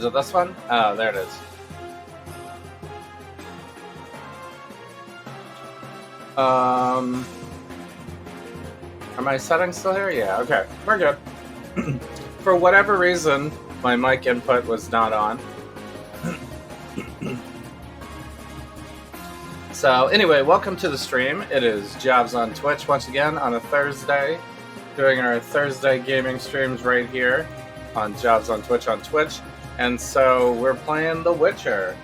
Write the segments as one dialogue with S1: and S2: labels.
S1: Is it this one? Oh, there it is. Are my settings still here? Yeah, okay. We're good. For whatever reason, my mic input was not on. So anyway, welcome to the stream. It is Jobs on Twitch once again on a Thursday, doing our Thursday gaming streams right here on Jobs on Twitch. And so we're playing The Witcher.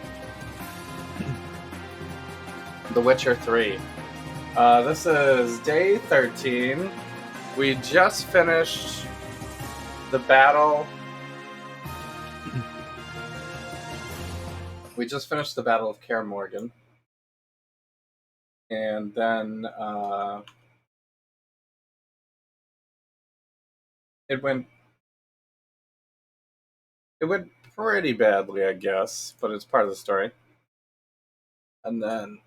S1: The Witcher 3. This is day 13. We just finished the battle. We just finished the Battle of Kaer Morhen. And then it went pretty badly, I guess, but it's part of the story. And then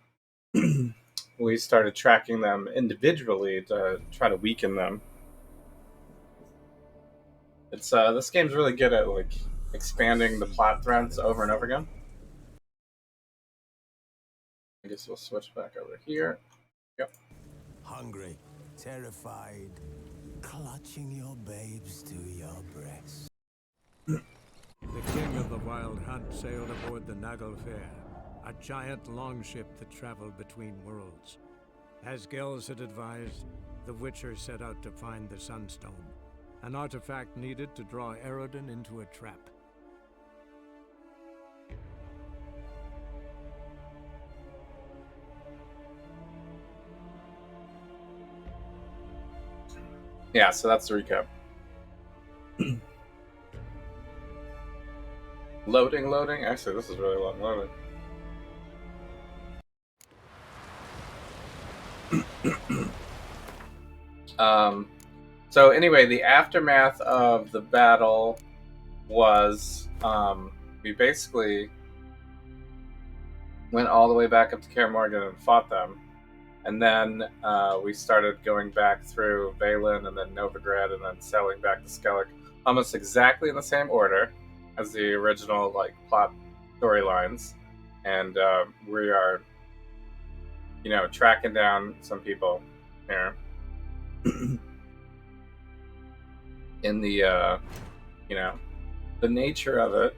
S1: we started tracking them individually to try to weaken them. It's this game's really good at like expanding the plot threads over and over again. I guess we'll switch back over here. Yep.
S2: Hungry, terrified, clutching your babes to your breast.
S3: The king of the Wild Hunt sailed aboard the Naglfar, a giant longship that traveled between worlds. As Gels had advised, the Witcher set out to find the Sunstone, an artifact needed to draw Eredin into a trap.
S1: Yeah, so that's the recap. Loading. Actually, this is really long loading. So anyway, the aftermath of the battle was we basically went all the way back up to Kaer Morhen and fought them. And then we started going back through Valen and then Novigrad and then sailing back to Skellig, almost exactly in the same order as the original like plot storylines. And we are, tracking down some people here in the, the nature of it,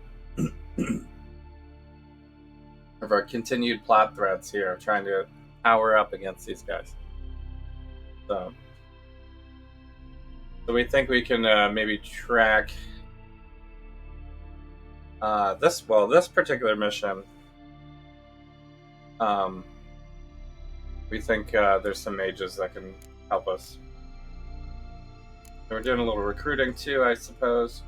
S1: of our continued plot threads here, trying to power up against these guys. So we think we can maybe track this particular mission. We think there's some mages that can help us. And we're doing a little recruiting too, I suppose.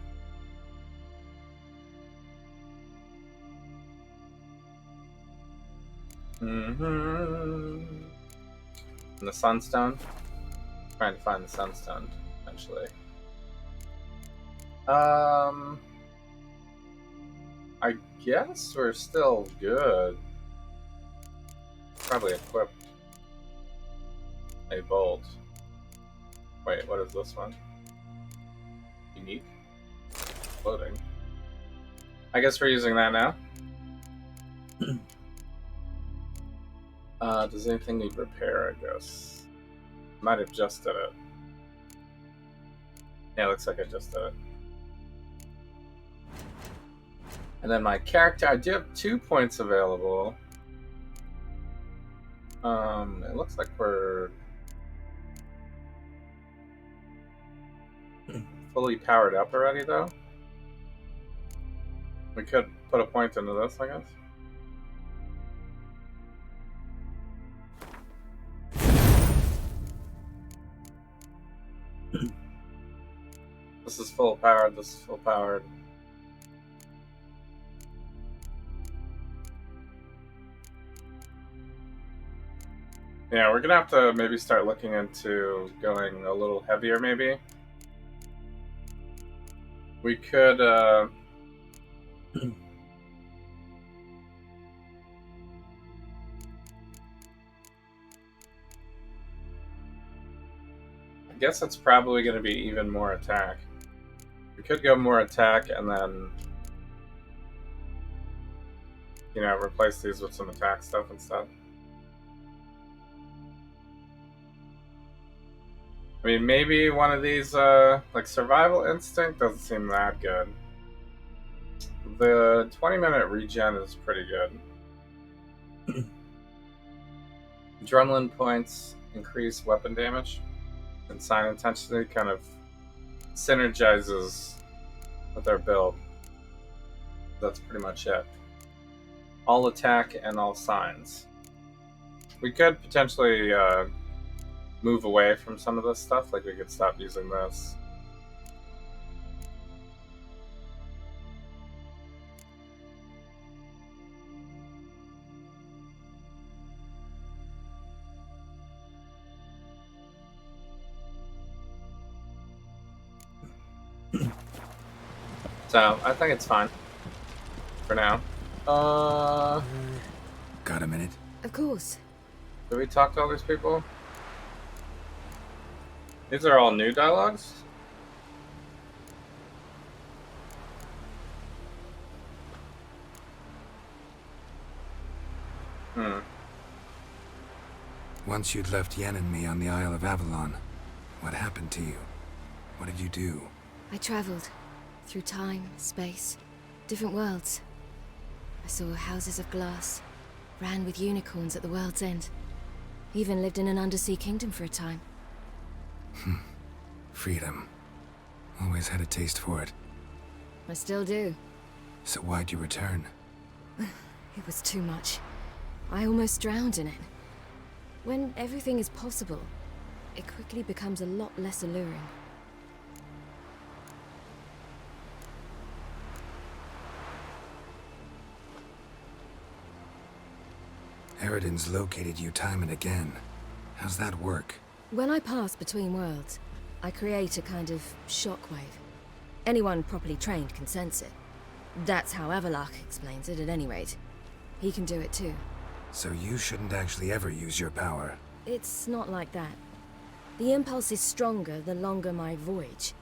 S1: And the Sunstone. Trying to find the Sunstone, eventually. I guess we're still good. Probably equipped a bolt. Wait, what is this one? Unique? Loading. I guess we're using that now. Does anything need repair, I guess? Might have just did it. Yeah, looks like I just did it. And then my character, I do have 2 points available. It looks like we're fully powered up already, though. We could put a point into this, I guess. This is full powered, this is full powered. Yeah, we're gonna have to maybe start looking into going a little heavier, maybe. We could, I guess it's probably going to be even more attack. We could go more attack and then replace these with some attack stuff instead. I mean, maybe one of these, like Survival Instinct doesn't seem that good. The 20-minute regen is pretty good. Adrenaline points increase weapon damage, and sign intensity kind of synergizes with our build. That's pretty much it. All attack and all signs. We could potentially move away from some of this stuff, like we could stop using this. So I think it's fine for now.
S2: Got a minute?
S4: Of course.
S1: Did we talk to all these people? These are all new dialogues?
S2: Once you'd left Yen and me on the Isle of Avalon, what happened to you? What did you do?
S4: I traveled through time, space, different worlds. I saw houses of glass, ran with unicorns at the world's end. Even lived in an undersea kingdom for a time.
S2: Freedom. Always had a taste for it.
S4: I still do.
S2: So why'd you return?
S4: It was too much. I almost drowned in it. When everything is possible, it quickly becomes a lot less alluring.
S2: Eridan's located you time and again. How's that work?
S4: When I pass between worlds, I create a kind of shockwave. Anyone properly trained can sense it. That's how Avalok explains it, at any rate. He can do it too.
S2: So you shouldn't actually ever use your power.
S4: It's not like that. The impulse is stronger the longer my voyage.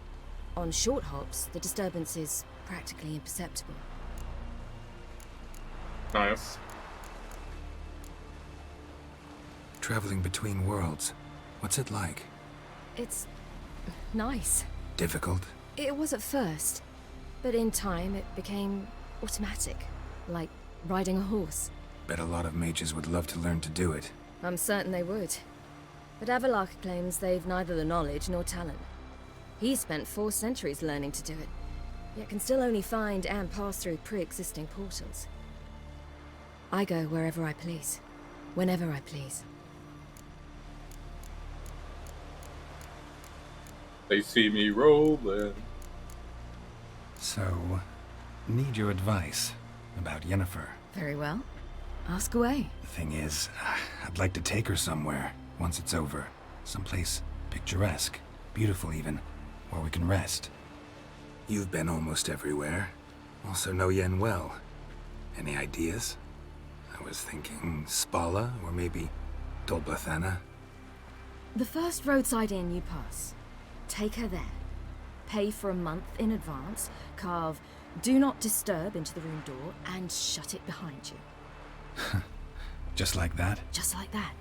S4: On short hops, the disturbance is practically imperceptible.
S1: Nice.
S2: Traveling between worlds, what's it like?
S4: It's nice.
S2: Difficult?
S4: It was at first, but in time it became automatic, like riding a horse.
S2: Bet a lot of mages would love to learn to do it.
S4: I'm certain they would. But Avalok claims they've neither the knowledge nor talent. He spent 4 centuries learning to do it, yet can still only find and pass through pre-existing portals. I go wherever I please, whenever I please.
S1: They see me rolling.
S2: So, need your advice about Yennefer.
S4: Very well. Ask away.
S2: The thing is, I'd like to take her somewhere, once it's over. Someplace picturesque, beautiful even, where we can rest. You've been almost everywhere. Also know Yen well. Any ideas? I was thinking Spala, or maybe Dol Blathanna.
S4: The first roadside inn you pass. Take her there. Pay for a month in advance, carve "Do Not Disturb" into the room door, and shut it behind you.
S2: Just like that?
S4: Just like that.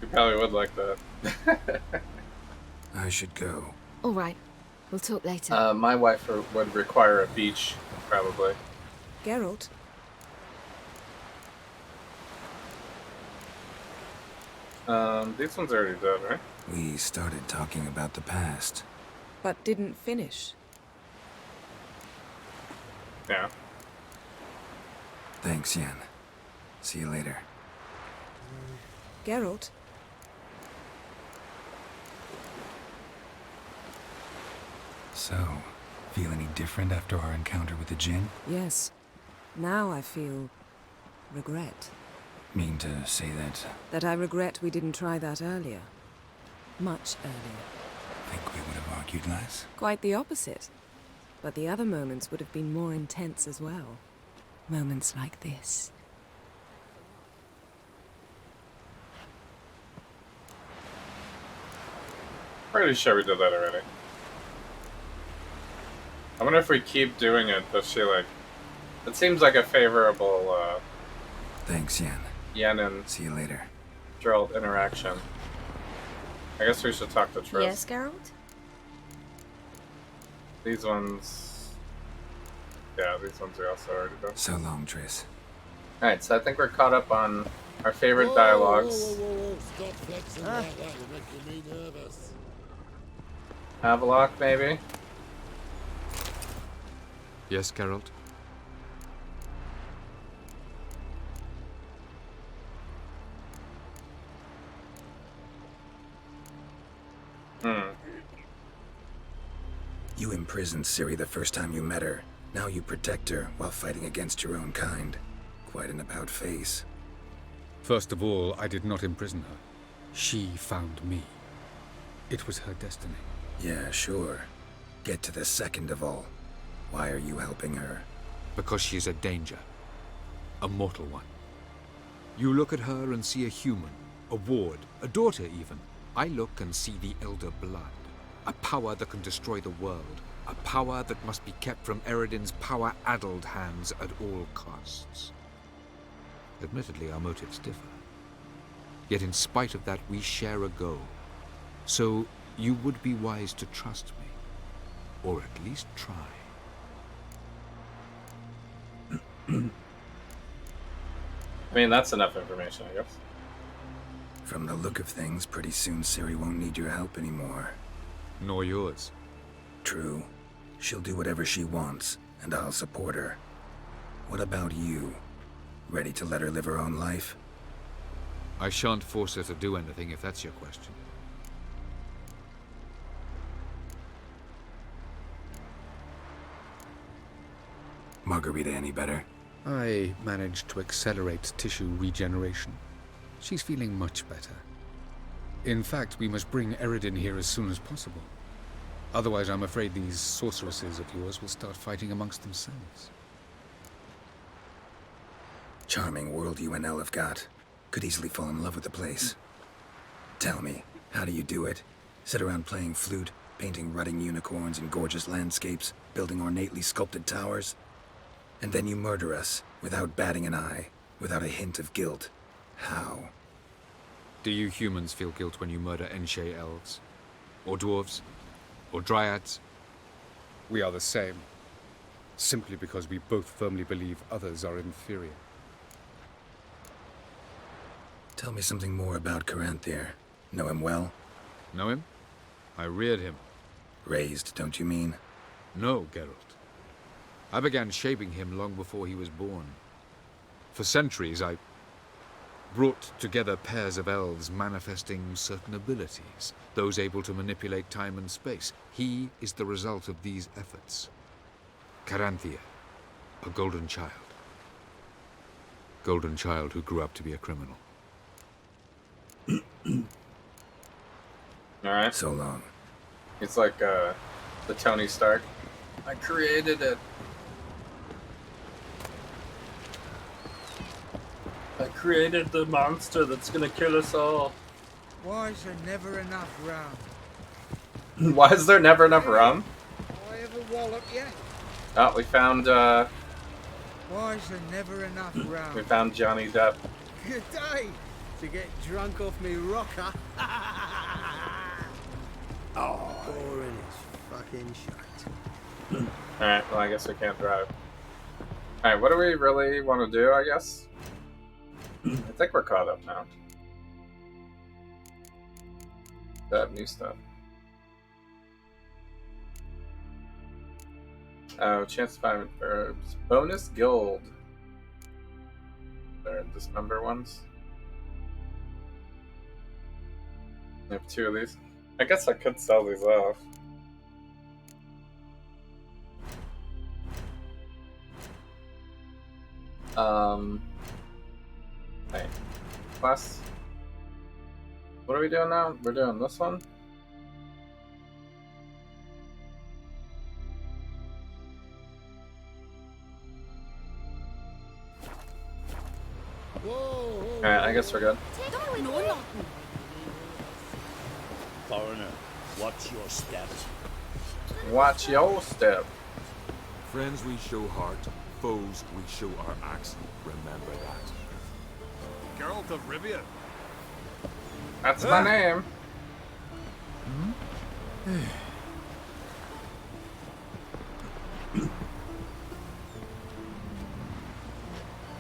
S1: You probably would like that.
S2: I should go.
S4: All right. We'll talk later.
S1: My wife would require a beach, probably.
S5: Geralt,
S1: These ones are already done, right?
S2: We started talking about the past.
S5: but didn't finish.
S1: Yeah.
S2: Thanks, Yen. See you later.
S5: Geralt,
S2: So, feel any different after our encounter with the Jinn?
S5: yes. Now I feel regret.
S2: Mean to say that
S5: I regret we didn't try that earlier. Much earlier.
S2: think we would have argued less?
S5: Quite the opposite. But the other moments would have been more intense as well. Moments like this.
S1: Pretty sure we did that already. I wonder if we keep doing it, does she like... It seems like a favorable
S2: Thanks, Yen.
S1: Yen and
S2: See you later.
S1: Gerald interaction. I guess we should talk to Triss.
S4: Yes, Geralt?
S1: These ones... Yeah, these ones we also already done.
S2: So long, Triss.
S1: Alright, so I think we're caught up on our favorite dialogues.
S6: Whoa. Stop flexing like that. You're making me nervous.
S1: Havelock, maybe?
S7: Yes, Geralt?
S2: You imprisoned Ciri the first time you met her. Now you protect her while fighting against your own kind. Quite an about-face.
S7: First of all, I did not imprison her. She found me. It was her destiny.
S2: Yeah, sure. Get to the second of all. Why are you helping her?
S7: Because she is a danger. A mortal one. You look at her and see a human, a ward, a daughter even. I look and see the Elder Blood. A power that can destroy the world. A power that must be kept from Eredin's power-addled hands at all costs. Admittedly, our motives differ. Yet in spite of that, we share a goal. So you would be wise to trust me. Or at least try.
S1: I mean, that's enough information, I guess.
S2: From the look of things, pretty soon Ciri won't need your help anymore.
S7: Nor yours.
S2: True. She'll do whatever she wants, and I'll support her. What about you? Ready to let her live her own life?
S7: I shan't force her to do anything if that's your question.
S2: Margarita any better?
S7: I managed to accelerate tissue regeneration. She's feeling much better. In fact, we must bring Eredin here as soon as possible. Otherwise, I'm afraid these sorceresses of yours will start fighting amongst themselves.
S2: Charming world you and Elle have got. Could easily fall in love with the place. Tell me, how do you do it? Sit around playing flute, painting rutting unicorns in gorgeous landscapes, building ornately sculpted towers? And then you murder us, without batting an eye, without a hint of guilt. How?
S7: Do you humans feel guilt when you murder Enshe elves? Or dwarves? Or dryads? We are the same. Simply because we both firmly believe others are inferior.
S2: Tell me something more about Caranthir. Know him well?
S7: Know him? I reared him.
S2: Raised, don't you mean?
S7: No, Geralt. I began shaping him long before he was born. For centuries, I brought together pairs of elves manifesting certain abilities, those able to manipulate time and space. He is the result of these efforts. Caranthir, a golden child. Golden child who grew up to be a criminal.
S1: Alright.
S2: So long.
S1: It's like the Tony Stark. I created it. I created the monster that's gonna kill us all.
S8: Why is there never enough rum?
S1: Why is there never enough rum?
S8: I have a wallop yet?
S1: Oh, we found
S8: Why is there never enough
S1: we
S8: rum?
S1: found Johnny Depp.
S8: Good day to get drunk off me rocker. Oh, boring as fucking shite.
S1: Alright, well I guess we can't drive. Alright, what do we really want to do, I guess? I think we're caught up now. They have new stuff. Oh, chance to find verbs. Bonus guild. They're dismember ones. I have 2 of these. I guess I could sell these off. Hey. Plus. What are we doing now? We're doing this one?
S6: Whoa.
S1: Alright, I guess we're good.
S6: Foreigner, watch your steps.
S1: Watch your step.
S9: Friends we show heart, foes we show our axe. Remember that.
S10: Geralt of Rivia.
S1: That's my name.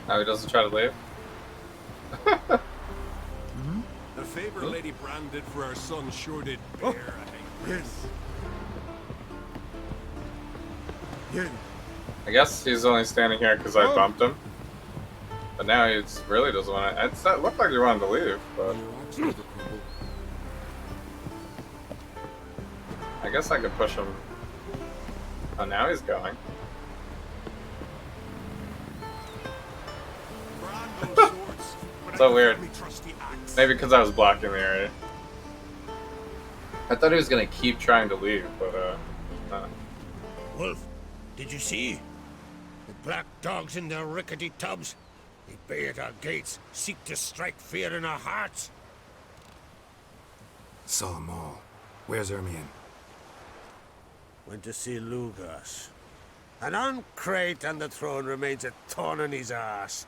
S1: Oh, he doesn't try to leave?
S10: The favor Lady Brand did for our son sure did bear, I think.
S6: Yes. Yeah.
S1: I guess he's only standing here because I bumped him. But now he really doesn't want to. It looked like he wanted to leave, but I guess I could push him. Oh, now he's going. So weird. Maybe because I was blocking the area. I thought he was gonna keep trying to leave, but no.
S6: Wolf, did you see? The black dogs in their rickety tubs. They bay at our gates, seek to strike fear in our hearts.
S2: Saw them all. Where's Ermion?
S6: Went to see Lugas. An uncrate on the throne remains a thorn in his ass.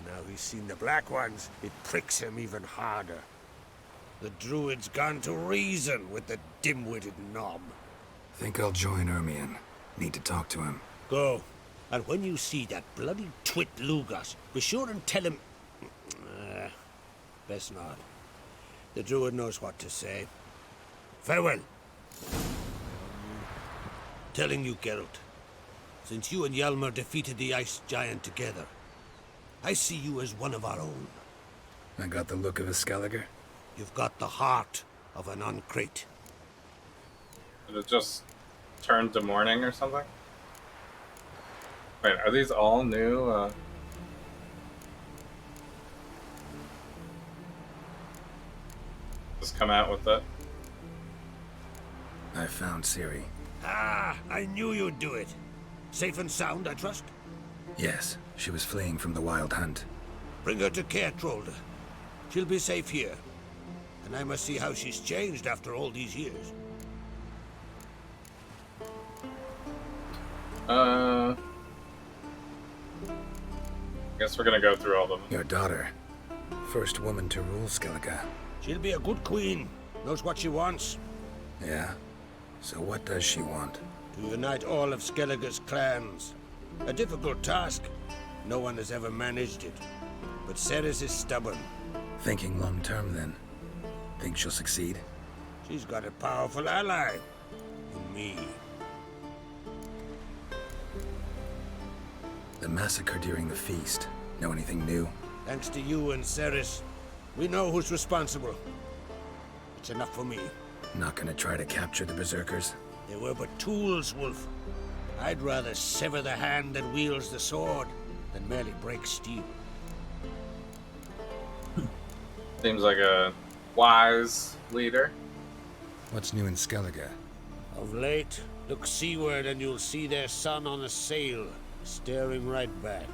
S6: Now he's seen the Black Ones, it pricks him even harder. The Druid's gone to reason with the dim-witted knob.
S2: Think I'll join Ermion. Need to talk to him.
S6: Go. And when you see that bloody twit Lugas, be sure and tell him... best not. The Druid knows what to say. Farewell. Telling you, Geralt. Since you and Hjalmar defeated the Ice Giant together, I see you as one of our own.
S2: I got the look of a Skelliger?
S6: You've got the heart of an uncrate.
S1: Did it just turn to morning or something? Wait, are these all new? Just come out with it.
S2: I found Ciri.
S6: Ah, I knew you'd do it. Safe and sound, I trust?
S2: Yes, she was fleeing from the Wild Hunt.
S6: Bring her to Caertrolde. She'll be safe here. And I must see how she's changed after all these years.
S1: Guess we're gonna go through all of them.
S2: Your daughter. First woman to rule Skellige.
S6: She'll be a good queen. Knows what she wants.
S2: Yeah? So what does she want?
S6: To unite all of Skellige's clans. A difficult task. No one has ever managed it. But Cerys is stubborn.
S2: Thinking long term, then? Think she'll succeed?
S6: She's got a powerful ally. In me.
S2: The massacre during the feast. Know anything new?
S6: Thanks to you and Cerys, we know who's responsible. It's enough for me.
S2: Not gonna try to capture the Berserkers?
S6: They were but tools, Wolf. I'd rather sever the hand that wields the sword than merely break steel.
S1: Seems like a wise leader.
S2: What's new in Skellige?
S6: Of late, look seaward and you'll see their sun on a sail, staring right back.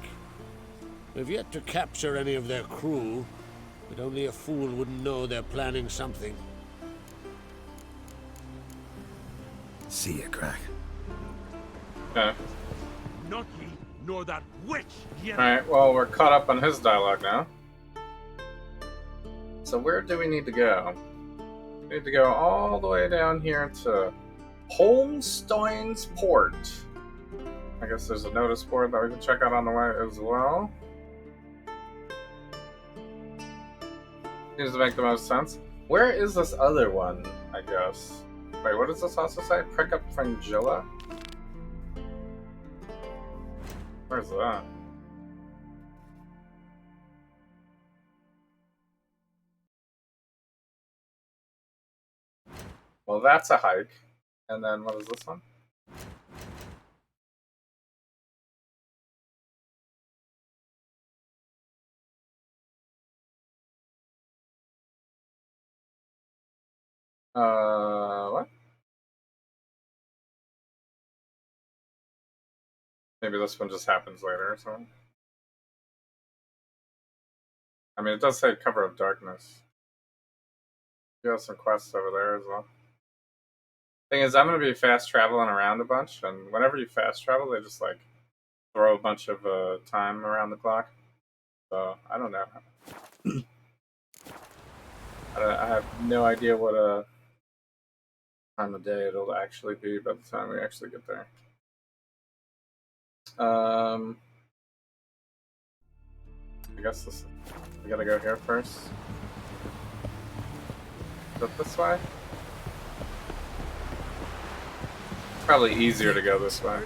S6: We've yet to capture any of their crew, but only a fool wouldn't know they're planning something.
S2: See ya, Crack.
S1: Okay.
S10: Not ye, nor that witch yet.
S1: Alright, well, we're caught up on his dialogue now. So where do we need to go? We need to go all the way down here to Holmstoin's Port. I guess there's a notice board that we can check out on the way as well. Seems to make the most sense. Where is this other one, I guess? Wait, what does this also say? Prick up Fringilla? Where's that? Well, that's a hike. And then what is this one? What? Maybe this one just happens later or something. I mean, it does say Cover of Darkness. You have some quests over there as well. Thing is, I'm gonna be fast traveling around a bunch, and whenever you fast travel, they just like throw a bunch of time around the clock. So I don't know. I have no idea what time of day it'll actually be by the time we actually get there. I guess we gotta go here first. Is it this way? Probably easier to go this way.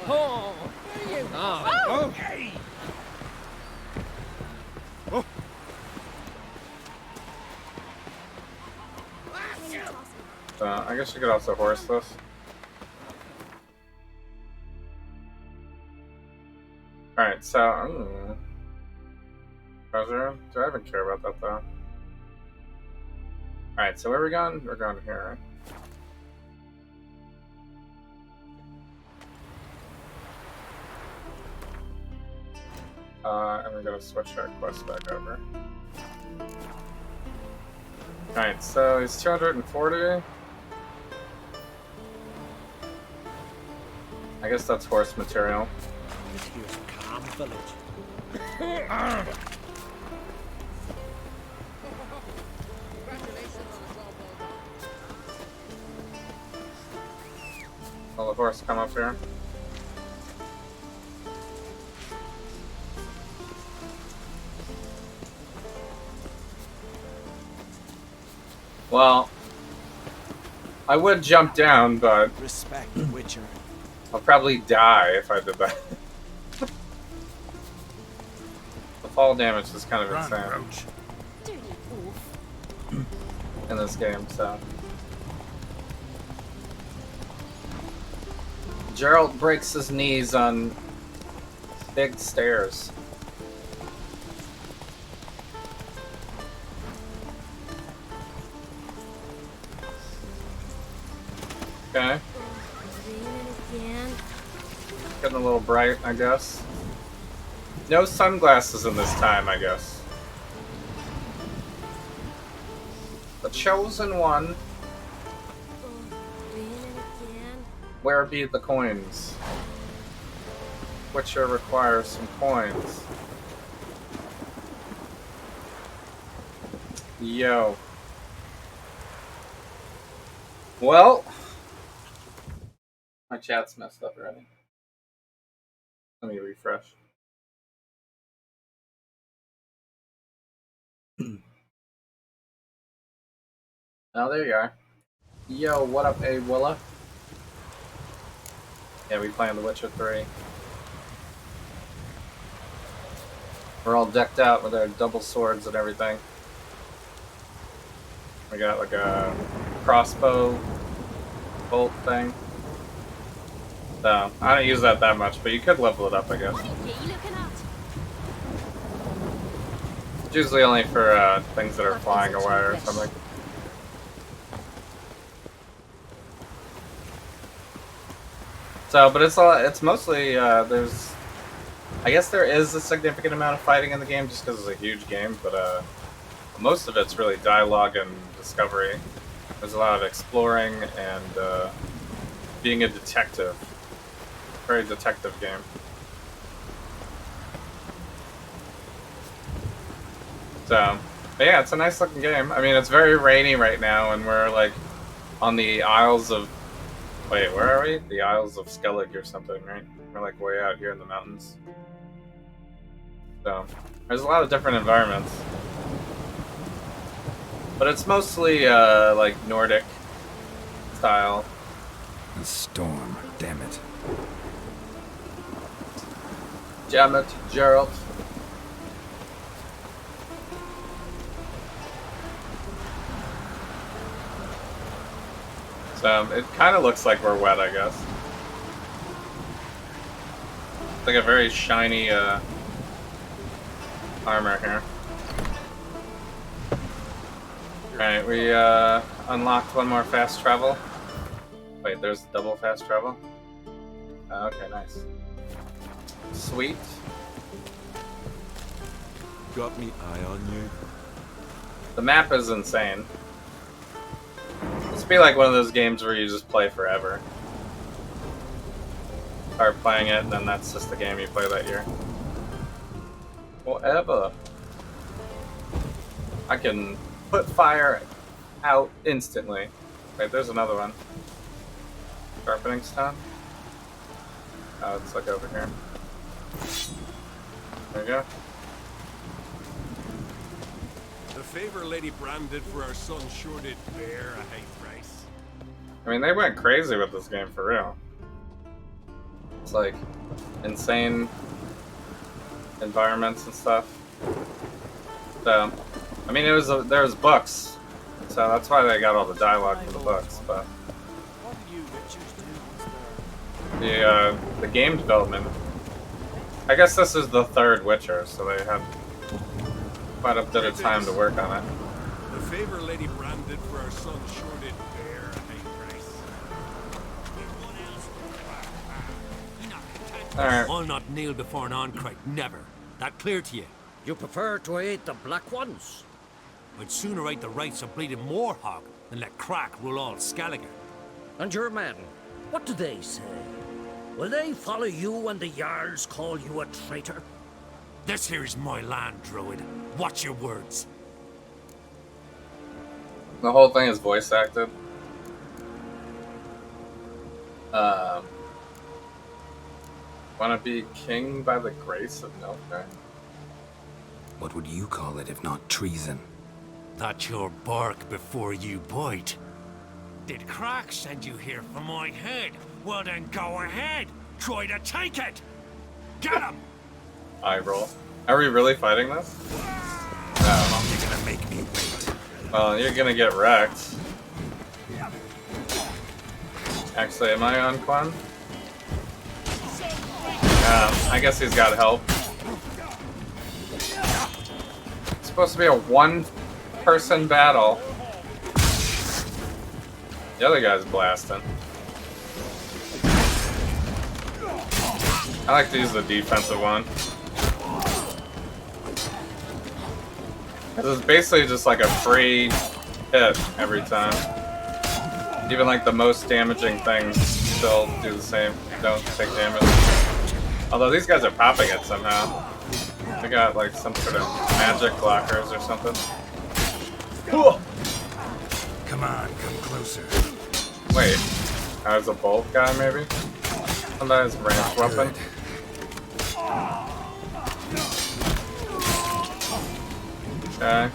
S8: Oh, there you are.
S10: Hey!
S1: I guess you could also horse this. Alright, so... treasure? Do I even care about that, though? Alright, so where are we going? We're going here, right? And we're gonna switch our quest back over. Alright, so it's 240. I guess that's horse material.
S8: This here's a calm village.
S1: Will the horse come up here? Well, I would jump down, but
S8: Respect the Witcher.
S1: I'll probably die if I did that. The fall damage is kind of insane in this game, so. Geralt breaks his knees on big stairs. Okay. Getting a little bright, I guess. No sunglasses in this time, I guess. The chosen one. Where be the coins? Witcher requires some coins. Yo. Well, my chat's messed up already. Let me refresh. Oh, there you are. Yo, what up, A-Willa? Yeah, we playing The Witcher 3. We're all decked out with our double swords and everything. We got like a crossbow bolt thing. So, I don't use that much, but you could level it up, I guess. It's usually only for things that are flying away or something. So, but it's mostly, there's, I guess there is a significant amount of fighting in the game just because it's a huge game, but most of it's really dialogue and discovery. There's a lot of exploring and being a detective. Very detective game. So, but yeah, it's a nice looking game. I mean, it's very rainy right now, and we're like on the Isles of... Wait, where are we? The Isles of Skellig or something, right? We're like way out here in the mountains. So, there's a lot of different environments. But it's mostly like Nordic style.
S2: The storm, damn it.
S1: Damn it, Geralt. So, it kind of looks like we're wet, I guess. It's like a very shiny armor here. Alright, we unlocked one more fast travel. Wait, there's double fast travel? Okay, nice. Sweet.
S9: Got me eye on you.
S1: The map is insane. must be like one of those games where you just play forever. Start playing it, and then that's just the game you play that year. Forever. I can put fire out instantly. Wait, there's another one. Sharpening stone? Oh, it's like over here. There you go.
S10: The favor Lady Brand did for our son sure did bear a high price.
S1: I mean, they went crazy with this game for real. It's like insane environments and stuff. So, I mean, there was books, so that's why they got all the dialogue from the books. But the game development, I guess this is the third Witcher, so they had quite a bit of time to work on it.
S10: The favor Lady Brand did for our son sure did bear a high price.
S1: Alright.
S11: I'll not kneel before an Oncrite, never. That clear to you?
S12: You prefer to aid the Black Ones?
S11: I'd sooner aid the rights of bleeding Morhog than let Crack rule all Skellige.
S12: And your men, what do they say? Will they follow you when the Jarls call you a traitor?
S11: This here is my land, Druid. Watch your words.
S1: The whole thing is voice acted. Wanna be king by the grace of Nilfgaard?
S2: What would you call it if not treason?
S11: That's your bark before you bite. Did Crack send you here for my head? Well then go ahead. Try to take it. Get him!
S1: Eye roll. Are we really fighting this? No.
S11: You're gonna make me wait.
S1: Well, you're gonna get wrecked. Actually, am I on Quan? I guess he's got help. It's supposed to be a one-person battle. The other guy's blasting. I like to use the defensive one. It's basically just like a free hit every time. Even like the most damaging things still do the same, don't take damage. Although these guys are popping it somehow. They got like some sort of magic blockers or something.
S2: Come on, come closer.
S1: Wait, there's a bolt guy maybe? Oh, that is a ranged weapon. Okay.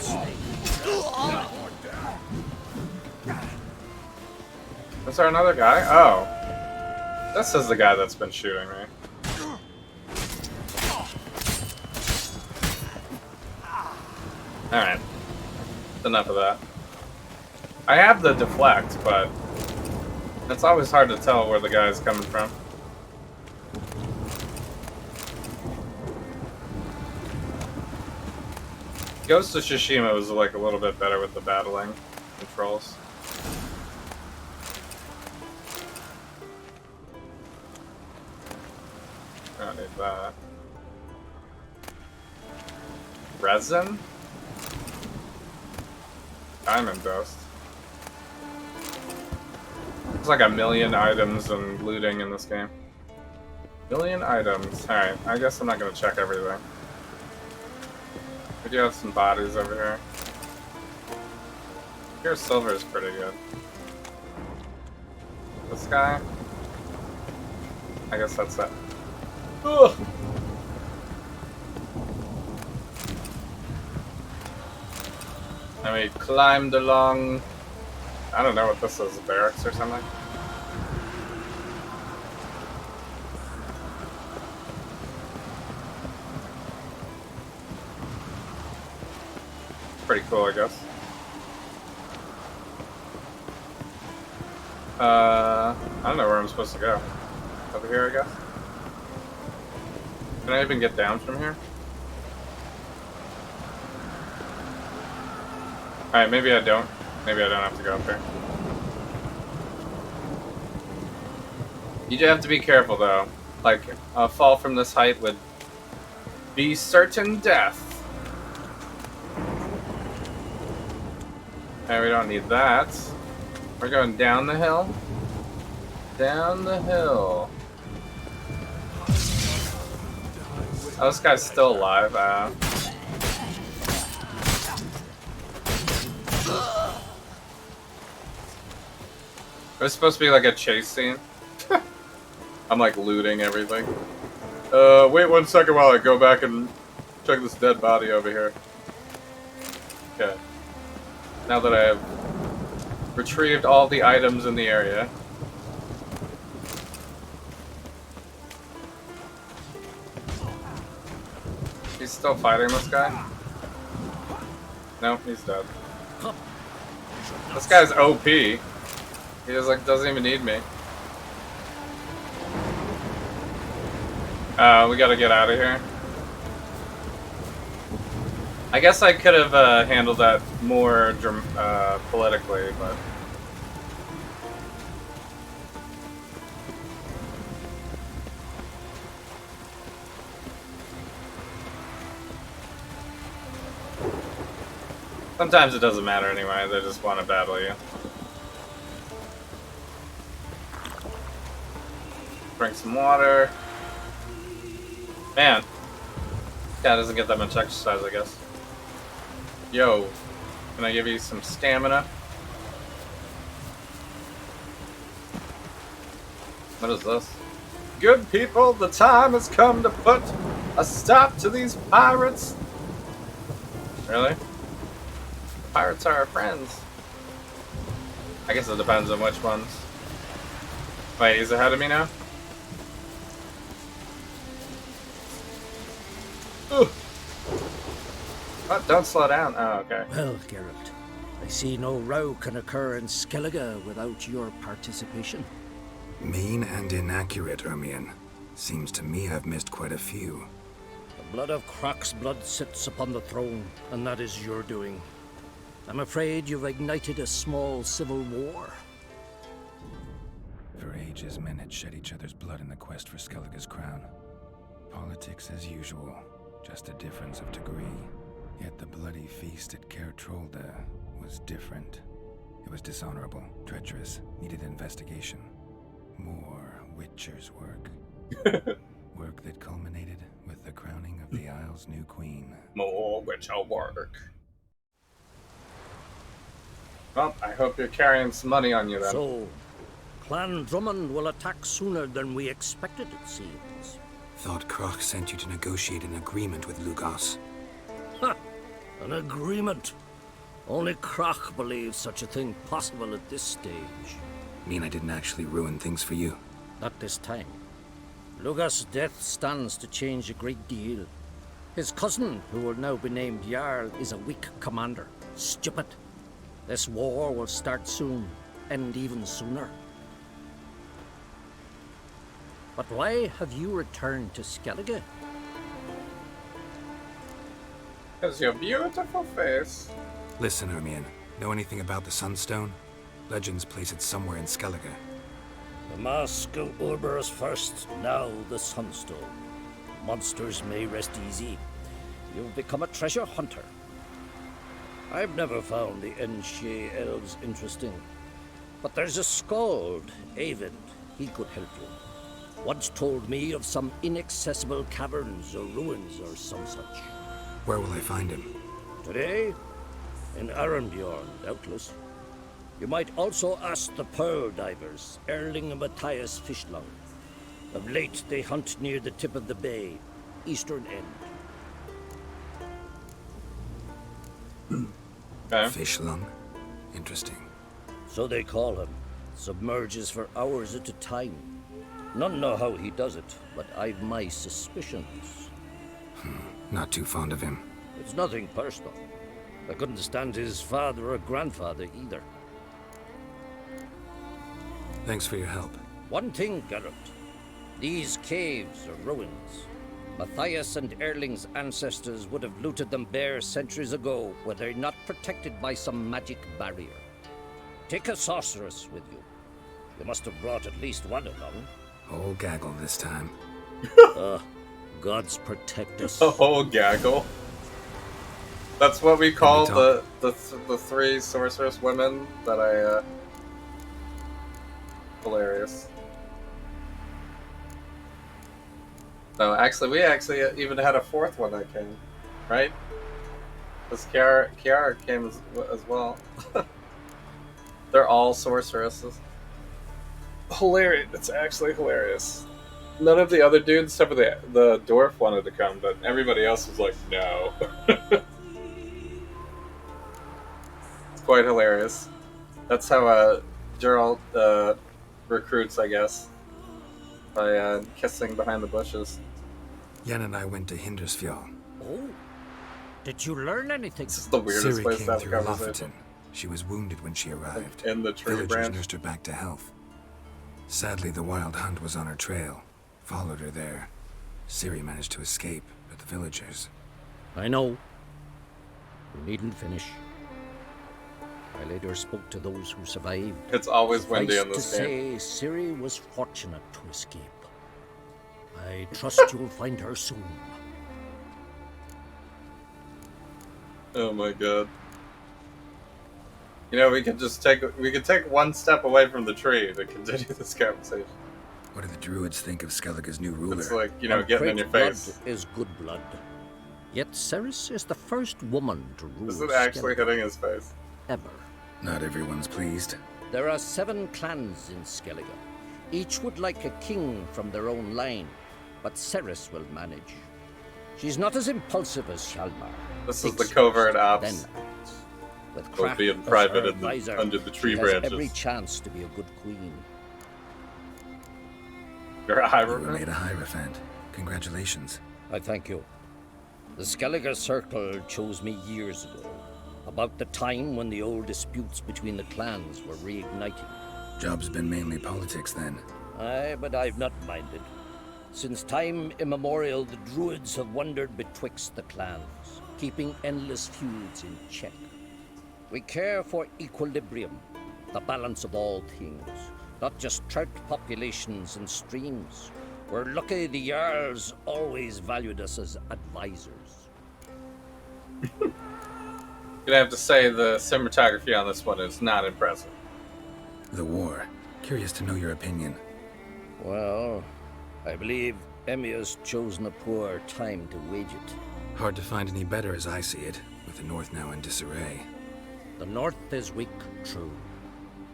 S1: Is there another guy? Oh. This is the guy that's been shooting me. Alright. Enough of that. I have the deflect, but it's always hard to tell where the guy is coming from. Ghost of Tsushima was like a little bit better with the battling controls. I don't need that. Resin? Diamond Ghost. There's like a million items and looting in this game. Million items. Alright, I guess I'm not gonna check everything. We do have some bodies over here. Here, silver is pretty good. This guy? I guess that's it. Ugh. And we climbed along. I don't know what this is, barracks or something. Pretty cool, I guess. I don't know where I'm supposed to go. Over here, I guess? Can I even get down from here? Alright, maybe I don't. Maybe I don't have to go up there. You do have to be careful, though. Like, a fall from this height would be certain death. Okay, we don't need that. We're going down the hill. Down the hill. Oh, this guy's still alive. It was supposed to be like a chase scene. I'm like looting everything. Wait 1 second while I go back and check this dead body over here. Okay. Now that I have retrieved all the items in the area. He's still fighting this guy? No, he's dead. This guy's OP. He just like doesn't even need me. We gotta get out of here. I guess I could have handled that more politically, but sometimes it doesn't matter anyway. They just want to battle you. Drink some water. Man, guy doesn't get that much exercise, I guess. Yo, can I give you some stamina? What is this? Good people, the time has come to put a stop to these pirates. Really? Pirates are our friends. I guess it depends on which ones. Wait, he's ahead of me now? Ugh. Oh, don't slow down. Oh, okay.
S12: Well, Geralt, I see no row can occur in Skellige without your participation.
S2: Mean and inaccurate, Ermion. Seems to me I've missed quite a few.
S12: The blood of Croc's blood sits upon the throne, and that is your doing. I'm afraid you've ignited a small civil war.
S2: For ages, men had shed each other's blood in the quest for Skellige's crown. Politics as usual, just a difference of degree. Yet the bloody feast at Caer Trolda was different. It was dishonorable, treacherous, needed investigation. More Witcher's work. Work that culminated with the crowning of the Isle's new queen.
S1: More Witcher work. Well, I hope you're carrying some money on you then.
S12: So, Clan Drummond will attack sooner than we expected, it seems.
S2: Thought Croc sent you to negotiate an agreement with Lugos.
S12: Ha! An agreement? Only Croc believes such a thing possible at this stage.
S2: Mean I didn't actually ruin things for you?
S12: Not this time. Lugos' death stands to change a great deal. His cousin, who will now be named Jarl, is a weak commander. Stupid. This war will start soon, end even sooner. But why have you returned to Skellige?
S1: Because your beautiful face.
S2: Listen, Ermion. Know anything about the Sunstone? Legends place it somewhere in Skellige.
S12: The Mask of Urberus first, now the Sunstone. Monsters may rest easy. You've become a treasure hunter. I've never found the Enshe elves interesting. But there's a skald, Eyvind. He could help you. Once told me of some inaccessible caverns or ruins or some such.
S2: Where will I find him?
S12: Today? In Arenbjorn, doubtless. You might also ask the Pearl Divers, Erling and Matthias Fishlung. Of late, they hunt near the tip of the bay, eastern end.
S2: Fishlung? Interesting.
S12: So they call him. Submerges for hours at a time. None know how he does it, but I've my suspicions.
S2: Not too fond of him.
S12: It's nothing personal. I couldn't stand his father or grandfather either.
S2: Thanks for your help.
S12: One thing, Geralt. These caves are ruins. Matthias and Erling's ancestors would have looted them bare centuries ago were they not protected by some magic barrier. Take a sorceress with you. You must have brought at least one along.
S2: Whole gaggle this time.
S12: Gods protect us.
S1: A whole gaggle. That's what we call the three sorceress women that I Hilarious. No, actually, we even had a fourth one that came, right? Because Kiara came as well. They're all sorceresses. Hilarious. It's actually hilarious. None of the other dudes, except for the dwarf, wanted to come, but everybody else was like, no. It's quite hilarious. That's how Geralt recruits, I guess. By kissing behind the bushes.
S2: Yen and I went to Hindersfjall.
S12: Oh? Did you learn anything?
S1: This is the weirdest
S2: Ciri
S1: place
S2: came
S1: to have a
S2: through
S1: conversation.
S2: Lofoten. She was wounded when she arrived.
S1: In the tree
S2: Villagers
S1: branch.
S2: nursed her back to health. Sadly, the Wild Hunt was on her trail. Followed her there. Ciri managed to escape, but the villagers...
S12: I know. You needn't finish. I later spoke to those who survived.
S1: It's always windy in
S12: Suffice
S1: this game.
S12: to say, Ciri was fortunate to escape. I trust you'll find her soon.
S1: Oh my god. You know, we could take one step away from the tree to continue this conversation.
S2: What do the druids think of Skellige's new ruler?
S1: It's like, you know, getting in your
S12: Great
S1: face.
S12: blood is good blood. Yet Cerys is the first woman to rule
S1: Is it actually
S12: Skellige
S1: hitting his face?
S12: ever.
S2: Not everyone's pleased.
S12: There are 7 clans in Skellige. Each would like a king from their own line, but Cerys will manage. She's not as impulsive as Hjalmar.
S1: This is
S12: Thinks
S1: the covert
S12: first,
S1: ops.
S12: then acts. With
S1: Both
S12: Craft
S1: being
S12: as
S1: private
S12: her
S1: in the-
S12: advisor,
S1: under the tree
S12: she has
S1: branches.
S12: every chance to be a good queen.
S1: You're a
S2: You were
S1: Hierophant?
S2: made a Hierophant. Congratulations.
S12: I thank you. The Skellige Circle chose me years ago, about the time when the old disputes between the clans were reigniting.
S2: Job's been mainly politics then.
S12: Aye, but I've not minded. Since time immemorial, the Druids have wandered betwixt the clans, keeping endless feuds in check. We care for equilibrium, the balance of all things, not just trout populations and streams. We're lucky the Jarls always valued us as advisors.
S1: Gonna have to say the cinematography on this one is not impressive.
S2: The war. Curious to know your opinion.
S12: Well, I believe Emmir's chosen a poor time to wage it.
S2: Hard to find any better as I see it, with the North now in disarray.
S12: The North is weak, true.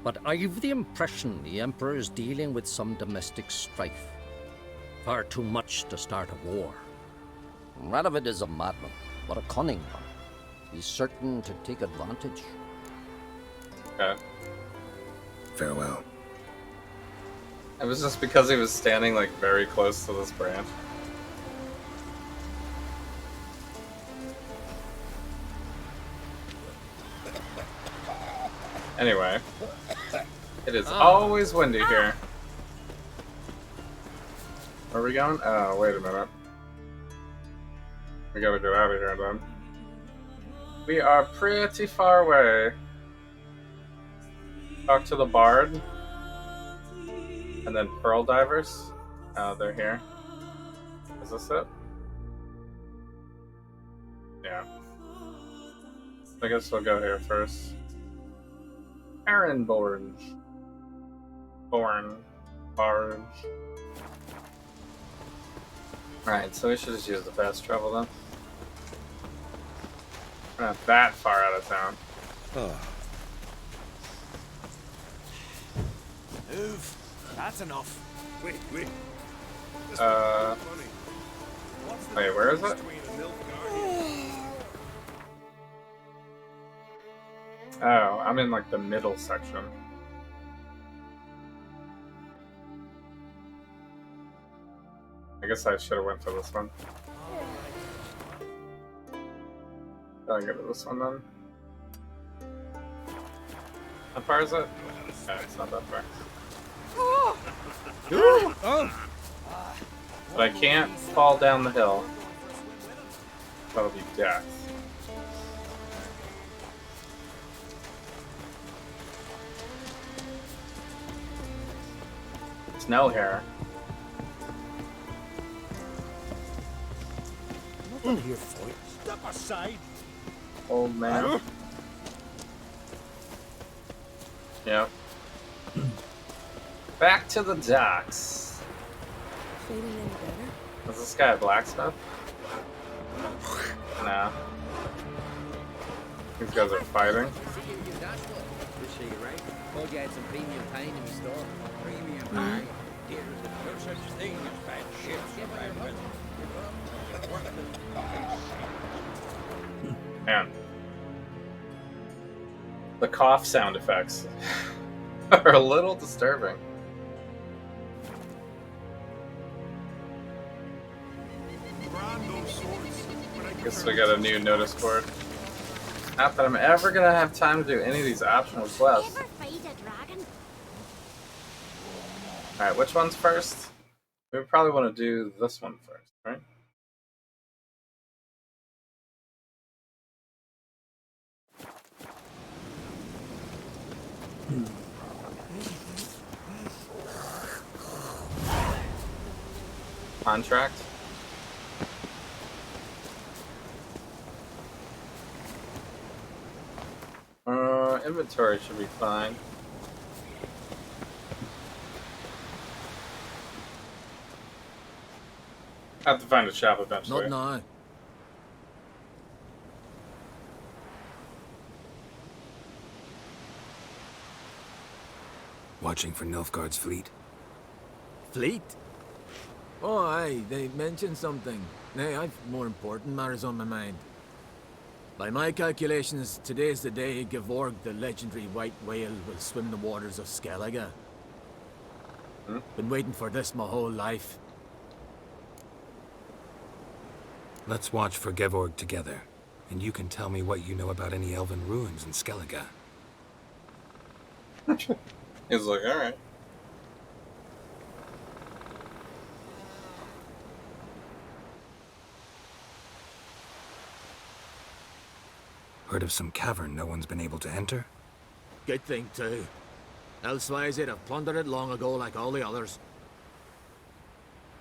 S12: But I've the impression the Emperor is dealing with some domestic strife. Far too much to start a war. Radovid is a madman, but a cunning one. He's certain to take advantage.
S1: Okay.
S2: Farewell.
S1: It was just because he was standing like very close to this branch. Anyway, it is always windy here. Where are we going? Oh, wait a minute. We gotta get out of here then. We are pretty far away. Talk to the Bard. And then Pearl Divers. Oh, they're here. Is this it? Yeah. I guess we'll go here first. Arenborg. Barge. Alright, so we should just use the fast travel then. We're not that far out of town.
S10: Move. That's enough. Wait.
S1: Wait, where is it? Oh, I'm in like the middle section. I guess I should have went to this one. I'll go to this one then. How far is it? Yeah, it's not that far. But I can't fall down the hill. That'll be death. Snow hair.
S6: Nothing here for it. Step aside.
S1: Old man. Yeah. Back to the docks.
S5: Feeling any better?
S1: Is this guy a blacksmith? No. These guys are fighting.
S8: Told you I had some premium pine in my store. Premium pine? There's no such thing as bad ships,
S1: Man. The cough sound effects are a little disturbing. Guess we got a new notice board. Not that I'm ever gonna have time to do any of these optional quests. Alright, which one's first? We probably want to do this one first, right? Contract. Inventory should be fine. I have to find a shop eventually.
S13: Not now.
S2: Watching for Nilfgaard's fleet.
S13: Fleet? Oh, aye, they mentioned something. Nay, I've more important matters on my mind. By my calculations, today's the day Gevorg, the legendary white whale, will swim the waters of Skellige. Been waiting for this my whole life.
S2: Let's watch for Gevorg together, and you can tell me what you know about any elven ruins in Skellige.
S1: He's like, alright.
S2: Heard of some cavern no one's been able to enter?
S13: Good thing, too. Elsewise, they'd have plundered it long ago like all the others.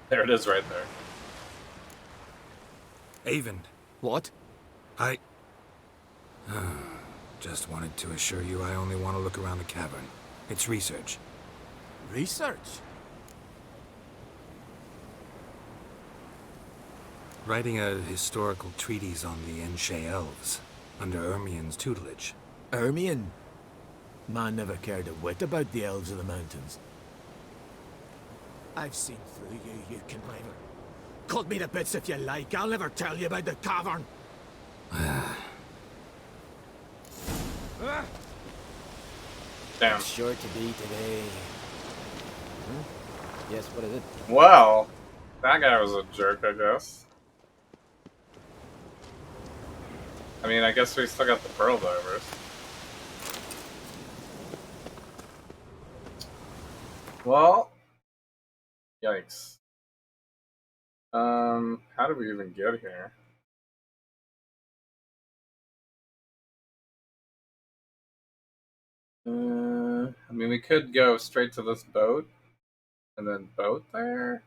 S1: There it is right there.
S2: Eyvind.
S13: What?
S2: I... just wanted to assure you I only want to look around the cavern. It's research.
S13: Research?
S2: Writing a historical treatise on the Enshe elves, under Ermien's tutelage.
S13: Ermien? Man never cared a whit about the elves of the mountains. I've seen through you, you conniver. Cut me to bits if you like, I'll never tell you about the cavern.
S1: Damn.
S8: It's sure to be today. Yes, what is it?
S1: Well, that guy was a jerk, I guess. I mean, I guess we still got the Pearl Divers. Well, yikes. How did we even get here? I mean, we could go straight to this boat and then boat there.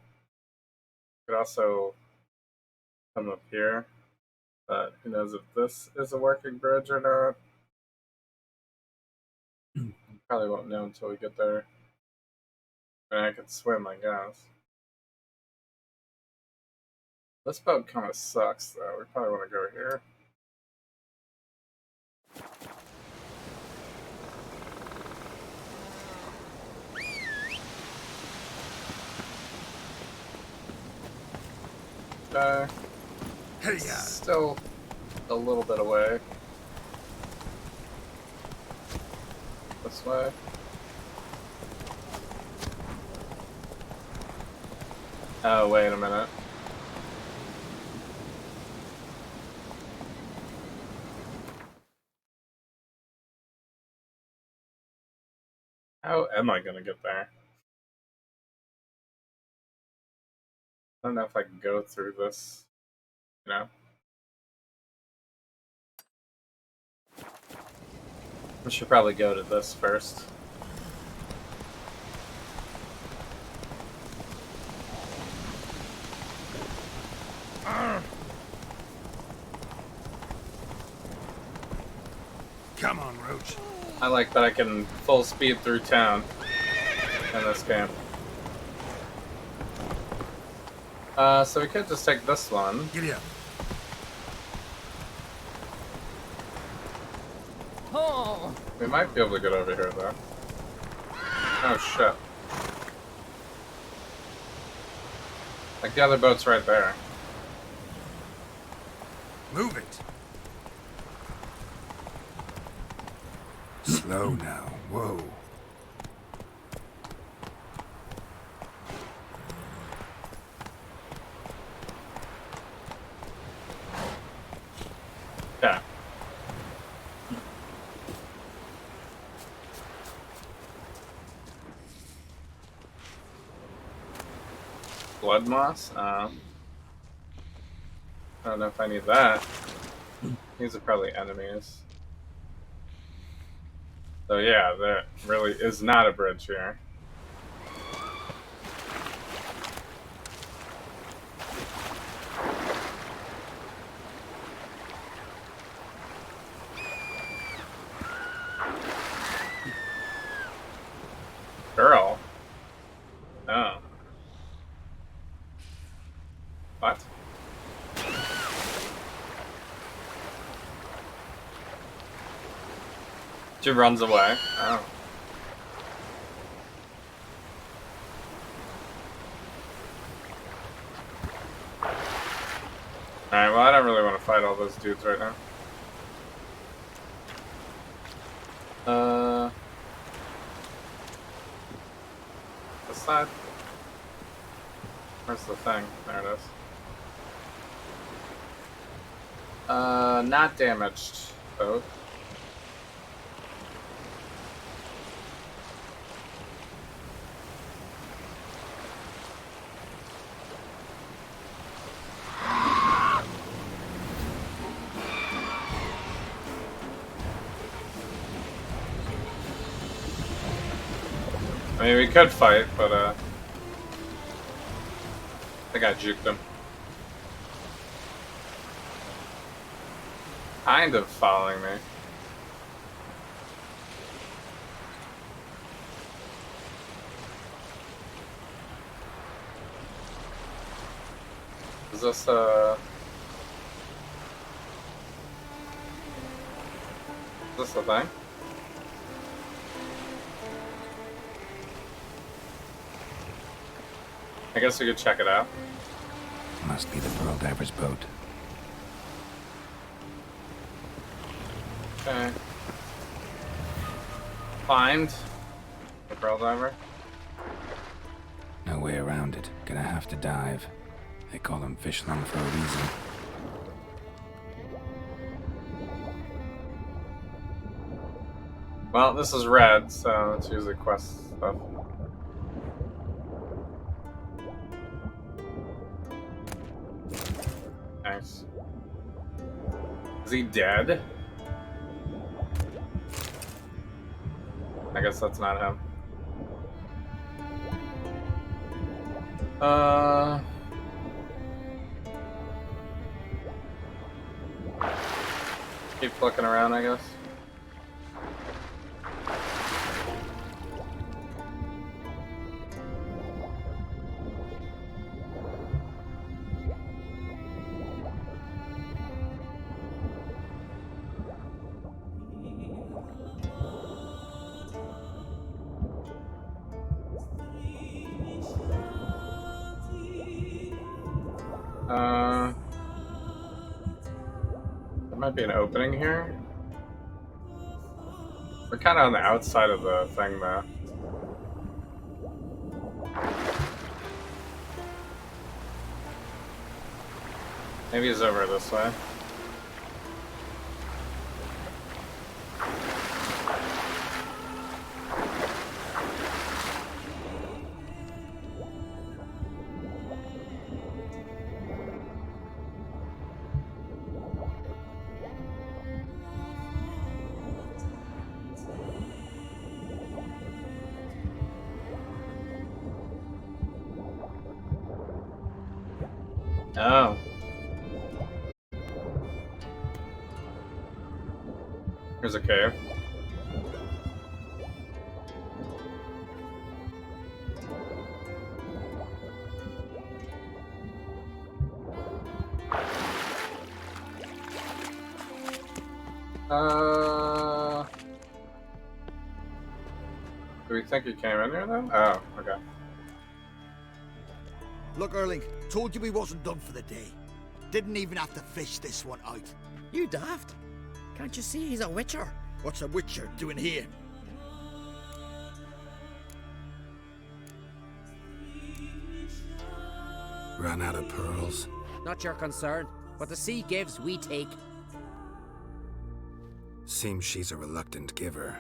S1: We could also come up here, but who knows if this is a working bridge or not. Probably won't know until we get there. I mean, I could swim, I guess. This boat kind of sucks, though. We probably want to go here. Still a little bit away. This way. Oh, wait a minute. How am I gonna get there? I don't know if I can go through this, you know? We should probably go to this first.
S2: Come on, Roach.
S1: I like that I can full speed through town. in this game. So we could just take this one.
S6: Giddy up.
S4: Oh.
S1: We might be able to get over here, though. Oh, shit. Like, the other boat's right there.
S6: Move it.
S2: Slow now. Whoa.
S1: Yeah. Blood moss? I don't know if I need that. These are probably enemies. So yeah, there really is not a bridge here. Girl. Oh. What? She runs away. Oh. Alright, well I don't really want to fight all those dudes right now. This side? Where's the thing? There it is. Not damaged boat. I mean, we could fight, but, I think I juked him. Kind of following me. Is this, is this the thing? I guess we could check it out.
S2: Must be the Pearl Diver's boat.
S1: Okay. Find the Pearl Diver.
S2: No way around it. Gonna have to dive. They call him Fishlung for a reason.
S1: Well, this is red, so it's usually quest stuff. Nice. Is he dead? I guess that's not him. Keep looking around, I guess. There might be an opening here. We're kind of on the outside of the thing, though. Maybe it's over this way. Oh. Here's a cave. Do we think he came in here though? Oh, okay.
S14: Look, Erling, told you we wasn't done for the day. Didn't even have to fish this one out.
S8: You daft. Can't you see he's a witcher?
S14: What's a witcher doing here?
S2: Run out of pearls?
S8: Not your concern. What the sea gives, we take.
S2: Seems she's a reluctant giver.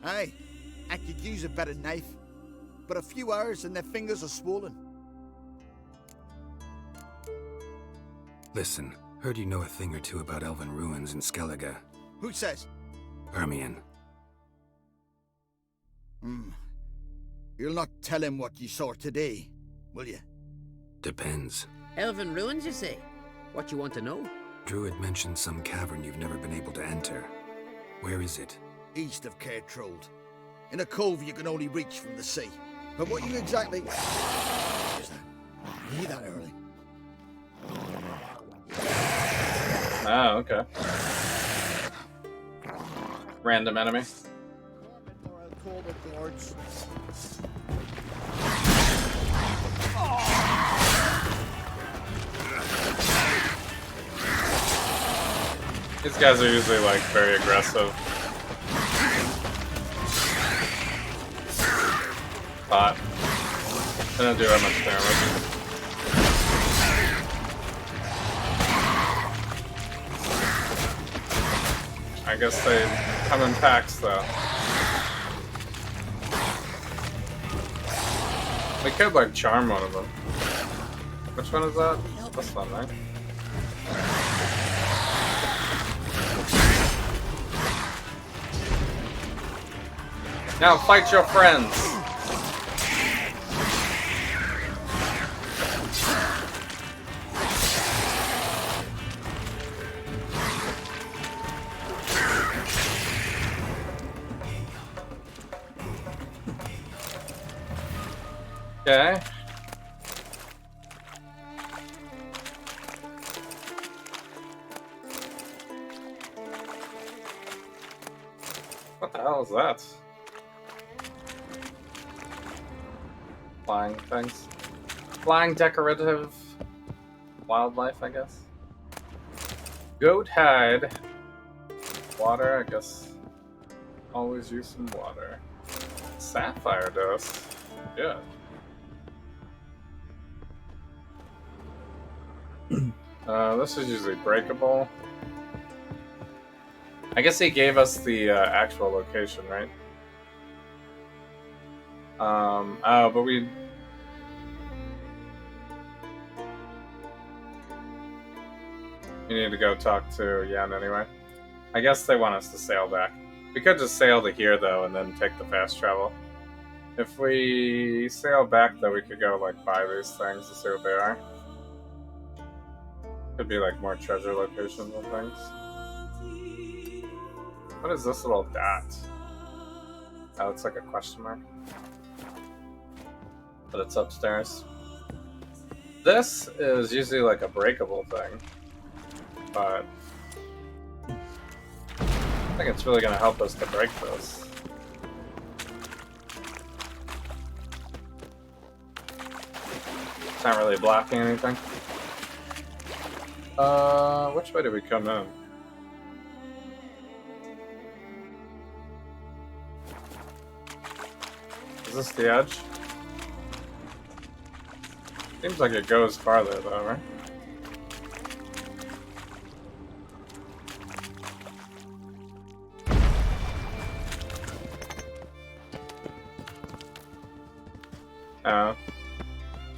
S14: Aye, I could use a better knife. But a few hours and their fingers are swollen.
S2: Listen, heard you know a thing or two about elven ruins in Skellige.
S14: Who says?
S2: Ermion.
S14: You'll not tell him what you saw today, will you?
S2: Depends.
S8: Elven ruins, you say? What you want to know?
S2: Druid mentioned some cavern you've never been able to enter. Where is it?
S14: East of Caer Trode. In a cove you can only reach from the sea. But what you exactly... Is that? You hear that, Erling?
S1: Oh, okay. Random enemy.
S14: Or I'll call the guards.
S1: These guys are usually like very aggressive. But they don't do that much damage. I guess they come in packs though. We could like charm one of them. Which one is that? This one, right? Now fight your friends! Okay. What the hell is that? Flying things. Flying decorative wildlife, I guess. Goat hide. Water, I guess. Always use some water. Sapphire dust. Yeah. This is usually breakable. I guess he gave us the actual location, right? Oh, but we... You need to go talk to Yen anyway. I guess they want us to sail back. We could just sail to here, though, and then take the fast travel. If we sail back, though, we could go, like, buy these things to see what they are. Could be, like, more treasure locations and things. What is this little dot? Oh, it's like a question mark. But it's upstairs. This is usually like a breakable thing. But I think it's really going to help us to break this. It's not really blocking anything. Which way did we come in? Is this the edge? Seems like it goes farther though, right?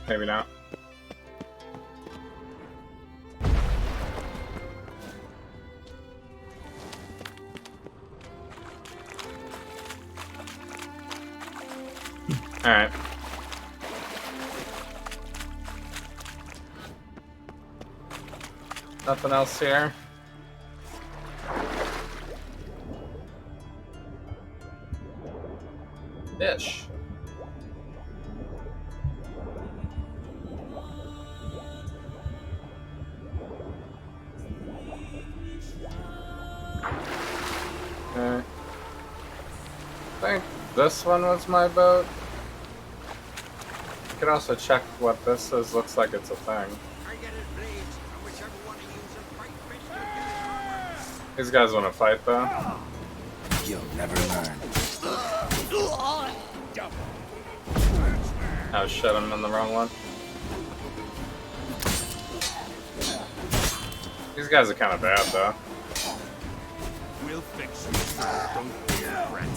S1: Maybe not. Alright. Nothing else here. Fish. think this one was my boat. You could also check what this is. Looks like it's a thing. These guys want to fight though.
S2: You'll never learn.
S1: Oh shit, I'm in the wrong one. These guys are kind of bad though.
S10: We'll fix you, sir. Don't be a threat.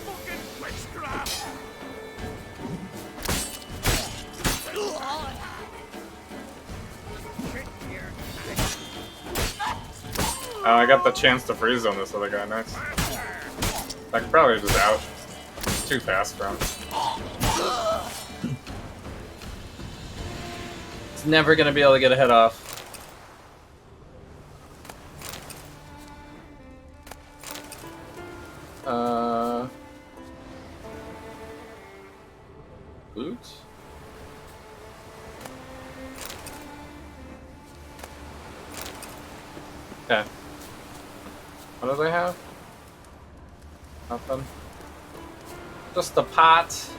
S10: Fucking witchcraft!
S1: Oh, I got the chance to freeze on this other guy. Nice. I could probably just out. It's too fast for him. He's never gonna be able to get a hit off. Loot? Okay. What do they have? Nothing. Just a pot.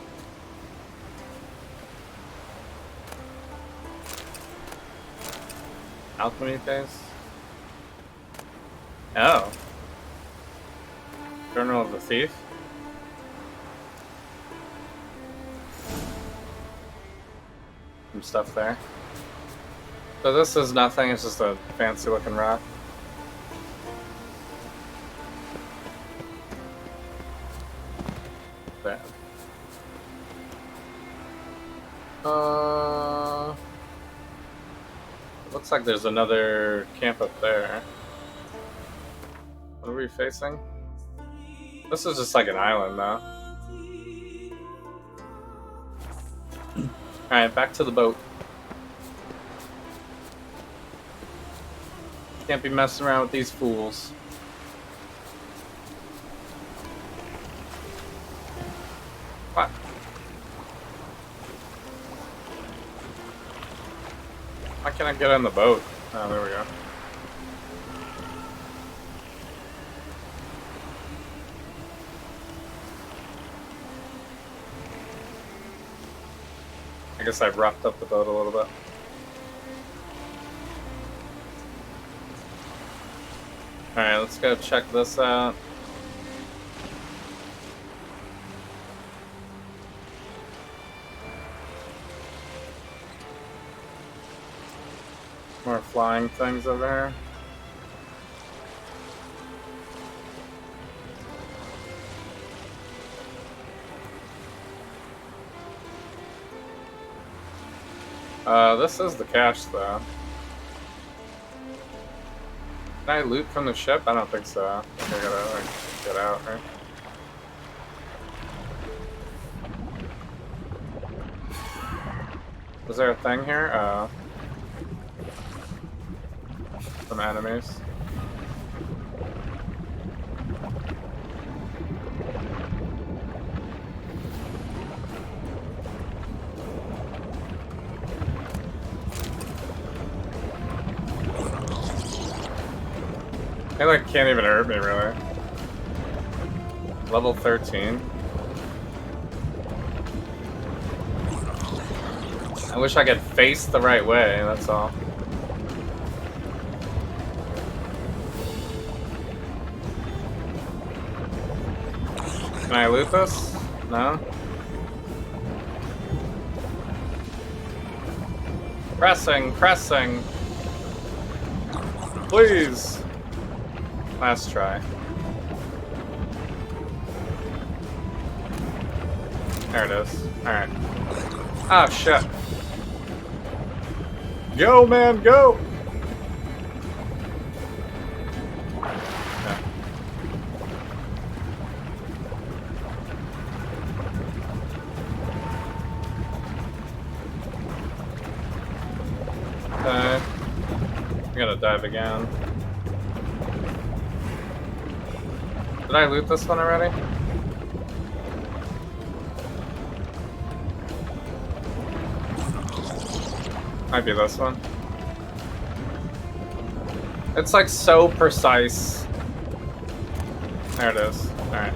S1: Alchemy phase? Oh. Journal of the Thief? Some stuff there. So this is nothing, it's just a fancy looking rock. Bad. Looks like there's another camp up there. What are we facing? This is just like an island though. Alright, back to the boat. Can't be messing around with these fools. What? Why can't I get on the boat? Oh, there we go. I guess I've roughed up the boat a little bit. Alright, let's go check this out. More flying things over here. This is the cache, though. Can I loot from the ship? I don't think so. I think I gotta, like, get out, right? Was there a thing here? Some enemies. They like can't even hurt me really. Level 13. I wish I could face the right way, that's all. Can I loot this? No? Pressing, pressing. Please. Last try. There it is. Alright. Oh shit. Go, man, go! Okay. I'm gonna dive again. Did I loot this one already? Might be this one. It's like so precise. There it is. Alright.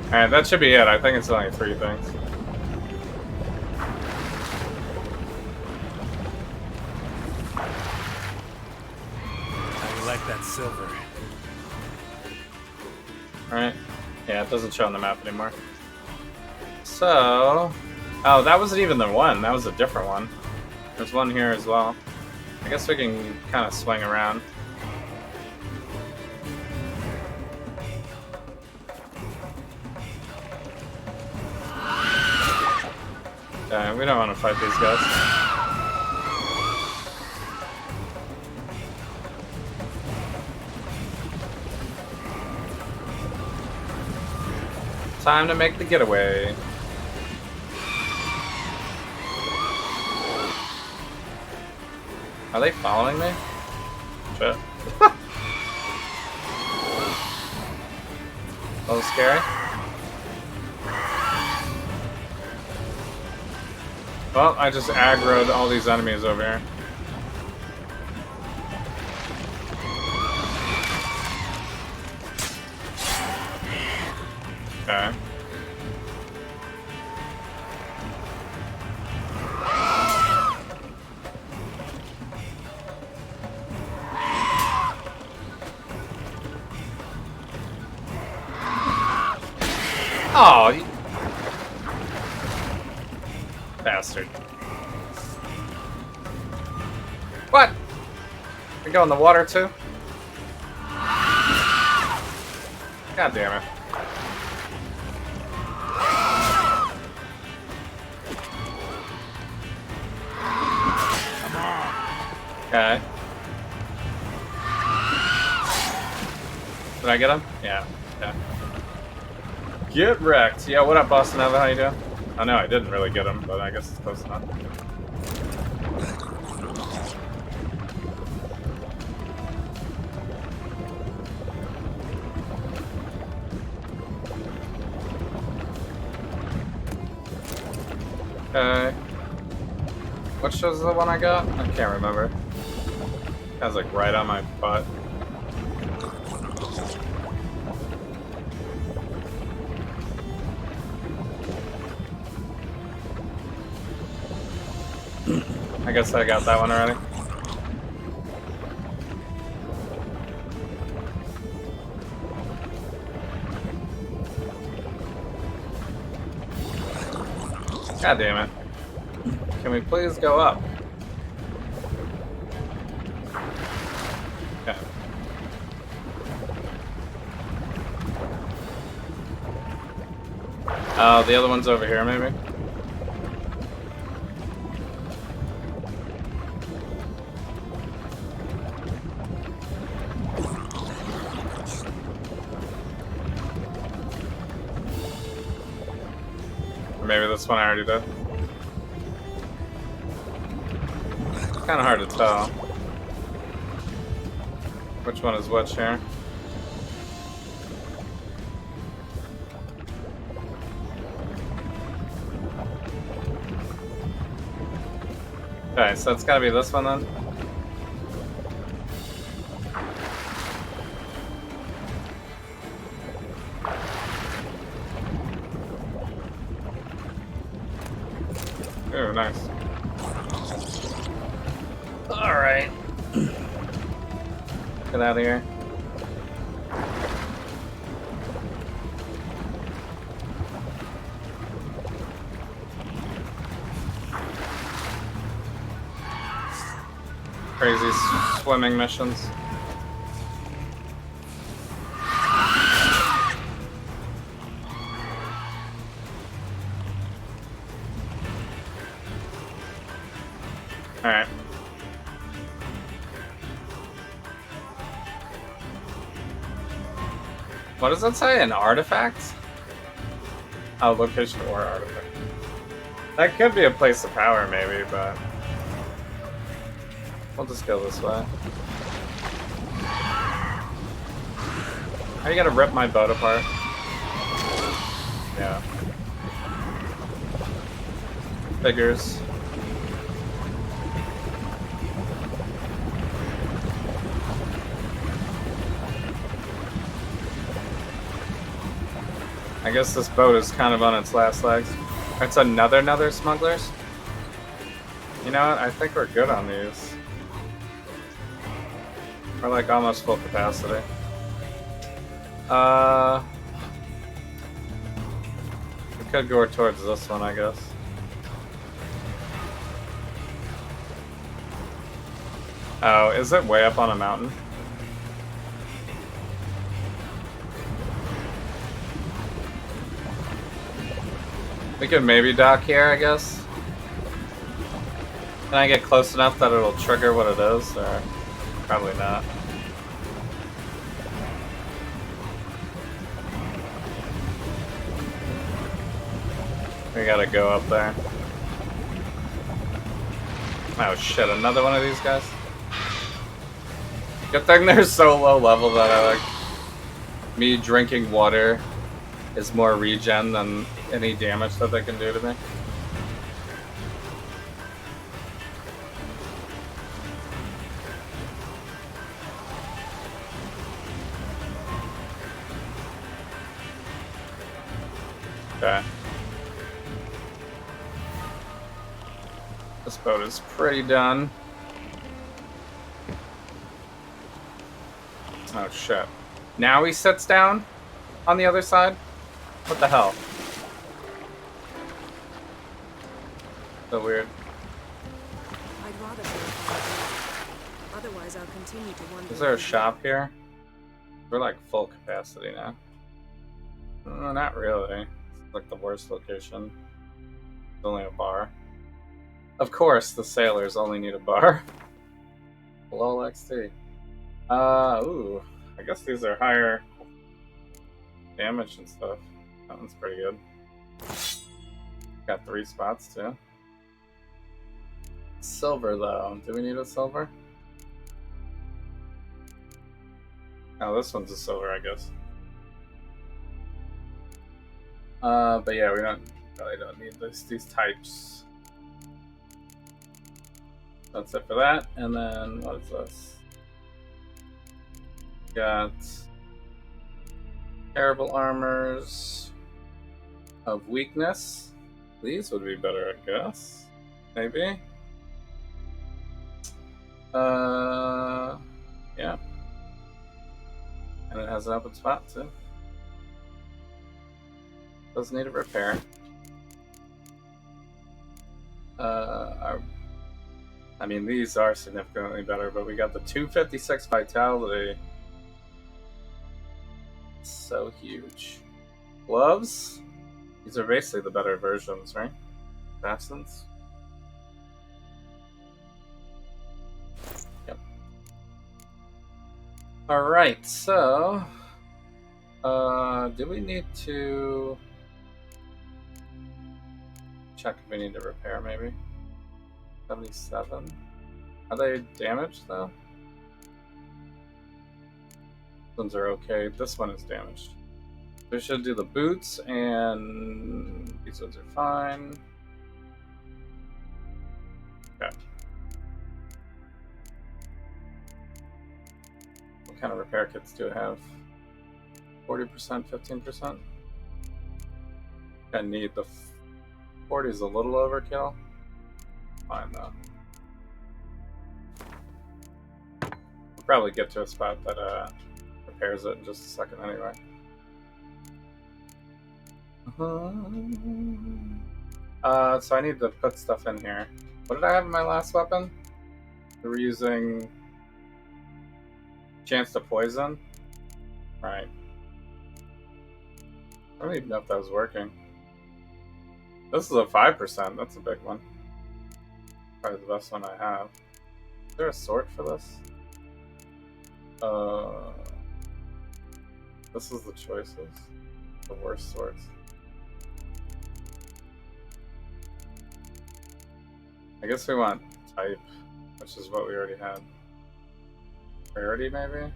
S1: Alright, that should be it. I think it's only 3 things.
S15: How you like that silver?
S1: Alright. Yeah, it doesn't show on the map anymore. So... Oh, that wasn't even the one. That was a different one. There's one here as well. I guess we can kind of swing around. We don't want to fight these guys. Time to make the getaway. Are they following me? Shit. A little scary. Well, I just aggroed all these enemies over here. Okay. Oh, you bastard. What? We go in the water too? God damn it. Okay. Did I get him? Yeah. Yeah. Get wrecked. Yeah, what up, Boston Nova? How you doing? I know I didn't really get him, but I guess it's close enough. Okay. Which was the one I got? I can't remember. That was like right on my butt. I guess I got that one already. God damn it. Can we please go up? Okay. Oh, the other one's over here, maybe? Maybe this one I already did. It's kind of hard to tell. Which one is which here? Okay, so it's gotta be this one then. Oh, nice. Alright. Get out of here. Crazy swimming missions. Alright. What does that say? An artifact? Oh, location or artifact. That could be a place of power, maybe, but we'll just go this way. Are you gonna rip my boat apart? Yeah. figures. I guess this boat is kind of on its last legs. It's another smugglers. You know what? I think we're good on these. We're like almost full capacity. We could go towards this one, I guess. Oh, is it way up on a mountain? We could maybe dock here, I guess. Can I get close enough that it'll trigger what it is, or probably not? We gotta go up there. Oh shit, another one of these guys? Good thing they're so low level that I like... Me drinking water is more regen than any damage that they can do to me. Okay. This boat is pretty done. Oh shit. Now he sits down on the other side? What the hell? So weird.
S5: I'd rather go. Otherwise, I'll continue to wonder.
S1: Is there a shop here? We're like full capacity now. Not really. It's like the worst location. It's only a bar. Of course, the sailors only need a bar. Lol XT. Ooh. I guess these are higher damage and stuff. That one's pretty good. Got 3 spots too. Silver though. Do we need a silver? Oh, this one's a silver, I guess. But yeah, we really don't need these types. That's it for that. And then what is this? Got terrible armors of weakness. These would be better, I guess. Maybe. Yeah. And it has an open spot too. Doesn't need a repair. I mean, these are significantly better, but we got the 256 vitality. So huge. Gloves? These are basically the better versions, right? Fasteners? Yep. Alright, so... do we need to... check if we need to repair, maybe? 77? Are they damaged, though? These ones are okay. This one is damaged. We should do the boots, and these ones are fine. Okay. What kind of repair kits do I have? 40%, 15%? I need the 40 is a little overkill. Fine though. We'll probably get to a spot that repairs it in just a second anyway. So I need to put stuff in here. What did I have in my last weapon? We were using chance to poison. Right. I don't even know if that was working. This is a 5%. That's a big one. Probably the best one I have. Is there a sort for this? This is the choices. The worst sorts. I guess we want type, which is what we already had. Rarity, maybe?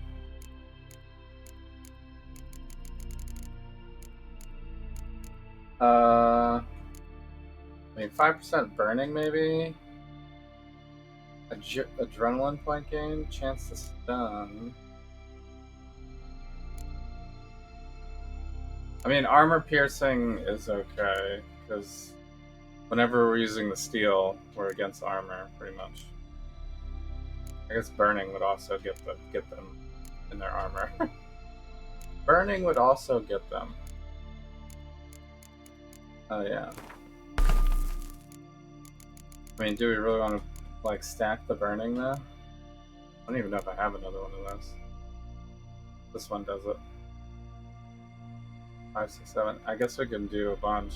S1: I mean, 5% burning, maybe? Adrenaline point gain? Chance to stun. I mean, armor piercing is okay, because whenever we're using the steel, we're against armor, pretty much. I guess burning would also get them in their armor. Burning would also get them. Oh yeah. I mean, do we really want to like stack the burning though? I don't even know if I have another one of those. This one does it. 5, 6, 7. I guess we can do a bunch.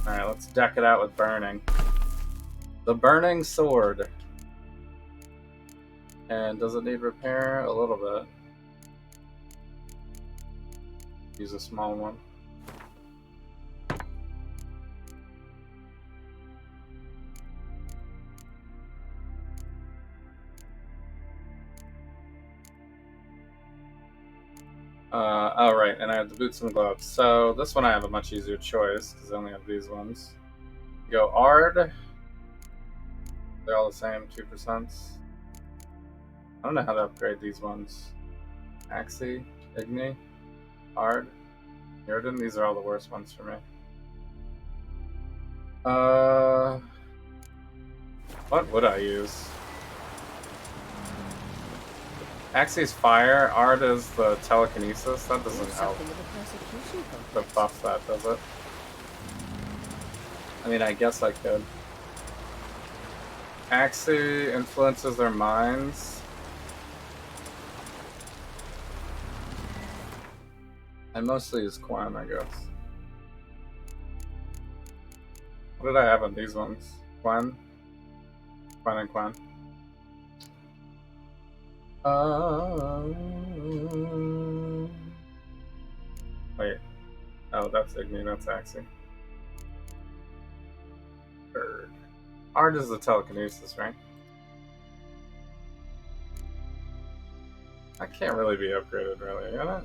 S1: Alright, let's deck it out with burning. The burning sword. And does it need repair? A little bit. Use a small one. Oh right, and I have the boots and the gloves. So this one I have a much easier choice because I only have these ones. Go Ard. They're all the same, 2%. I don't know how to upgrade these ones. Axii, Igni, Ard, Mirrodin. These are all the worst ones for me. What would I use? Axi's fire, Ard is the telekinesis. That doesn't help. The buff that, does it? I mean, I guess I could. Axii influences their minds. I mostly use Quan, I guess. What did I have on these ones? Quan? Quan and Quan. Wait. Oh, that's Igni, that's Axii. Bird. Ard is the telekinesis, right? I can't really be upgraded, really, can I?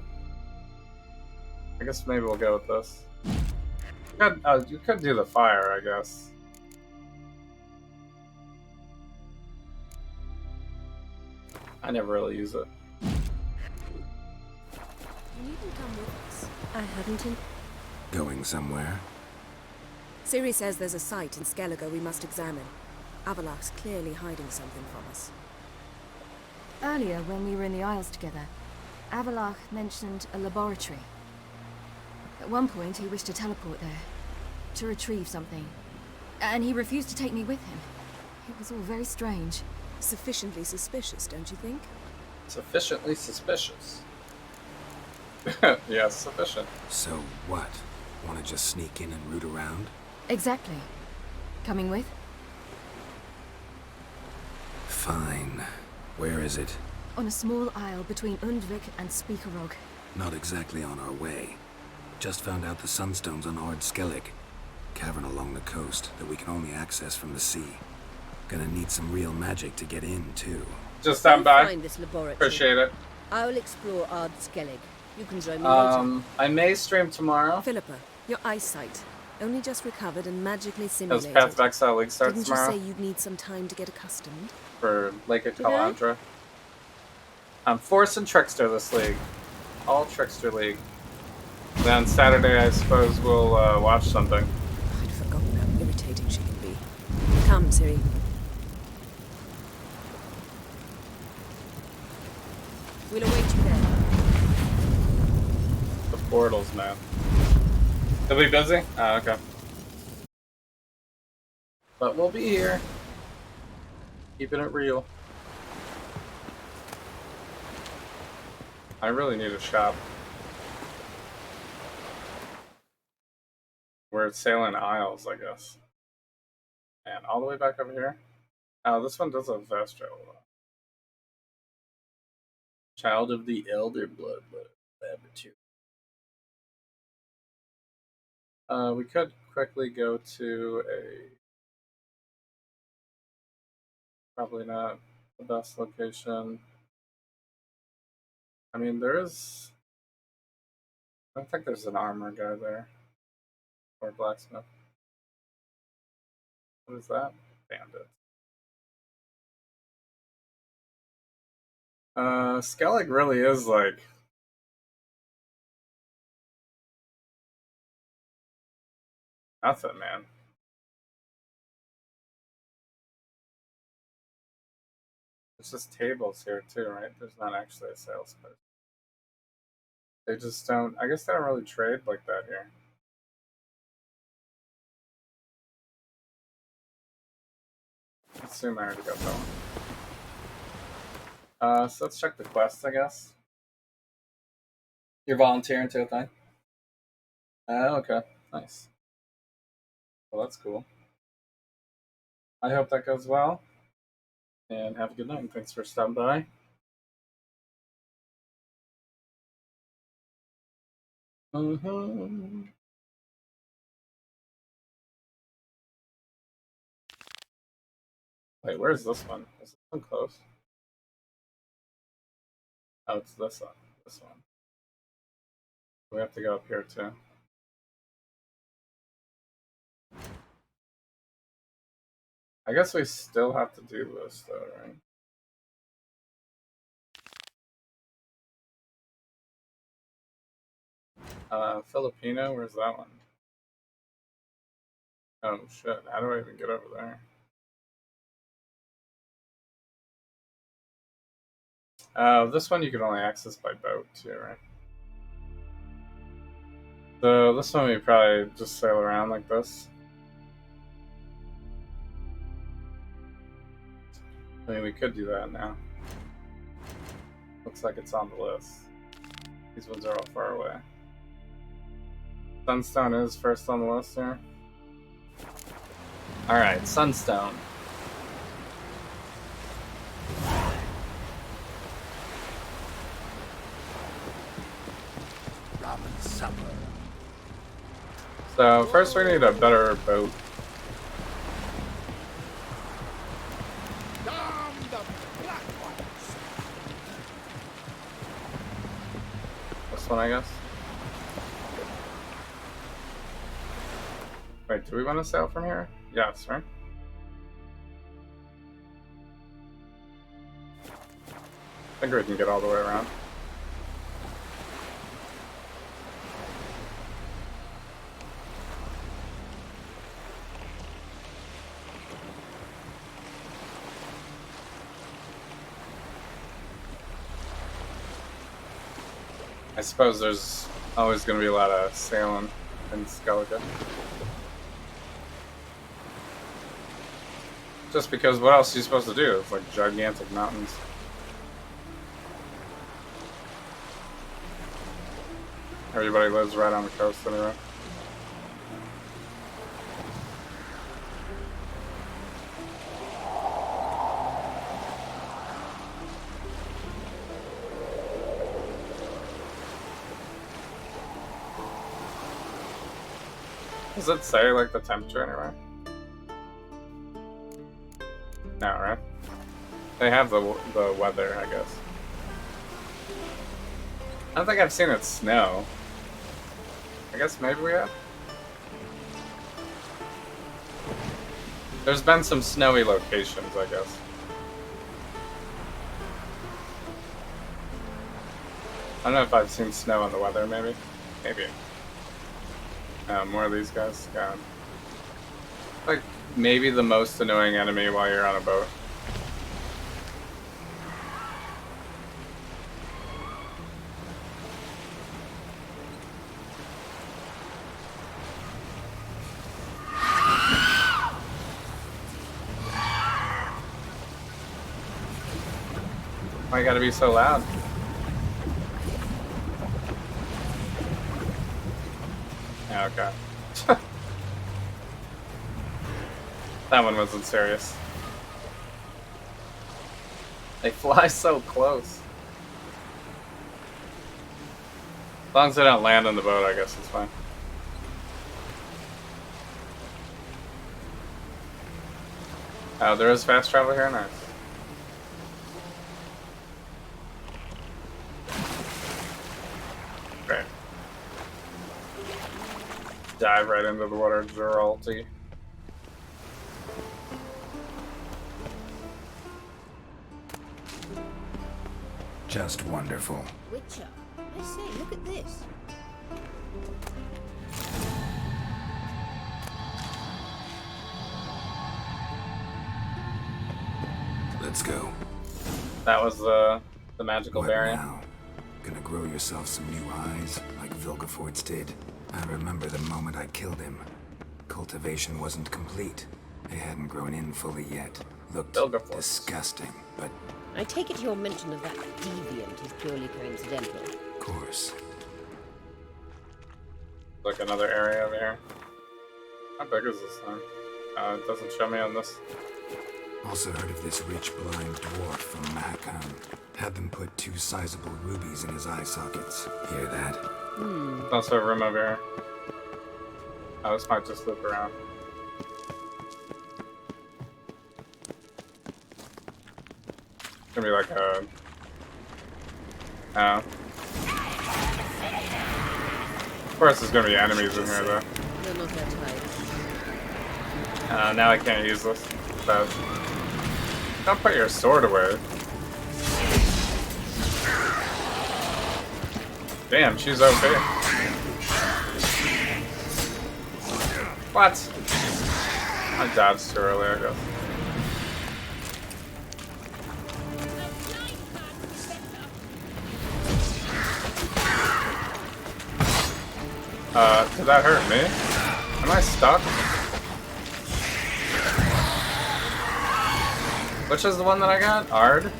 S1: I guess maybe we'll go with this. You could do the fire, I guess. I never really use it.
S5: You needn't come with us. I hadn't in...
S2: Going somewhere?
S5: Ciri says there's a site in Skellige we must examine. Avallac'h's clearly hiding something from us.
S4: Earlier, when we were in the Isles together, Avallac'h mentioned a laboratory. At one point, he wished to teleport there, to retrieve something. And he refused to take me with him. It was all very strange.
S5: Sufficiently suspicious, don't you think?
S1: Sufficiently suspicious. Yes, sufficient.
S2: So what? Want to just sneak in and root around?
S4: Exactly. Coming with?
S2: Fine. Where is it?
S4: On a small isle between Undvik and Speakerog.
S2: Not exactly on our way. Just found out the sunstones on Ard Skellig. Cavern along the coast that we can only access from the sea. Gonna need some real magic to get in, too.
S1: Just stand by.
S16: Find this laboratory.
S1: Appreciate it.
S16: I'll explore Ard Skellig. You can join me later.
S1: I may stream tomorrow.
S5: Philippa, your eyesight. Only just recovered and magically simulated.
S1: Because Path of Exile League starts
S5: Didn't
S1: tomorrow.
S5: you say you'd need some time to get accustomed?
S1: For Lake of
S5: Did I?
S1: Kalandra. I'm Force and Trickster this league. All Trickster League. Then Saturday, I suppose, we'll watch something.
S5: I'd forgotten how irritating she can be. Come, Ciri.
S16: We'll await you there.
S1: The portals, man. They'll be busy? Oh, okay. But we'll be here. Keeping it real. I really need a shop. We're sailing Isles, I guess. And all the way back over here. Oh, this one does have Vestro. Child of the Elder Blood Laboratory. We could quickly go to a... Probably not the best location. I mean, there is... I don't think there's an armor guy there. Or blacksmith. What is that? Bandit. Skellig really is like nothing, man. There's just tables here too, right? There's not actually a sales place. They just don't. I guess they don't really trade like that here. I assume I already got that one. So let's check the quests, I guess. You're volunteering to a thing? Okay. Nice. Well, that's cool. I hope that goes well. And have a good night, and thanks for stopping by. Wait, where's this one? Is this one close? Oh, it's this one. This one. We have to go up here too. I guess we still have to do this though, right? Filipino, where's that one? Oh shit, how do I even get over there? This one you can only access by boat too, right? So this one we probably just sail around like this. I mean, we could do that now. Looks like it's on the list. These ones are all far away. Sunstone is first on the list here. Alright, Sunstone.
S14: Ramen supper.
S1: So first we need a better boat. This one, I guess. Wait, do we want to sail from here? Yes, right? I think we can get all the way around. I suppose there's always going to be a lot of sailing in Skellige. Just because what else are you supposed to do? It's like gigantic mountains. Everybody lives right on the coast anyway. Does it say like the temperature anywhere? No, right? They have the weather, I guess. I don't think I've seen it snow. I guess maybe we have. There's been some snowy locations, I guess. I don't know if I've seen snow on the weather, maybe. Maybe. More of these guys. God. Like, maybe the most annoying enemy while you're on a boat. Why you gotta be so loud? Yeah, okay. That one wasn't serious. They fly so close. As long as they don't land on the boat, I guess it's fine. Oh, there is fast travel here? Nice. Great. dive right into the water, Geralty.
S2: Just wonderful.
S16: Witcher, I say, look at this.
S2: Let's go.
S1: That was the magical
S2: What
S1: variant.
S2: now? Gonna grow yourself some new eyes, like Vilgefortz did? I remember the moment I killed him. Cultivation wasn't complete. They hadn't grown in fully yet. Looked disgusting, but
S16: I take it your mention of that deviant is purely coincidental.
S2: of course.
S1: Like another area over here. How big is this thing? It doesn't show me on this.
S2: Also heard of this rich blind dwarf from Mahakam. Had them put 2 sizable rubies in his eye sockets. Hear that?
S1: Also a room over here. Oh, this might just loop around. It's gonna be like a... Of course there's gonna be enemies in here though.
S16: They're not that tight.
S1: Now I can't use this. But don't put your sword away. Damn, she's OP. What? I dodged too early, I guess. Did that hurt me? Am I stuck? Which is the one that I got? Ard?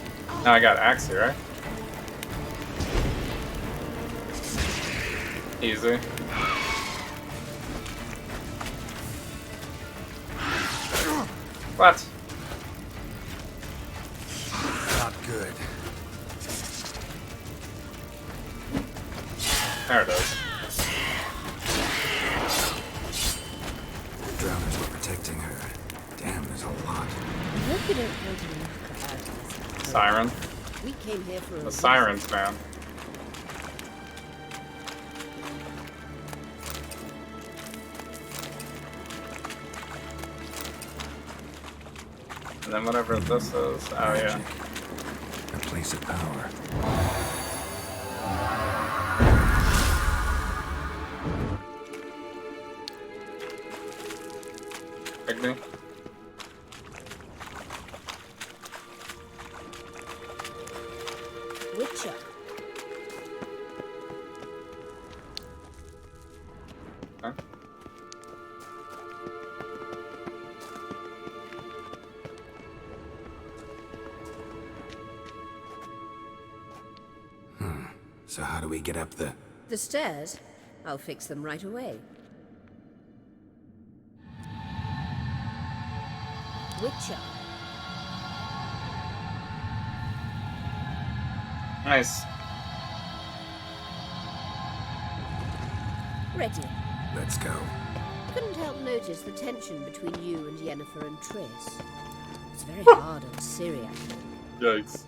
S1: No, I got Axie, right? Easy. What?
S2: Not good.
S1: There it is.
S2: The drowners were protecting her. Damn, there's a lot.
S16: I hope you don't want to knock her out of this.
S1: Siren.
S16: We came here for
S1: The sirens, man. And then whatever this is. Oh, yeah.
S2: A place of power.
S1: Pygmy.
S16: Witcher.
S1: Huh?
S2: So how do we get up the...
S16: The stairs? I'll fix them right away. Witcher.
S1: Nice.
S16: Ready.
S2: Let's go.
S16: Couldn't help notice the tension between you and Yennefer and Triss. It's very hard on Syriac.
S1: Yikes.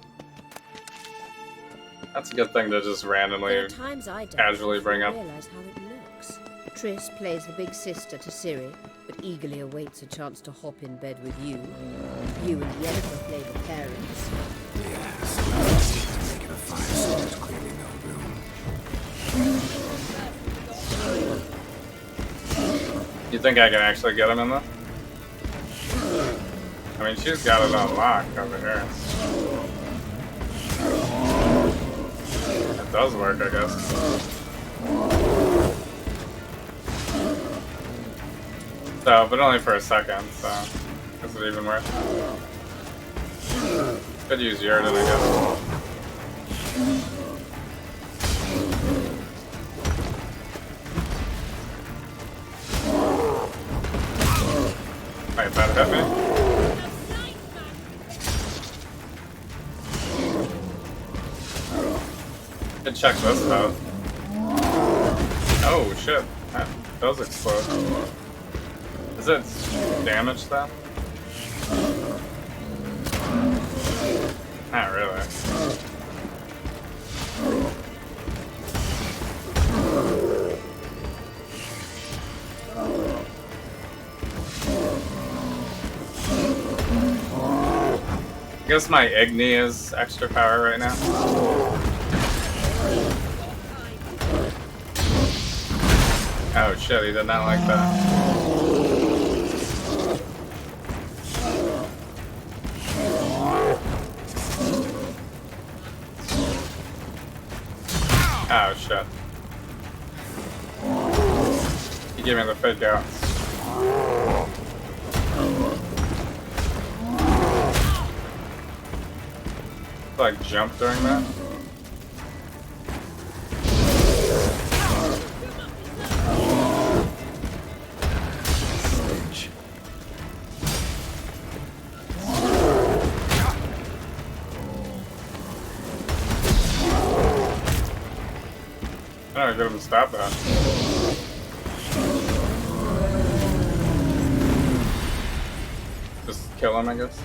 S1: That's a good thing to just randomly,
S16: There are times I don't
S1: casually bring up.
S16: realize how it looks. Triss plays the big sister to Ciri, but eagerly awaits a chance to hop in bed with you. You and Yennefer play the parents.
S2: Yes. To make it a fire, so there's clearly no room.
S1: You think I can actually get him in there? I mean, she's got it unlocked over here. It does work, I guess. So, but only for a second, so is it even worth it? Could use Yurden, I guess. Wait, that hit me? Could check this out. Oh shit, that does explode. Is it damaged then? Not really. I guess my Igni is extra power right now. Oh shit, he did not like that. Oh shit. He gave me the fake out. Like jump during that. I don't get him to stop that. Just kill him, I guess.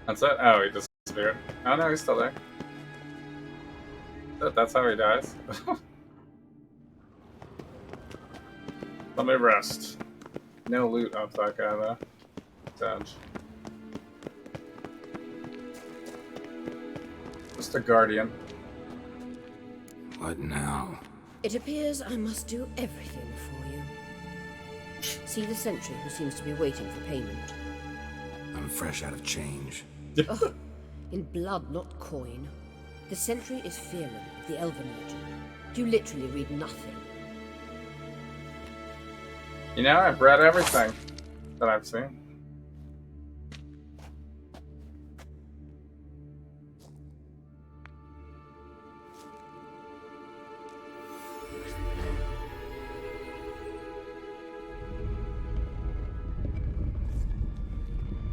S1: That's it? Oh, he disappeared. Oh no, he's still there. That's how he dies. Let me rest. No loot off that guy though. Dodge. Just a guardian.
S2: What now?
S16: It appears I must do everything for you. See the sentry who seems to be waiting for payment.
S2: I'm fresh out of change.
S16: Oh, in blood, not coin. The sentry is Fearon of the Elven Legion. You literally read nothing.
S1: You know, I've read everything that I've seen.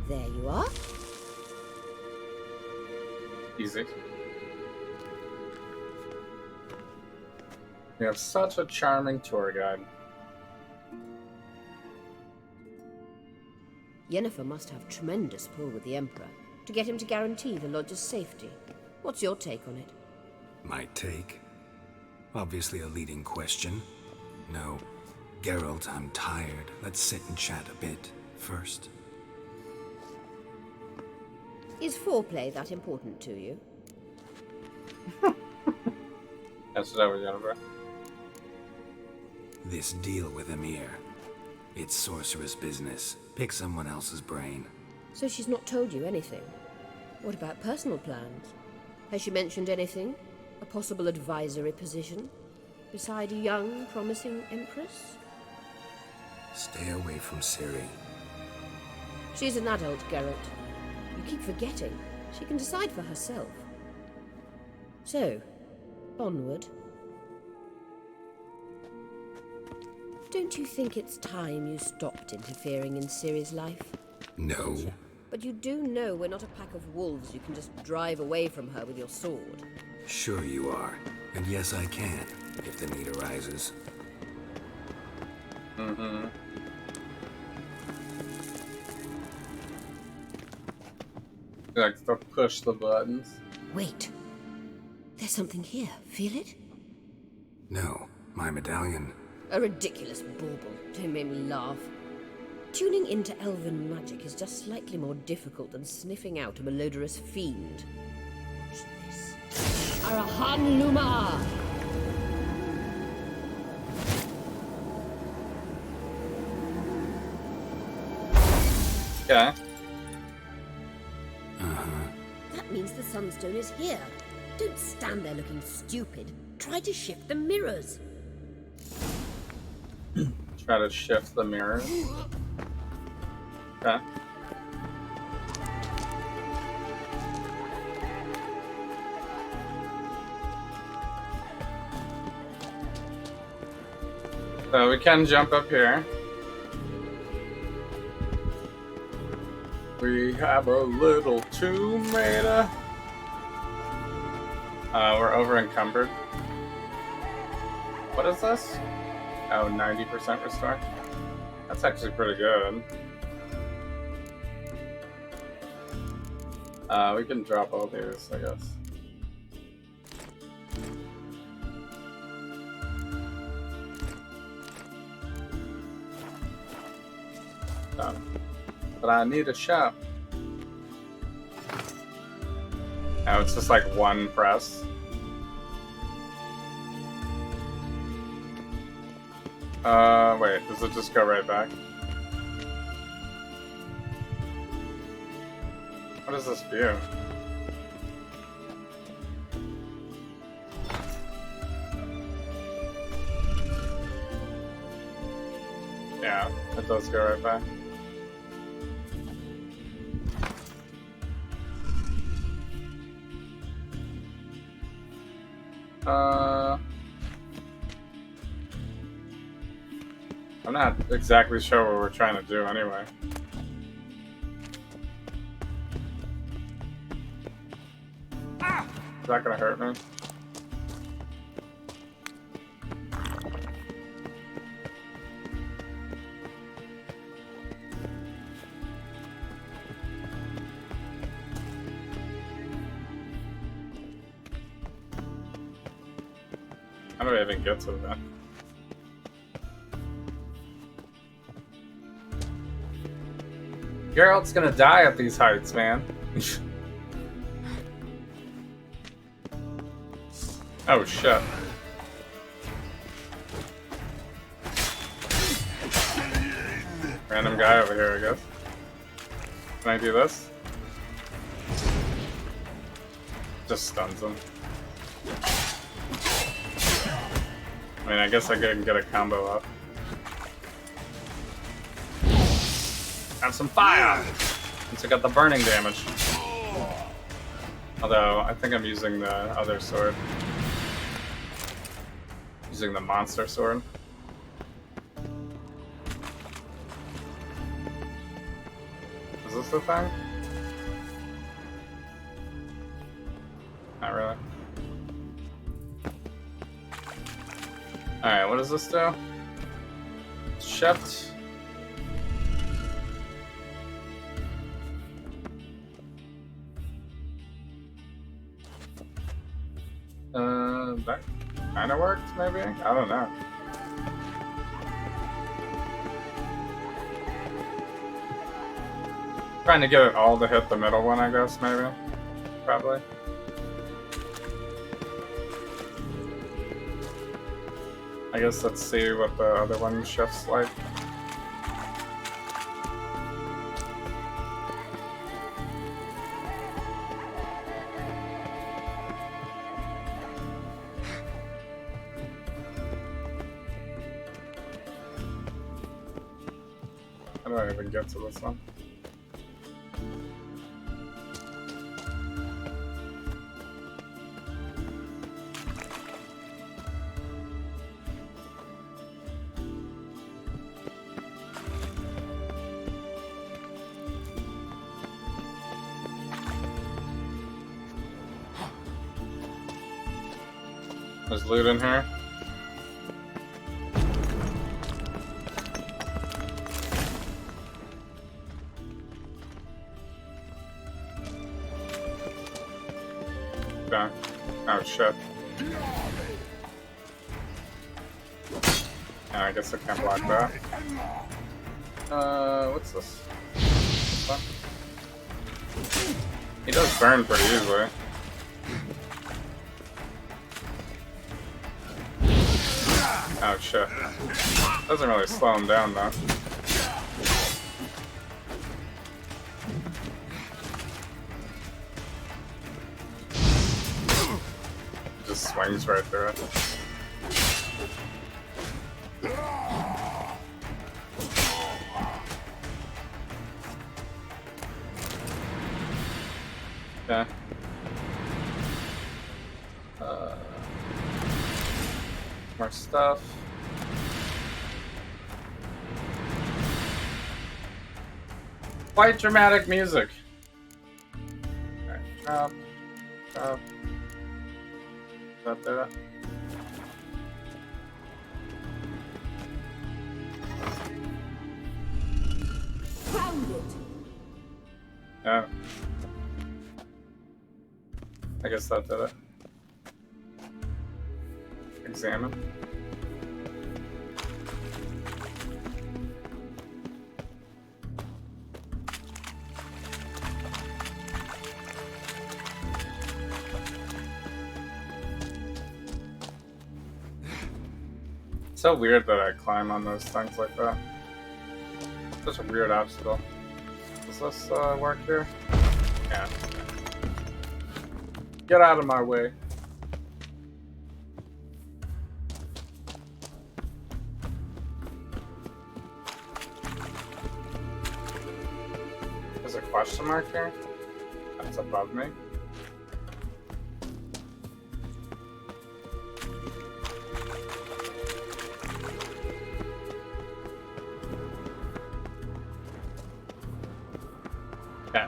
S16: There you are.
S1: Easy. You have such a charming tour guide.
S16: Yennefer must have tremendous pull with the Emperor to get him to guarantee the Lodge's safety. What's your take on it?
S2: My take? Obviously a leading question. No. Geralt, I'm tired. Let's sit and chat a bit first.
S16: Is foreplay that important to you?
S1: That's what I was Jennifer.
S2: This deal with Emir. It's sorceress business. Pick someone else's brain.
S16: So she's not told you anything? What about personal plans? Has she mentioned anything? A possible advisory position? Beside a young, promising Empress?
S2: Stay away from Ciri.
S16: She's an adult, Geralt. You keep forgetting. She can decide for herself. So, onward. Don't you think it's time you stopped interfering in Ciri's life?
S2: No.
S16: But you do know we're not a pack of wolves you can just drive away from her with your sword.
S2: Sure you are. And yes, I can, if the need arises.
S1: Mm-hmm. Like to push the buttons.
S16: Wait. There's something here. Feel it?
S2: No. My medallion.
S16: A ridiculous bauble. Don't make me laugh. Tuning into elven magic is just slightly more difficult than sniffing out a malodorous fiend. Watch this. Arahan Luma!
S1: Okay.
S16: That means the Sunstone is here. Don't stand there looking stupid. Try to shift the mirrors.
S1: Try to shift the mirrors. Okay. So we can jump up here. We have a little tomb made. We're over encumbered. What is this? Oh, 90% restore. That's actually pretty good. We can drop all these, I guess. Done. But I need a shop. Oh, it's just like one press. Wait, does it just go right back? What is this view? Yeah, it does go right back. I'm not exactly sure what we're trying to do anyway. Is that gonna hurt me? How do I even get to that? Geralt's gonna die at these heights, man. Oh shit. Random guy over here, I guess. Can I do this? Just stuns him. I mean, I guess I can get a combo up. Have some fire! Since I got the burning damage. Although, I think I'm using the other sword. Using the monster sword. Is this the thing? Not really. Alright, what does this do? Shift. That kind of worked, maybe? I don't know. Trying to get it all to hit the middle one, I guess, maybe? Probably. I guess let's see what the other one shifts like. How do I even get to this one? There's loot in here. Okay. Oh shit. Yeah, I guess I can't block that. What's this? What? He does burn pretty easily. Oh shit. Doesn't really slow him down though. Just swings right through it. Okay. More stuff. Quite dramatic music. Alright, drop. Is that there?
S16: Found it.
S1: Yeah. I guess that did it. Examine. So weird that I climb on those things like that. Such a weird obstacle. Does this work here? Yeah. Get out of my way. There's a question mark here? That's above me. Okay.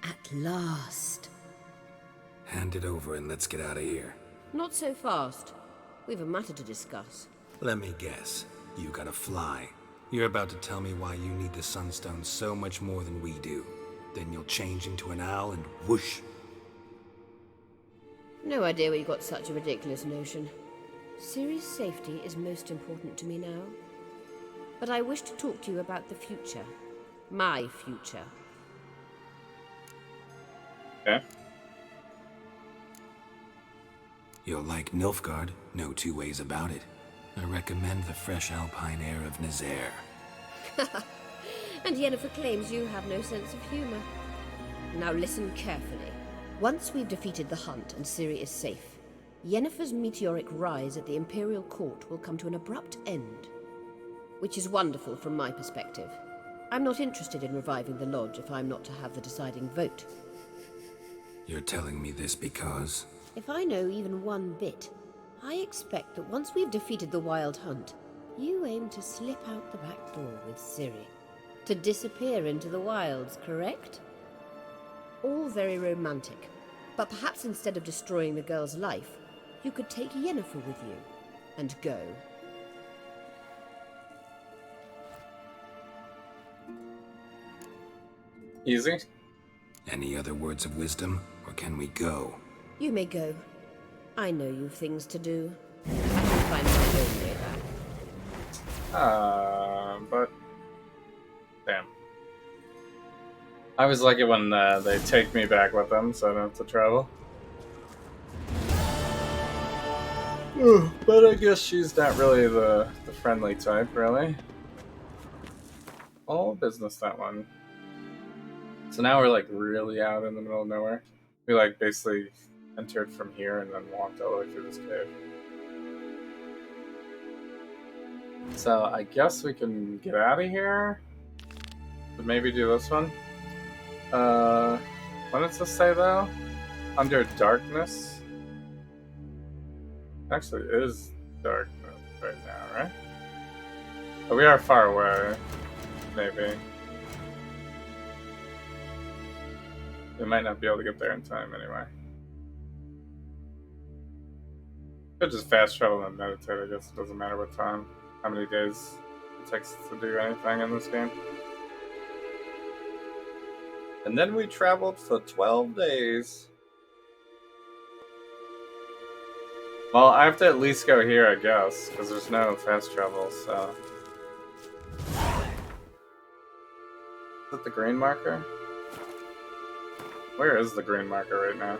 S16: At last.
S2: Hand it over and let's get out of here.
S16: Not so fast. We've a matter to discuss.
S2: Let me guess. You gotta fly. You're about to tell me why you need the Sunstone so much more than we do. Then you'll change into an owl and whoosh.
S16: No idea where you got such a ridiculous notion. Ciri's safety is most important to me now. But I wish to talk to you about the future. My future.
S1: Okay.
S2: You'll like Nilfgaard, no two ways about it. I recommend the fresh alpine air of Nazaire.
S16: And Yennefer claims you have no sense of humor. Now listen carefully. Once we've defeated the Hunt and Ciri is safe, Yennefer's meteoric rise at the Imperial Court will come to an abrupt end. Which is wonderful from my perspective. I'm not interested in reviving the Lodge if I'm not to have the deciding vote.
S2: You're telling me this because...
S16: If I know even one bit, I expect that once we've defeated the Wild Hunt, you aim to slip out the back door with Ciri. To disappear into the wilds, correct? All very romantic. But perhaps instead of destroying the girl's life, you could take Yennefer with you and go.
S1: Easy.
S2: Any other words of wisdom, or can we go?
S16: You may go. I know you've things to do. I can find my own way back.
S1: But... Damn. I always like it when they take me back with them, so I don't have to travel. But I guess she's not really the friendly type, really. All business, that one. So now we're like really out in the middle of nowhere. We like basically entered from here and then walked all the way through this cave. So I guess we can get out of here. But maybe do this one. What does this say though? Under darkness? Actually, it is darkness right now, right? But we are far away. Maybe. We might not be able to get there in time anyway. Could just fast travel and meditate, I guess. It doesn't matter what time, how many days it takes to do anything in this game. And then we traveled for 12 days. Well, I have to at least go here, I guess, because there's no fast travel, so... Is it the green marker? Where is the green marker right now?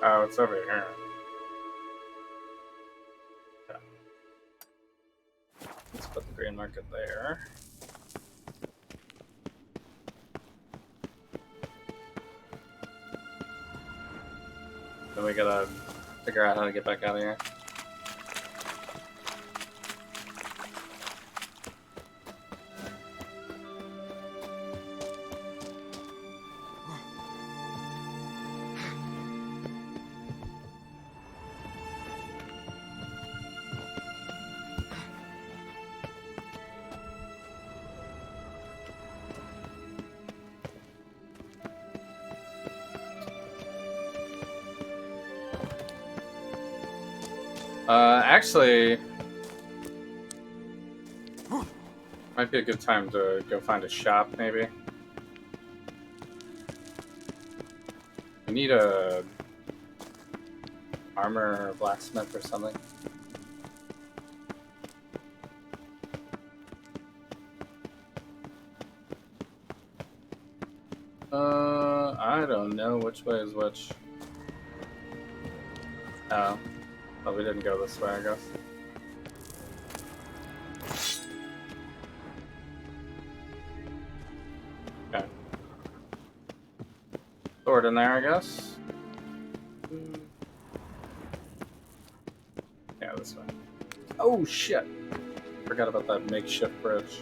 S1: Oh, it's over here. Okay. Let's put the green marker there. Then we gotta figure out how to get back out of here. Actually, might be a good time to go find a shop, maybe. We need a armor or blacksmith or something. I don't know which way is which. Oh. Well, we didn't go this way, I guess. Okay. Sword in there, I guess. Yeah, this way. Oh, shit! Forgot about that makeshift bridge.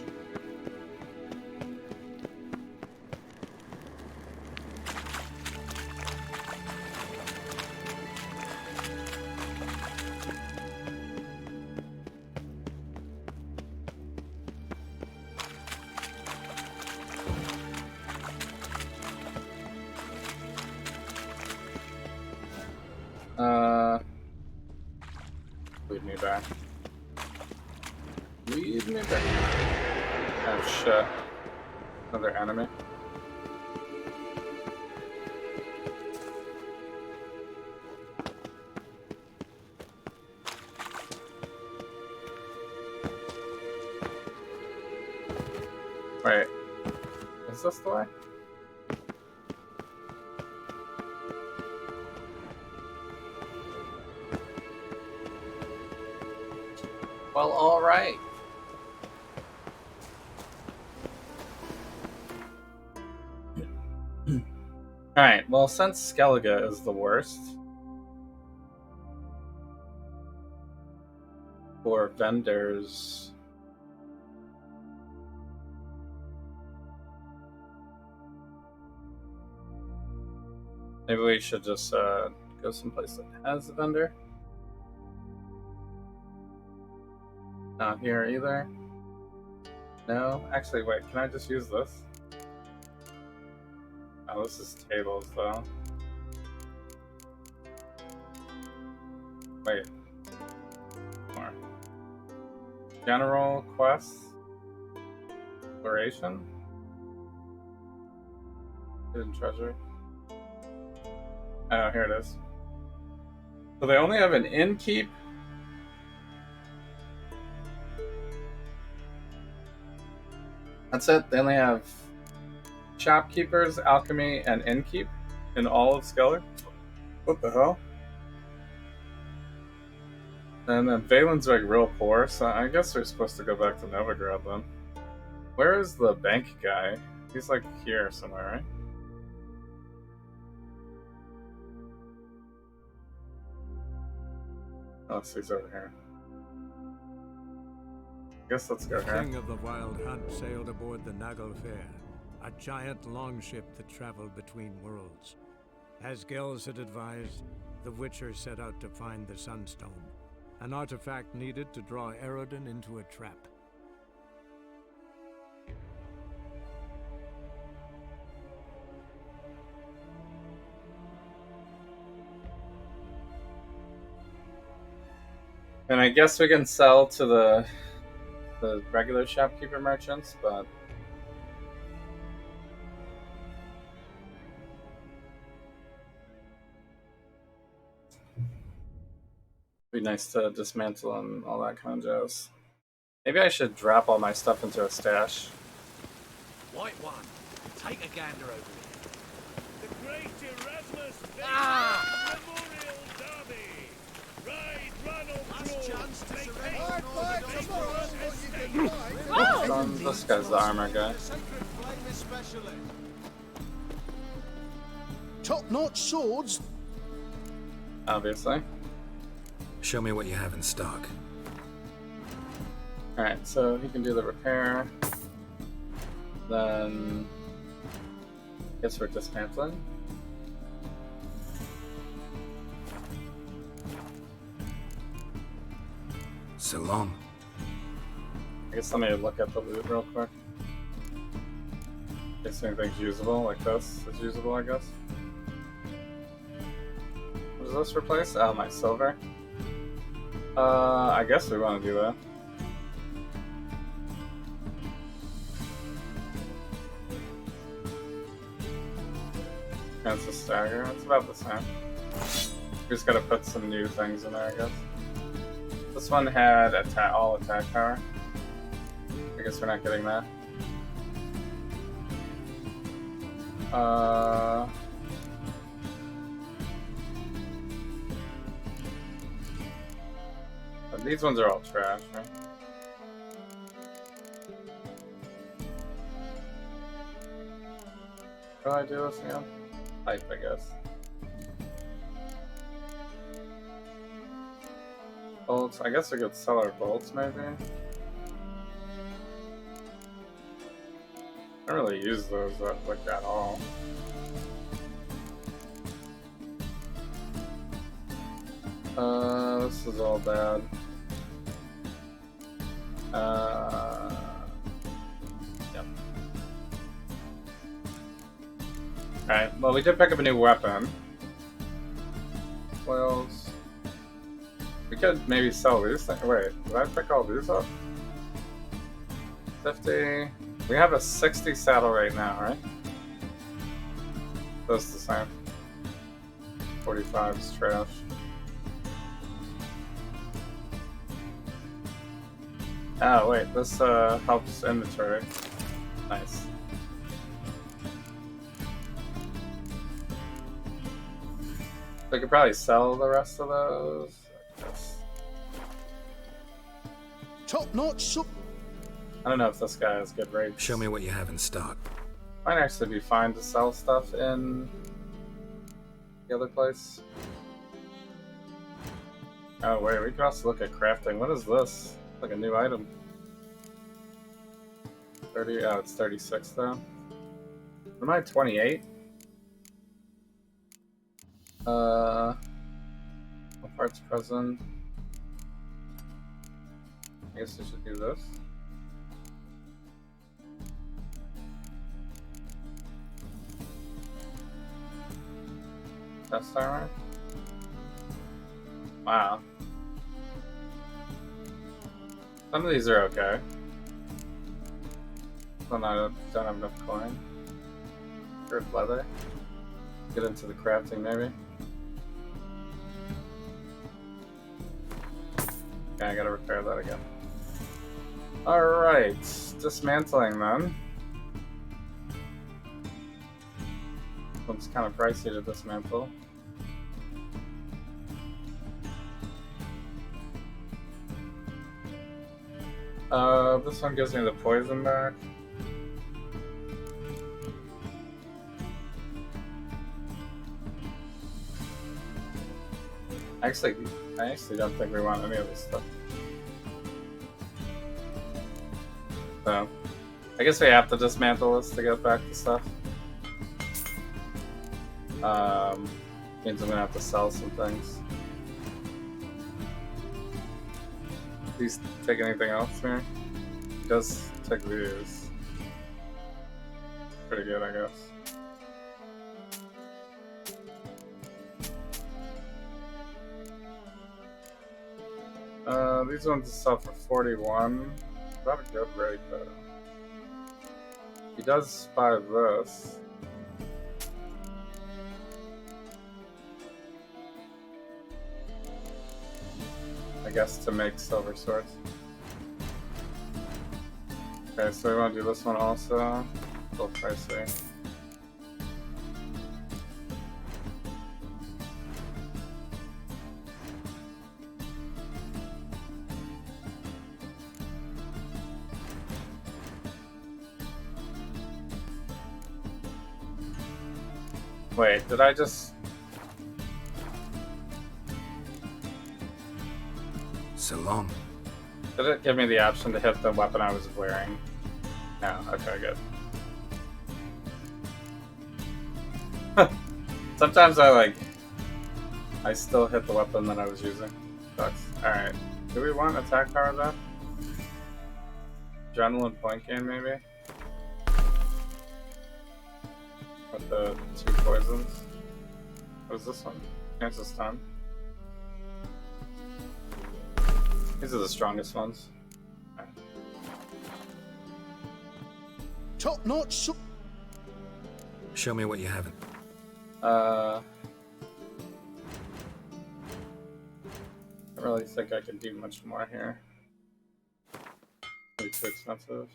S1: Lead me back. Lead me back. Oh shit. Another enemy. Wait. Is this the way? Well, alright. Alright, well, since Skellige is the worst for vendors, maybe we should just go someplace that has a vendor. Not here either. No, actually, wait, can I just use this? Oh, this is tables, though. Wait. More. General quests? Exploration? Hidden treasure? Oh, here it is. So they only have an innkeep? That's it? They only have shopkeepers, alchemy, and innkeep in all of Skellige? What the hell? And then Valen's like real poor, so I guess we're supposed to go back to Novigrad then. Where is the bank guy? He's like here somewhere, right? Oh, so he's over here. I guess let's go
S3: the
S1: here.
S3: King of the Wild Hunt sailed aboard the Naglfar, a giant longship that traveled between worlds. As Gels had advised, the Witcher set out to find the Sunstone, an artifact needed to draw Eredin into a trap.
S1: And I guess we can sell to the regular shopkeeper merchants, but be nice to dismantle and all that kind of jazz. Maybe I should drop all my stuff into a stash.
S11: White one, take a gander over here.
S10: The great Erasmus
S11: Ah!
S10: Memorial Derby. Ride Ronald
S11: Last chance to surrender.
S1: This guy's the armor guy.
S14: Top-notch swords.
S1: Obviously.
S2: Show me what you have in stock.
S1: Alright, so he can do the repair. Then guess we're dismantling.
S2: So long.
S1: I guess let me look at the loot real quick. In case anything's usable, like this is usable, I guess. What does this replace? Oh, my silver. I guess we want to do that. That's a stagger. It's about the same. We just gotta put some new things in there, I guess. This one had all attack power. I guess we're not getting that. These ones are all trash, right? How do I do this again? Type, I guess. Bolts. I guess we could sell our bolts, maybe. I don't really use those like at all. This is all bad. Yep. Alright, well, we did pick up a new weapon. Foils. We could maybe sell these things. Wait, did I pick all these up? 50. We have a 60 saddle right now, right? That's the same. 45 is trash. Oh, wait, this helps inventory. Nice. We could probably sell the rest of those. I guess.
S14: Top notch.
S1: I don't know if this guy has good rates.
S2: Show me what you have in stock.
S1: Might actually be fine to sell stuff in the other place. Oh wait, we can also look at crafting. What is this? Like a new item. 30, oh, it's 36 though. Am I 28? What part's present? I guess I should do this. Test armor? Wow. Some of these are okay. Some I don't have enough coin. Or leather. Get into the crafting maybe. Okay, I gotta repair that again. Alright, dismantling then. One's kind of pricey to dismantle. This one gives me the poison back. I actually don't think we want any of this stuff. So, I guess we have to dismantle this to get back the stuff. Means I'm gonna have to sell some things. Please take anything else here? It does take these. Pretty good, I guess. These ones sell for 41. Not a good rate though. He does buy this. I guess to make silver swords. Okay, so we want to do this one also. A little pricey. Wait, did I just...
S2: So long.
S1: Did it give me the option to hit the weapon I was wearing? No, okay, good. Sometimes I still hit the weapon that I was using. Sucks. Alright. Do we want attack power though? Adrenaline point gain maybe? With the 2 poisons. What is this one? Cancel stun. These are the strongest ones. Right.
S14: Top notch.
S2: Show me what you haven't.
S1: I don't really think I can do much more here. Maybe too expensive.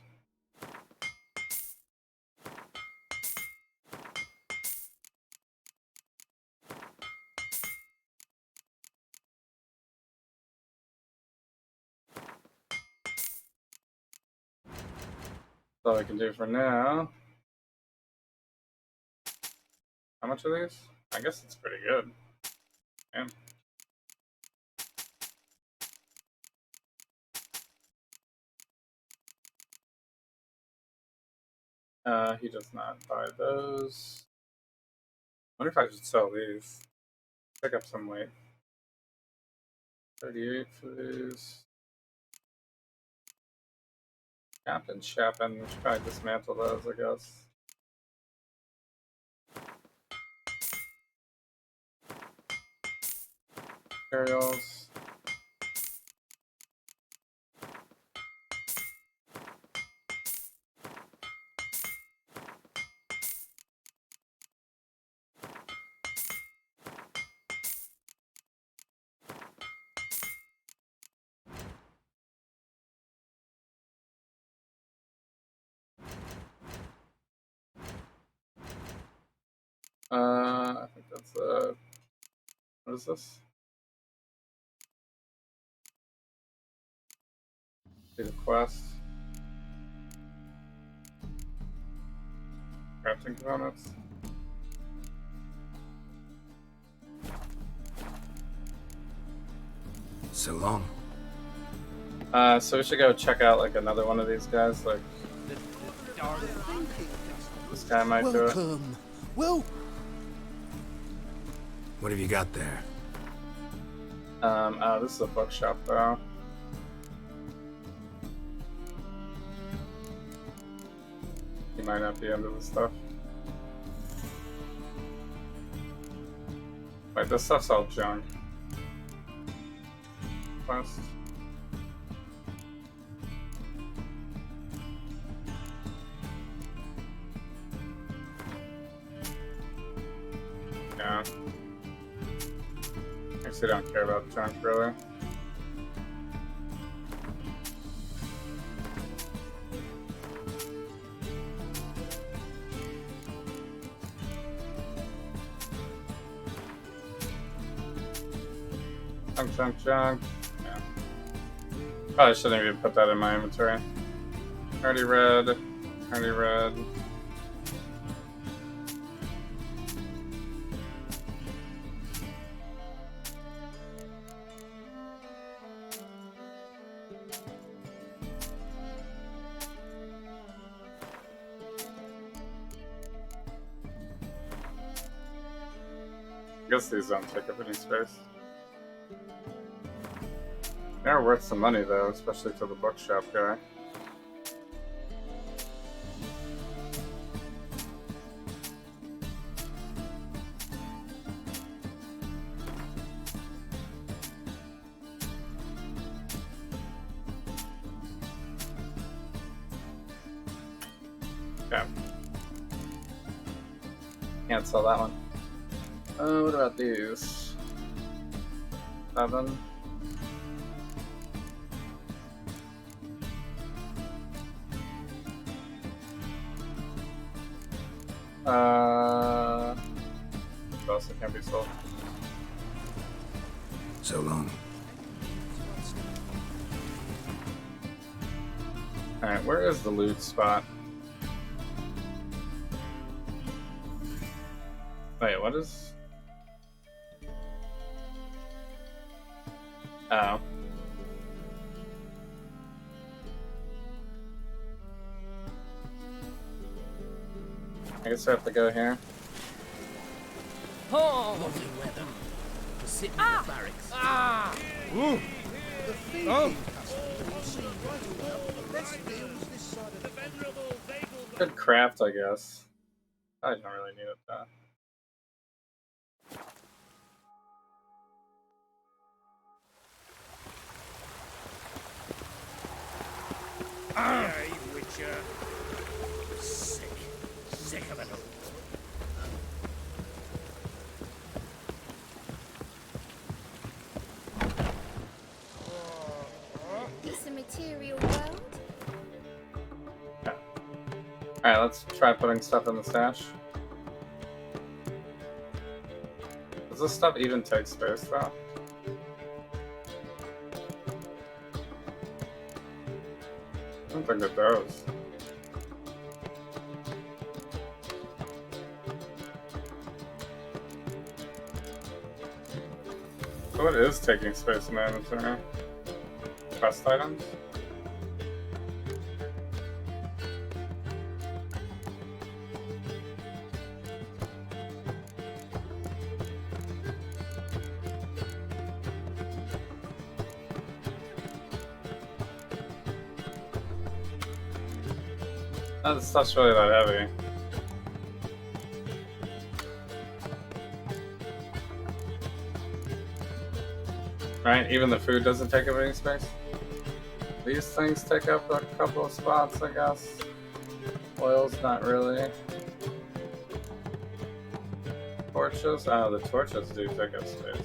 S1: all we can do for now. How much are these? I guess it's pretty good. Yeah. He does not buy those. Wonder if I should sell these. Pick up some weight. 38 for these. Captain Chapin, we should probably dismantle those, I guess. Imperials. I think that's what is this? See the quest. Crafting components.
S2: So long.
S1: So we should go check out like another one of these guys, like this guy might do it.
S14: Well,
S2: what have you got there?
S1: Oh, this is a bookshop though. He might not be into this stuff. Wait, this stuff's all junk. Quest. Yeah. Actually, don't care about junk really. Junk. Yeah. Probably shouldn't even put that in my inventory. Already read. I guess these don't take up any space. They're worth some money though, especially to the bookshop guy. Okay. Can't sell that one. What about these? 7. What else that can't be sold?
S2: So long.
S1: Alright, where is the loot spot? Wait, what is... Oh. I guess I have to go here.
S8: Oh, lovely weather. To sit in the barracks.
S14: the feeding
S1: Good craft, I guess. I don't really need it though.
S11: Aye, Witcher. Sick of it all.
S17: It's a material world.
S1: Alright, let's try putting stuff in the stash. Does this stuff even take space though? I don't think it does. So what is taking space in the inventory? Quest items? That stuff's really that heavy. Right? Even the food doesn't take up any space. These things take up a couple of spots, I guess. Oil's not really. Torches? Oh, the torches do take up space.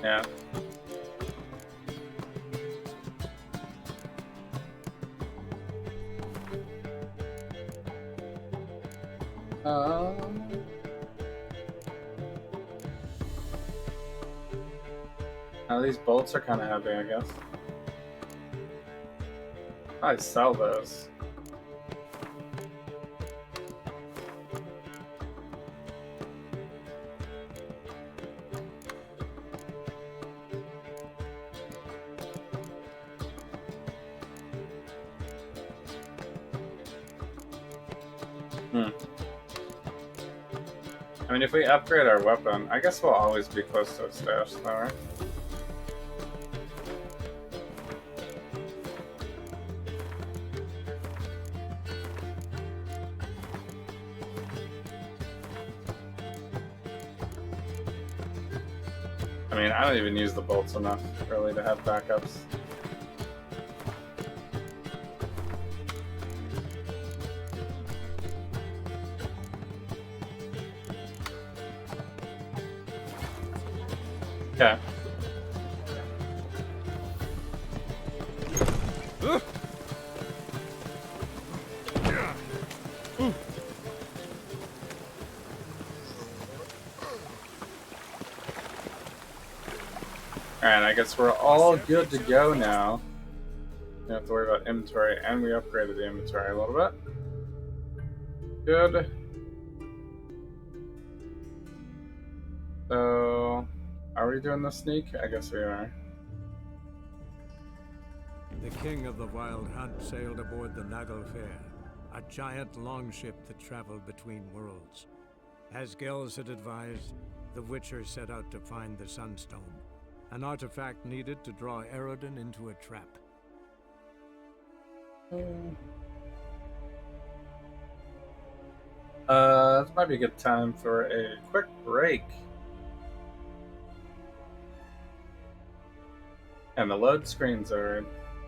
S1: Yeah. Now these bolts are kind of heavy, I guess. I'd sell those. I mean, if we upgrade our weapon, I guess we'll always be close to a stash, though, right? I mean, I don't even use the bolts enough, really, to have backups. Okay. Alright, I guess we're all good to go now. We don't have to worry about inventory, and we upgraded the inventory a little bit. Good. So, are we doing the sneak? I guess we are.
S3: The king of the Wild Hunt sailed aboard the Naglfar, a giant longship that traveled between worlds. As Gels had advised, the Witcher set out to find the Sunstone, an artifact needed to draw Eredin into a trap.
S1: This might be a good time for a quick break. And the load screens are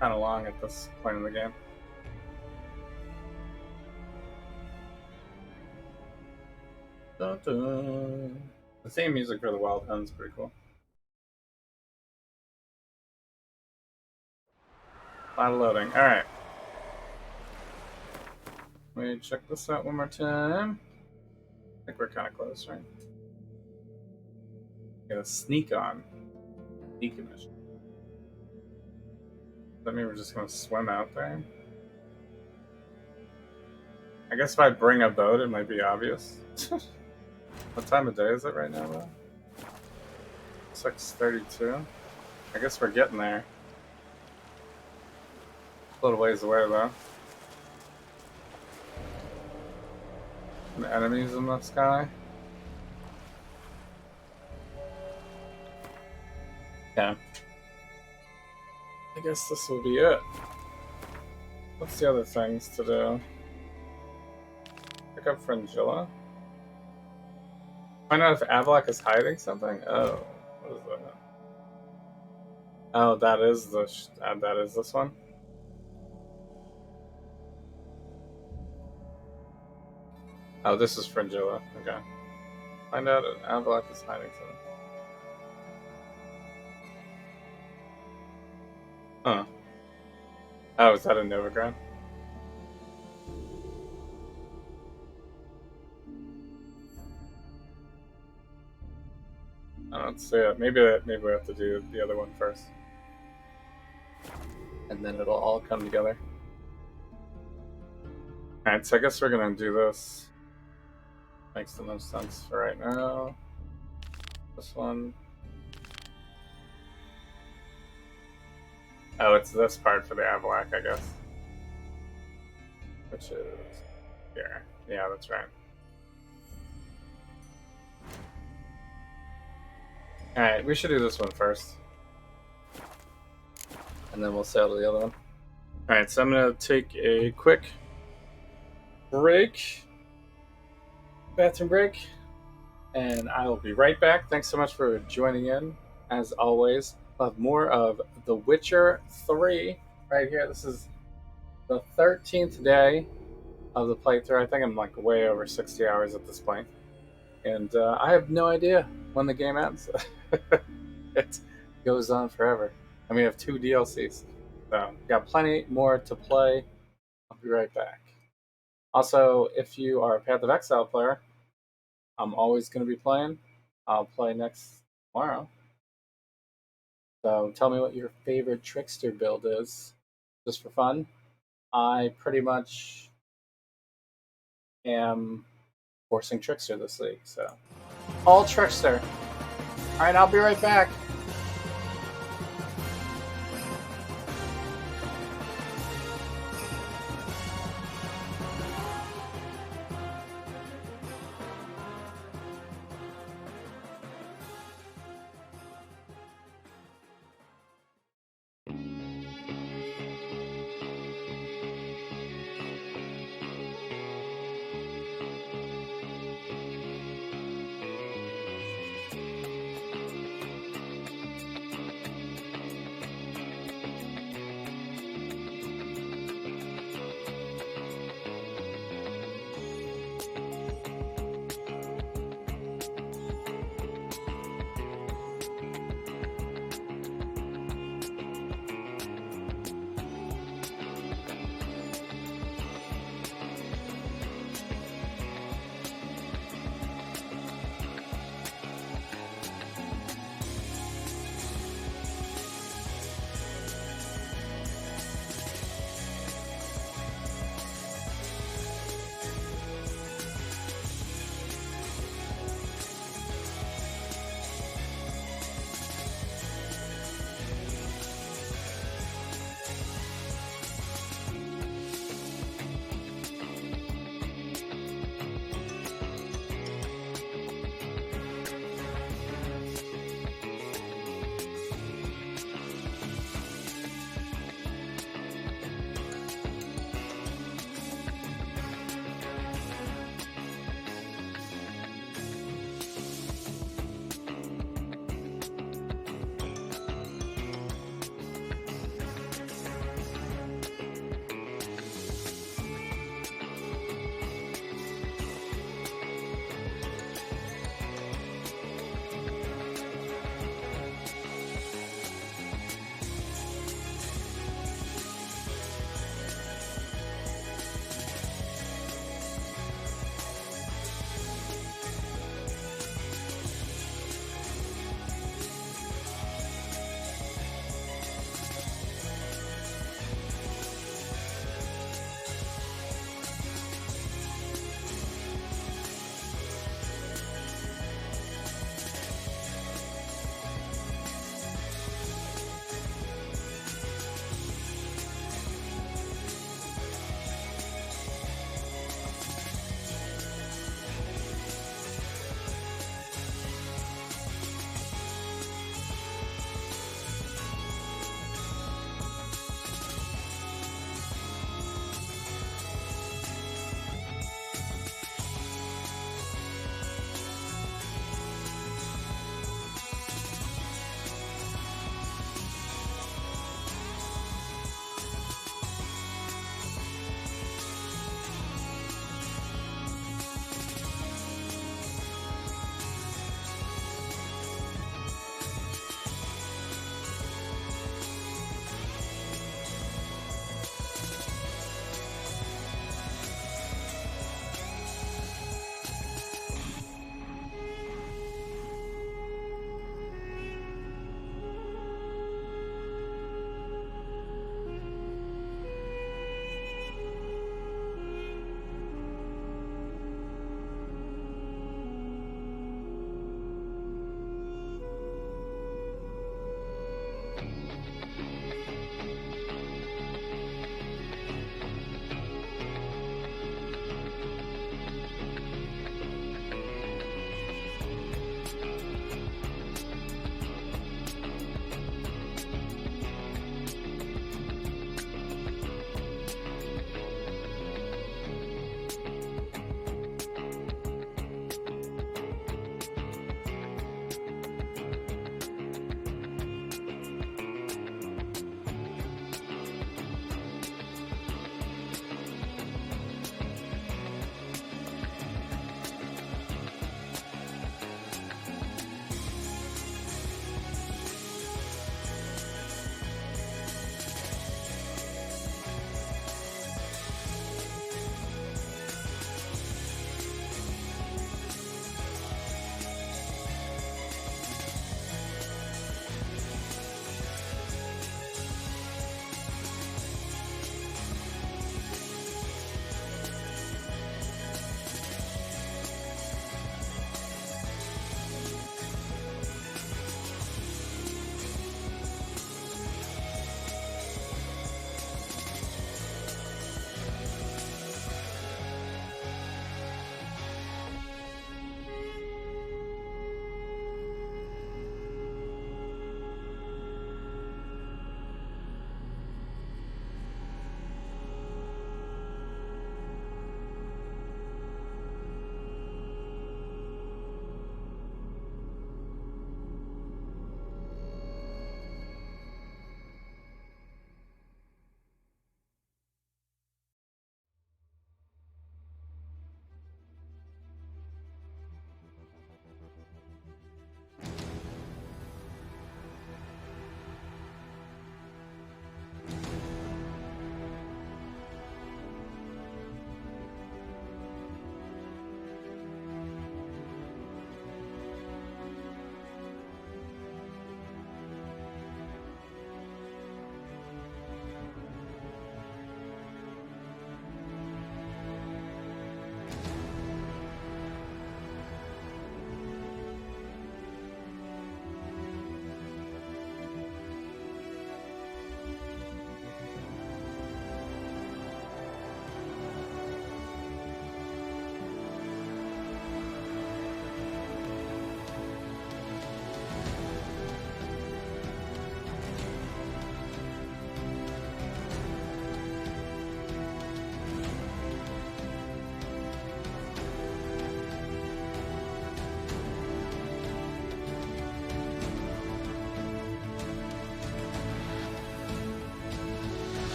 S1: kind of long at this point in the game. Dun -dun. The theme music for the Wild Hunt is pretty cool. A lot of loading. Alright. Let me check this out one more time. I think we're kind of close, right? Get a sneak on. Decommission. Does that mean we're just gonna swim out there? I guess if I bring a boat, it might be obvious. What time of day is it right now, though? 6:32. I guess we're getting there. A little ways away, though. Some enemies in the sky. Yeah. I guess this will be it. What's the other things to do? Pick up Fringilla. Find out if Avallac'h is hiding something? Oh, what is that? Oh, that is that is this one? Oh, this is Fringilla. Okay. Find out if Avallac'h is hiding something. Huh. Oh, is that in Novigrad? I don't see it. Maybe we have to do the other one first. And then it'll all come together. Alright, so I guess we're gonna do this. Makes the most sense for right now. This one. Oh, it's this part for the Avalak, I guess. Which is here. Yeah, that's right. Alright, we should do this one first. And then we'll sail to the other one. Alright, so I'm going to take a quick break. Bathroom break. And I will be right back. Thanks so much for joining in. As always, we'll have more of The Witcher 3 right here. This is the 13th day of the playthrough. I think I'm like way over 60 hours at this point. And I have no idea when the game ends. It goes on forever. And we have 2 DLCs. So, got plenty more to play. I'll be right back. Also, if you are a Path of Exile player, I'm always going to be playing. I'll play next tomorrow. So tell me what your favorite Trickster build is, just for fun. I pretty much am forcing Trickster this league, so all Trickster. All right, I'll be right back.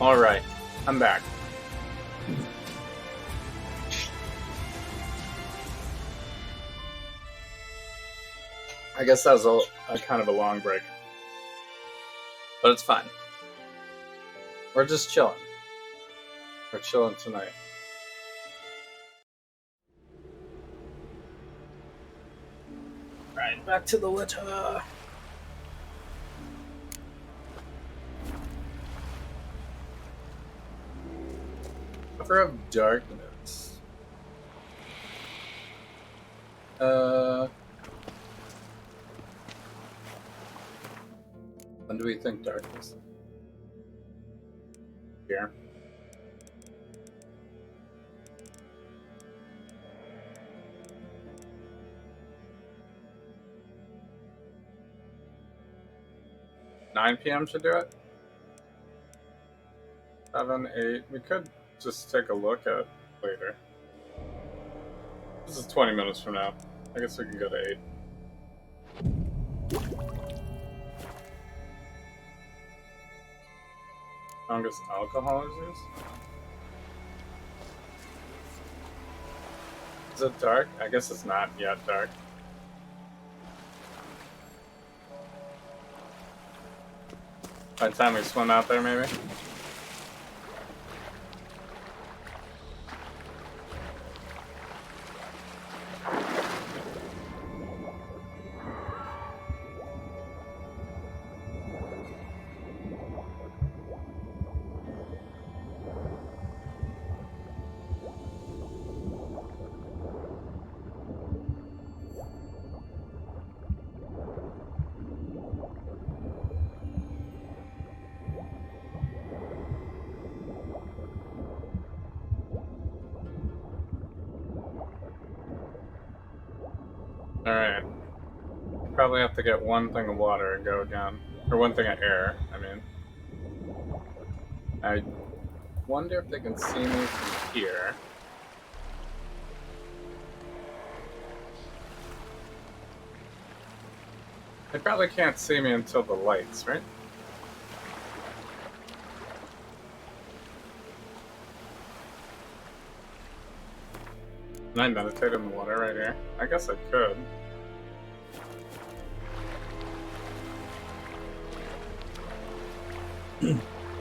S1: Alright, I'm back. I guess that was a kind of a long break. But it's fine. We're just chilling. We're chilling tonight. Right, back to the litter. Cover of Darkness. When do we think darkness? Here. $9 p.m. should do it. 7, 8. We could just take a look at later. This is 20 minutes from now. I guess we can go to 8. Strongest alcohol is used? Is it dark? I guess it's not yet dark. By the time we swim out there, maybe? Alright. Probably have to get one thing of water and go again. Or one thing of air, I mean. I wonder if they can see me from here. They probably can't see me until the lights, right? Can I meditate in the water right here? I guess I could.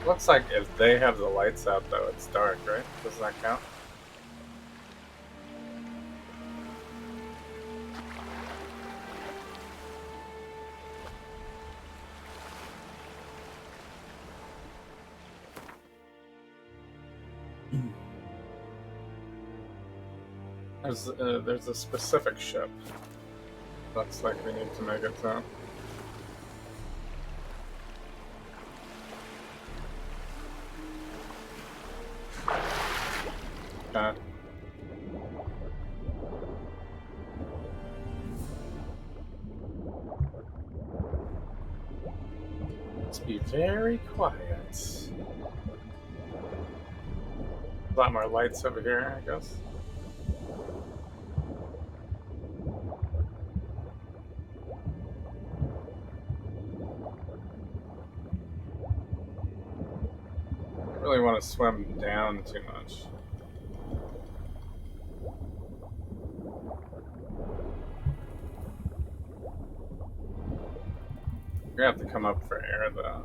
S1: Looks like if they have the lights out, though, it's dark, right? Does that count? There's a specific ship. Looks like we need to make it to. Okay. Let's be very quiet. A lot more lights over here, I guess. I really want to swim down too much. We're gonna have to come up for air, though.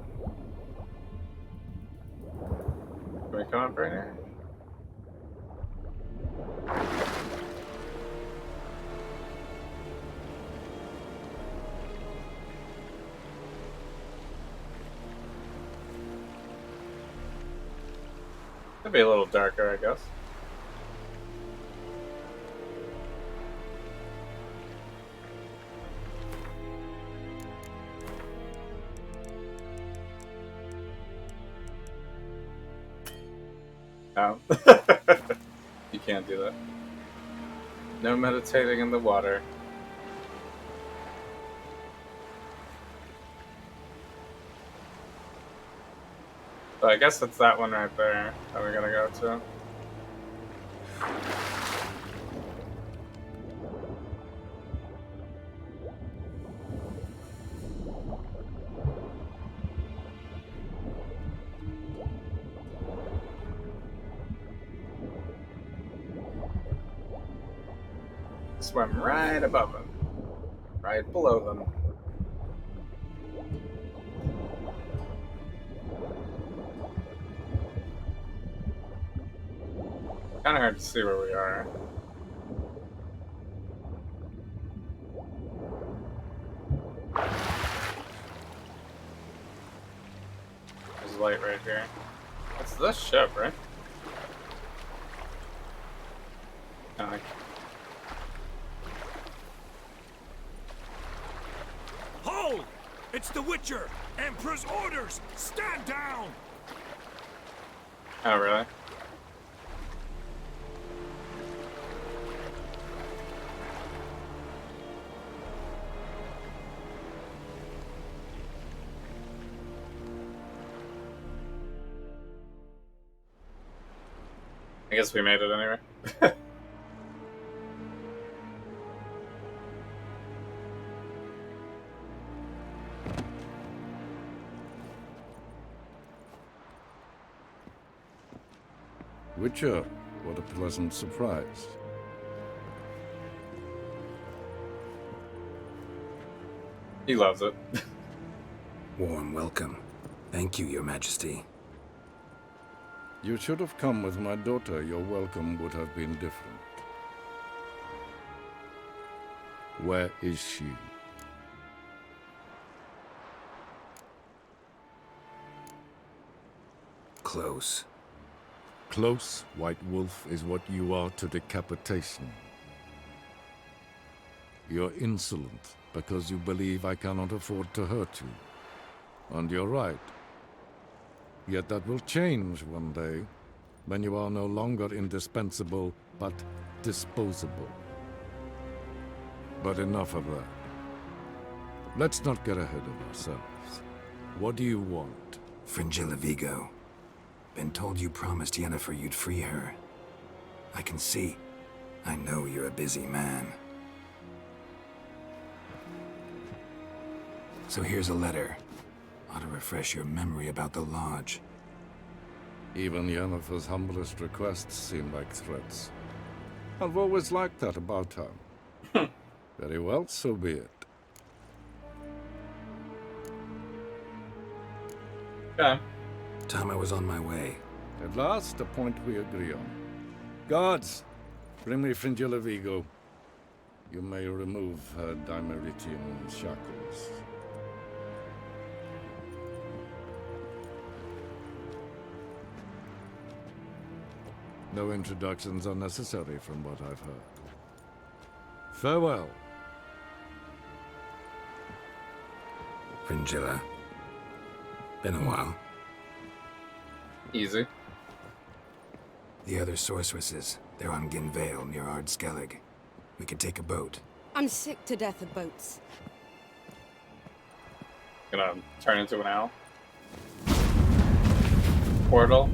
S1: Can we come up right here? Could be a little darker, I guess. No. You can't do that. No meditating in the water. So I guess it's that one right there that we're gonna go to. swim right above them. Right below them. Kind of hard to see where we are. There's light right here. It's this ship, right? Like...
S10: Hold! It's the Witcher! Emperor's orders! Stand down!
S1: Oh, really? I guess we made it anyway.
S18: Witcher, what a pleasant surprise.
S1: He loves it.
S2: Warm welcome. Thank you, Your Majesty.
S18: You should have come with my daughter. Your welcome would have been different. Where is she?
S2: Close.
S18: Close, White Wolf, is what you are to decapitation. You're insolent because you believe I cannot afford to hurt you. And you're right. Yet that will change one day, when you are no longer indispensable, but disposable. But enough of that. Let's not get ahead of ourselves. What do you want?
S2: Fringilla Vigo. Been told you promised Yennefer you'd free her. I can see. I know you're a busy man. So here's a letter. Ought to refresh your memory about the Lodge.
S18: Even Yennefer's humblest requests seem like threats. I've always liked that about her. Very well, so be it.
S1: Okay.
S2: Time I was on my way.
S18: At last, a point we agree on. Guards, bring me Fringilla Vigo. You may remove her Dimeritian shackles. No introductions are necessary from what I've heard. Farewell.
S2: Fringilla. Been a while.
S1: Easy.
S2: The other sorceresses, they're on Ginvale near Ard-Skellig. We could take a boat.
S19: I'm sick to death of boats.
S1: Gonna turn into an owl. Portal.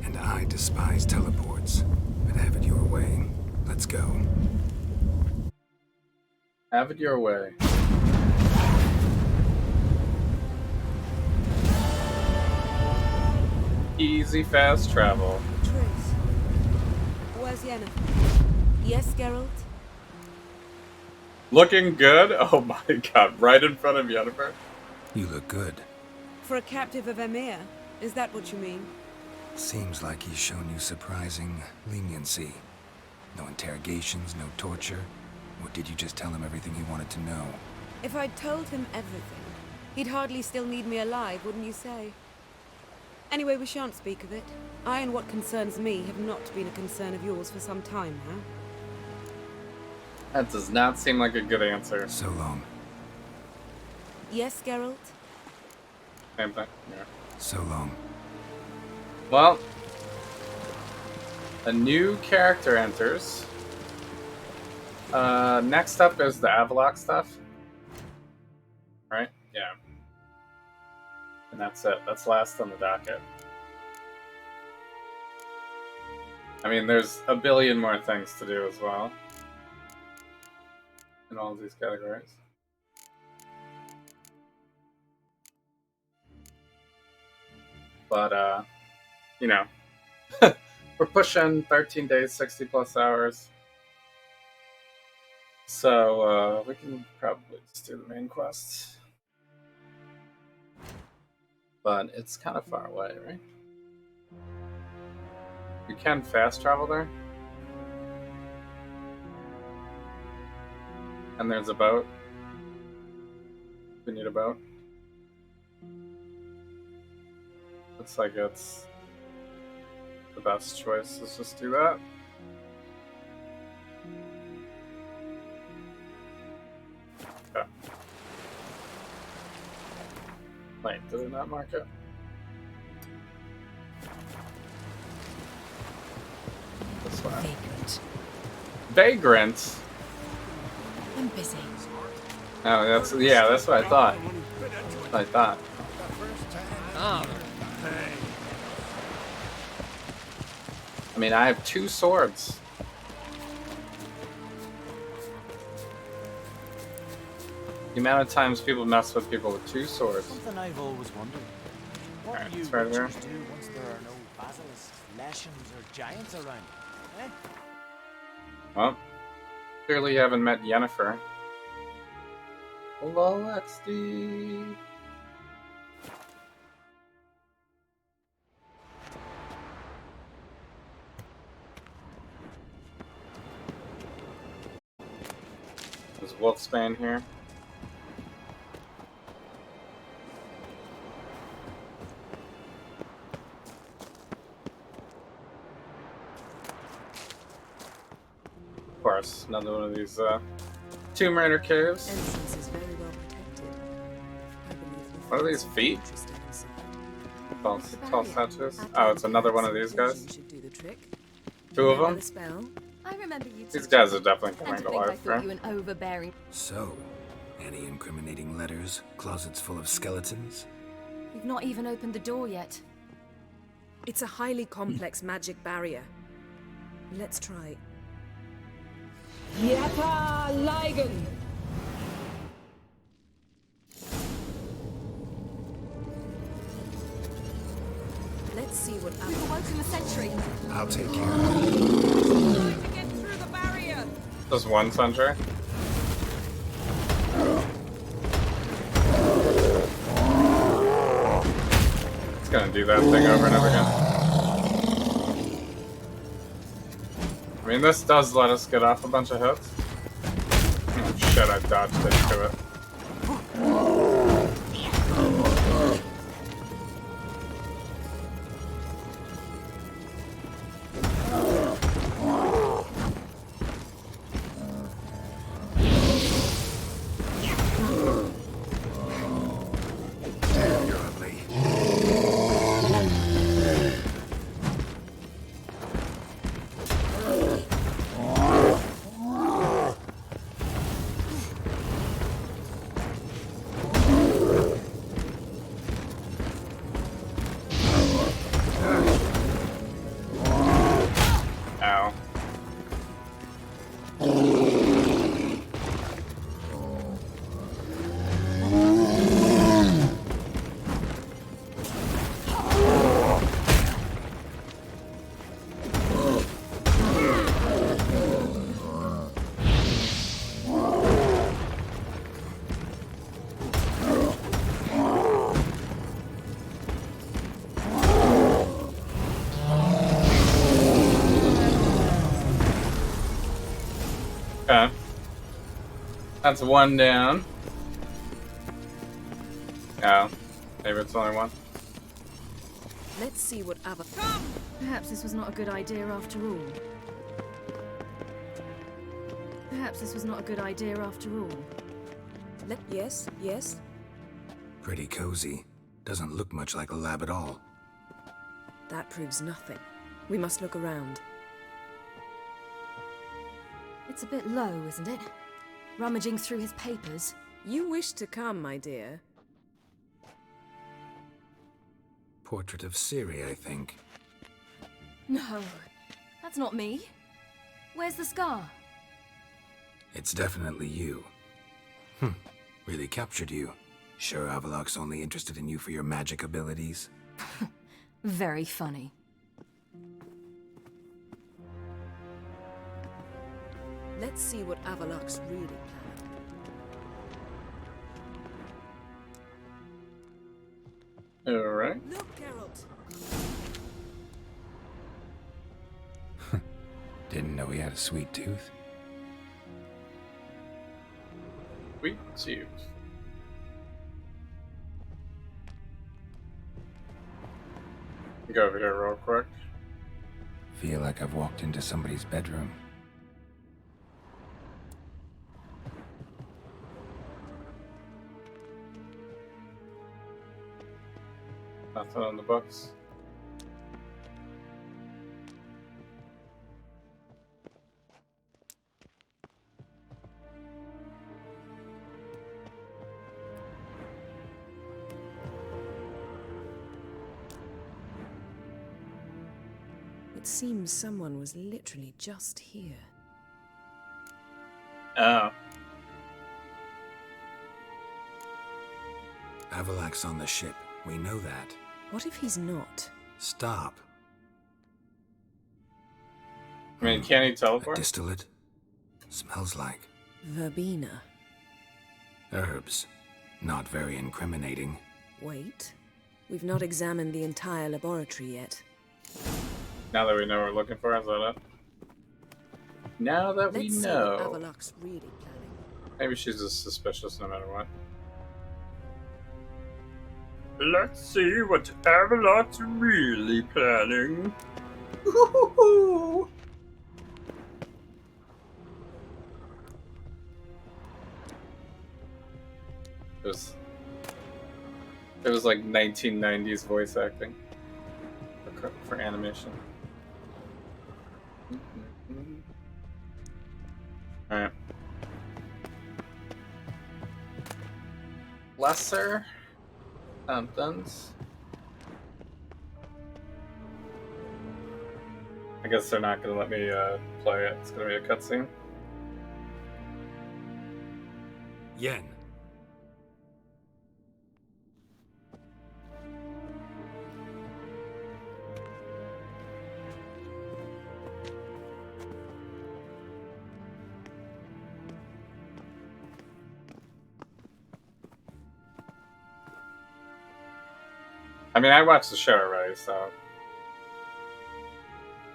S2: And I despise teleports, but have it your way. Let's go.
S1: Have it your way. Easy, fast travel.
S19: Triss. Where's Yennefer? Yes, Geralt?
S1: Looking good? Oh my god, right in front of Yennefer?
S2: You look good.
S19: For a captive of Emir, is that what you mean?
S2: Seems like he's shown you surprising leniency. No interrogations, no torture. Or did you just tell him everything he wanted to know?
S19: If I'd told him everything, he'd hardly still need me alive, wouldn't you say? Anyway, we shan't speak of it. I and what concerns me have not been a concern of yours for some time now.
S1: That does not seem like a good answer.
S2: So long.
S19: Yes, Geralt?
S1: Same thing. Yeah.
S2: So long.
S1: Well, a new character enters. Next up is the Avallac'h stuff. Right? Yeah. And that's it. That's last on the docket. I mean, there's a billion more things to do as well. In all of these categories. But, you know, we're pushing 13 days, 60 plus hours. So, we can probably just do the main quest. But it's kind of far away, right? We can fast travel there. And there's a boat. We need a boat. Looks like it's the best choice. Let's just do that. Okay. Wait, did it not mark it? This way.
S4: Vagrant.
S1: Vagrant?
S4: I'm busy.
S1: Oh, that's what I thought. That's what I thought.
S8: Oh,
S1: I mean, I have 2 swords. The amount of times people mess with people with 2 swords.
S20: Something I've always wondered. What
S1: Alright,
S20: do you
S1: it's right
S20: witchers
S1: there.
S20: do once there are no basilisks, leshens, or giants around? Eh?
S1: Well, clearly you haven't met Yennefer. Hello, XD. There's Wolfsbane here. Of course, another one of these Tomb Raider caves.
S5: Entrance is very well protected. I believe the
S1: What are these
S5: fence
S1: feet?
S5: interested in some-
S1: Tall statues. Oh, it's another one of these guys.
S5: Should do the trick.
S1: 2 of
S5: Remember
S1: them.
S5: the spell?
S4: I remember you.
S1: These guys are definitely
S4: And
S1: coming
S4: to
S1: to
S4: think I
S1: life,
S4: thought
S1: right?
S4: you an overbearing.
S2: So, any incriminating letters? Closets full of skeletons?
S4: We've not even opened the door yet.
S5: It's a highly complex magic barrier. Let's try.
S16: Yapa Ligon!
S5: Let's see what
S4: We've awoken the sentry.
S2: I'll take care of it.
S16: To get through the barrier!
S1: Just one sentry. It's gonna do that thing over and over again. I mean, this does let us get off a bunch of hits. Oh shit, I dodged into it. Ow. Okay. That's 1 down. Oh. Maybe it's only 1.
S5: Let's see what other.
S4: Perhaps this was not a good idea after all. Perhaps this was not a good idea after all.
S5: Yes, yes.
S2: Pretty cozy. Doesn't look much like a lab at all.
S5: That proves nothing. We must look around.
S4: It's a bit low, isn't it? Rummaging through his papers.
S5: You wish to come, my dear.
S2: Portrait of Ciri, I think.
S4: No, that's not me. Where's the scar?
S2: It's definitely you. Really captured you. Sure Avallac'h's only interested in you for your magic abilities?
S4: Very funny.
S5: Let's see what Avalok's really planning.
S1: Alright.
S5: Look, Geralt!
S2: Didn't know he had a sweet tooth.
S1: Sweet tooth. Go over here real quick.
S2: Feel like I've walked into somebody's bedroom.
S1: Nothing on the books.
S5: It seems someone was literally just here.
S1: Oh.
S2: Avalok's on the ship. We know that.
S5: What if he's not?
S2: Stop.
S1: I mean, can he
S2: A
S1: teleport?
S2: distillate? Smells like
S5: Verbena.
S2: herbs. Not very incriminating.
S5: Wait. We've not examined the entire laboratory yet.
S1: Now that we know what we're looking for, is that it? Now that we
S5: Let's
S1: know.
S5: see what Avalok's really planning.
S1: Maybe she's just suspicious no matter what. Let's see what Avalok's really planning. It was like 1990s voice acting for animation. Alright. Lesser somethings. I guess they're not gonna let me play it. It's gonna be a cutscene.
S2: Yen.
S1: I mean, I watched the show already, so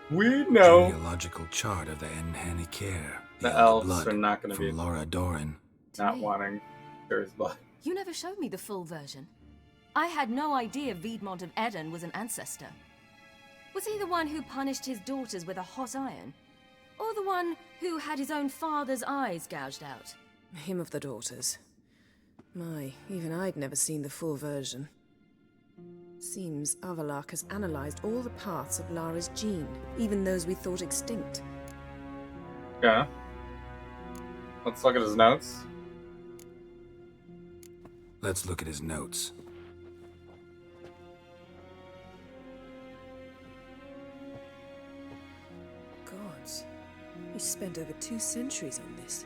S1: we know
S2: Genealogical chart of the Enhanikir.
S1: the elves are not going to
S2: from
S1: be
S2: Laura Doran.
S1: not wanting Ciri's blood.
S4: You never showed me the full version. I had no idea Viedmont of Eden was an ancestor. Was he the one who punished his daughters with a hot iron? Or the one who had his own father's eyes gouged out?
S5: Him of the daughters. My, even I'd never seen the full version. Seems Avalok has analyzed all the parts of Lara's gene, even those we thought extinct.
S1: Yeah. Let's look at his notes.
S2: Let's look at his notes.
S5: Gods. He spent over 2 centuries on this.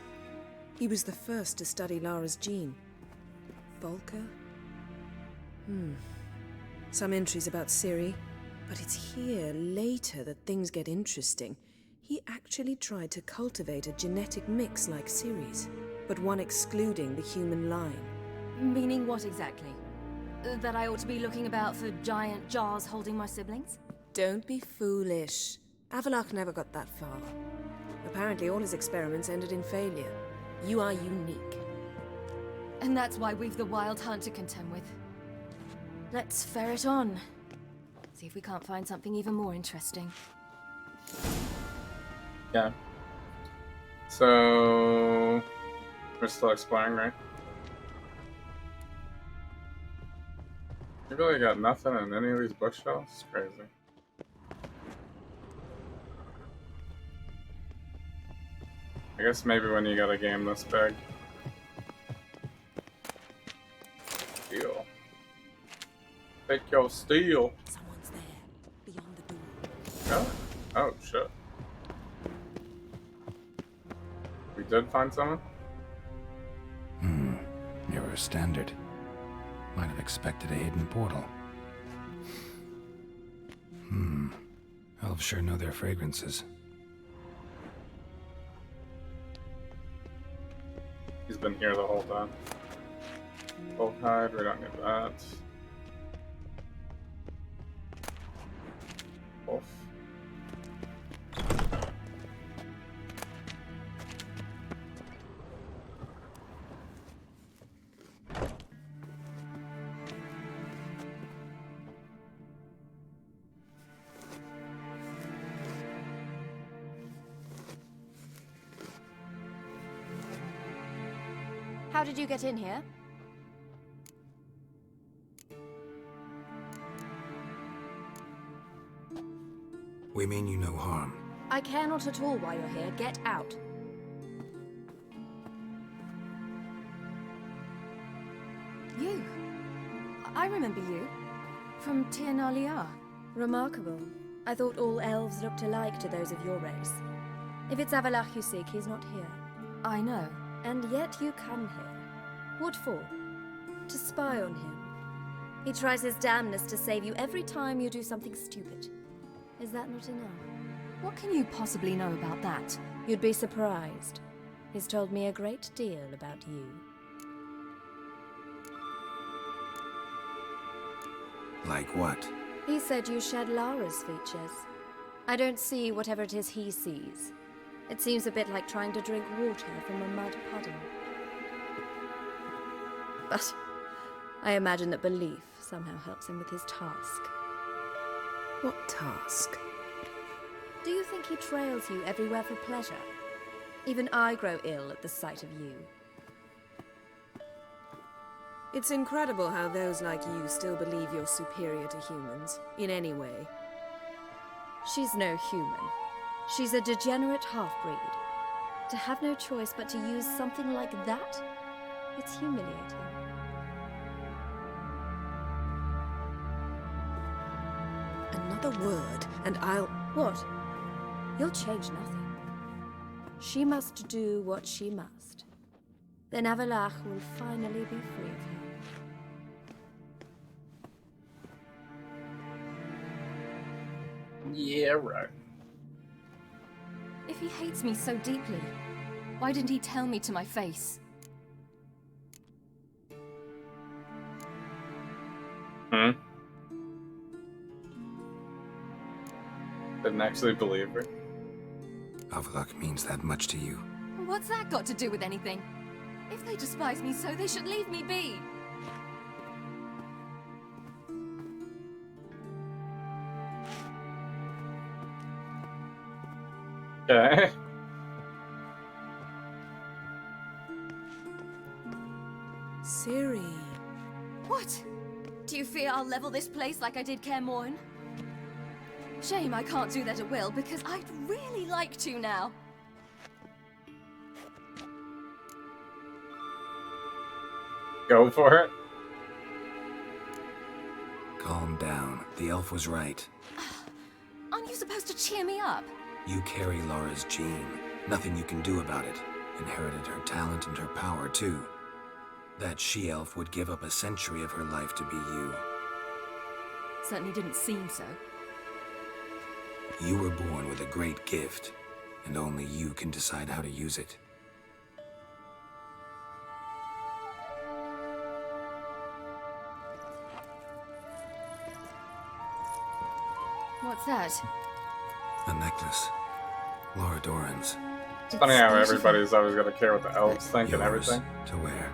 S5: He was the first to study Lara's gene. Volker? Some entries about Ciri, but it's here later that things get interesting. He actually tried to cultivate a genetic mix like Ciri's, but one excluding the human line.
S4: Meaning what exactly? That I ought to be looking about for giant jars holding my siblings?
S5: Don't be foolish. Avalok never got that far. Apparently all his experiments ended in failure. You are unique.
S4: And that's why we've the Wild Hunt to contend with. Let's ferret on. See if we can't find something even more interesting.
S1: Yeah. So we're still exploring, right? You really got nothing in any of these bookshelves? It's crazy. I guess maybe when you got a game this big. Steel. Take your steel.
S5: Someone's there, beyond the door.
S1: Oh, oh shit. We did find someone?
S2: Nearer standard. Might have expected a hidden portal. Elves sure know their fragrances.
S1: He's been here the whole time. Wolf hide, we don't need that. Wolf.
S21: How did you get in here?
S2: We mean you no harm.
S21: I care not at all why you're here. Get out.
S4: You? I remember you. From Tir na Liar.
S21: Remarkable. I thought all elves looked alike to those of your race. If it's Avalach you seek, he's not here.
S4: I know.
S21: And yet you come here. What for? To spy on him. He tries his damnedest to save you every time you do something stupid. Is that not enough?
S4: What can you possibly know about that?
S21: You'd be surprised. He's told me a great deal about you.
S2: Like what?
S21: He said you shared Lara's features. I don't see whatever it is he sees. It seems a bit like trying to drink water from a mud puddle. But I imagine that belief somehow helps him with his task.
S5: What task?
S21: Do you think he trails you everywhere for pleasure? Even I grow ill at the sight of you.
S5: It's incredible how those like you still believe you're superior to humans, in any way.
S21: She's no human. She's a degenerate half-breed. To have no choice but to use something like that? It's humiliating.
S5: Another word, and I'll...
S21: What? You'll change nothing. She must do what she must. Then Avalach will finally be free of her.
S1: Yeah, right.
S4: If he hates me so deeply, why didn't he tell me to my face?
S1: Hmm? Didn't actually believe her.
S2: Avalach means that much to you.
S4: What's that got to do with anything? If they despise me so, they should leave me be.
S1: Okay.
S5: Ciri.
S4: What? Do you fear I'll level this place like I did Kaer Morhen? Shame I can't do that at will, because I'd really like to now.
S1: Go for it.
S2: Calm down. The elf was right.
S4: Aren't you supposed to cheer me up?
S2: You carry Lara's gene. Nothing you can do about it. Inherited her talent and her power, too. That she-elf would give up a century of her life to be you.
S4: Certainly didn't seem so.
S2: You were born with a great gift, and only you can decide how to use it.
S4: What's that?
S2: A necklace. Lara Doran's.
S1: It's funny how everybody's always going to care what the elves think and
S2: Yours
S1: everything.
S2: to wear.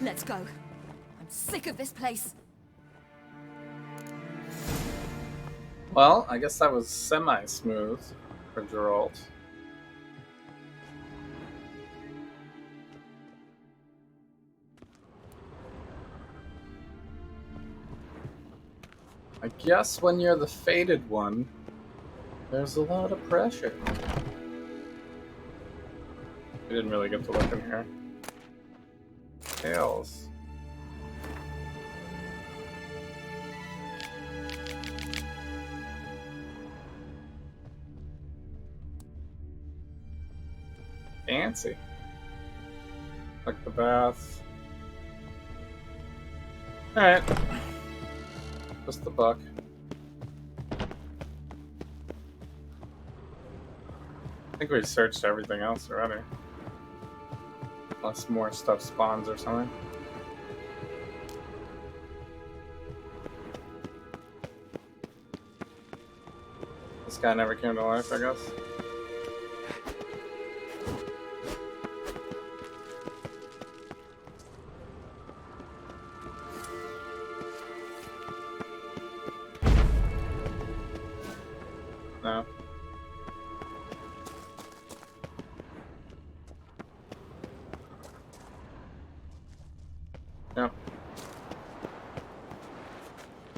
S4: Let's go. I'm sick of this place.
S1: Well, I guess that was semi-smooth for Geralt. I guess when you're the fated one, there's a lot of pressure. We didn't really get to look in here. Tails. Fancy. Like the bath. Alright. Just the buck. I think we've searched everything else already. Unless more stuff spawns or something. This guy never came to life, I guess. No. Yep.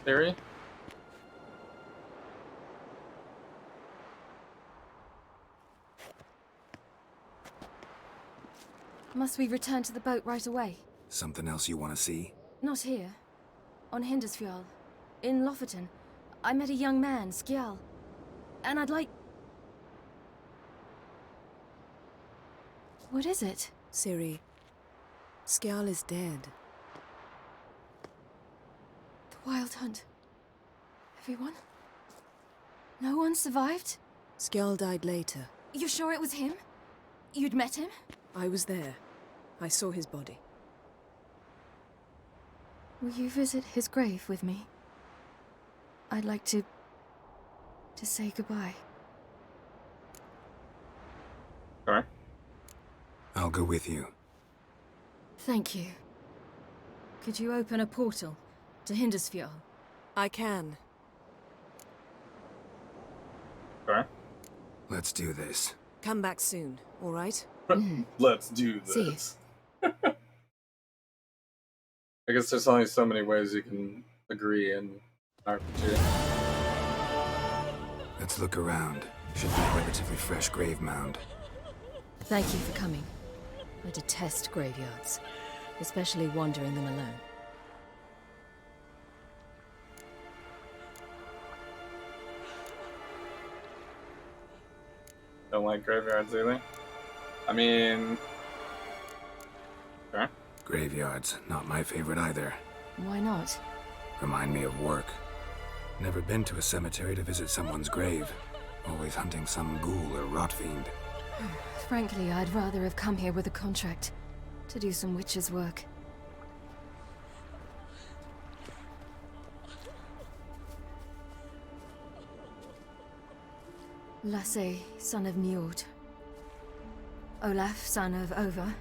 S1: Theory?
S4: Must we return to the boat right away?
S2: Something else you want to see?
S4: Not here. On Hindersfjall. In Lofoten. I met a young man, Skjal. And I'd like... What is it?
S5: Ciri, Skjal is dead.
S4: The Wild Hunt. Everyone? No one survived?
S5: Skjal died later.
S4: You sure it was him? You'd met him?
S5: I was there. I saw his body.
S4: Will you visit his grave with me? I'd like to say goodbye.
S1: Alright.
S2: I'll go with you.
S4: Thank you. Could you open a portal to Hindersfjall?
S5: I can.
S1: Alright.
S2: Let's do this.
S5: Come back soon, all right?
S1: Let's do this. I guess there's only so many ways you can agree in RPG.
S2: Let's look around. Should be a relatively fresh grave mound.
S4: Thank you for coming. I detest graveyards, especially wandering them alone.
S1: Don't like graveyards either. I mean... Okay.
S2: Graveyards, not my favorite either.
S4: Why not?
S2: Remind me of work. Never been to a cemetery to visit someone's grave. Always hunting some ghoul or rot fiend.
S4: Frankly, I'd rather have come here with a contract to do some witch's work. Lasse, son of Njord. Olaf, son of Over.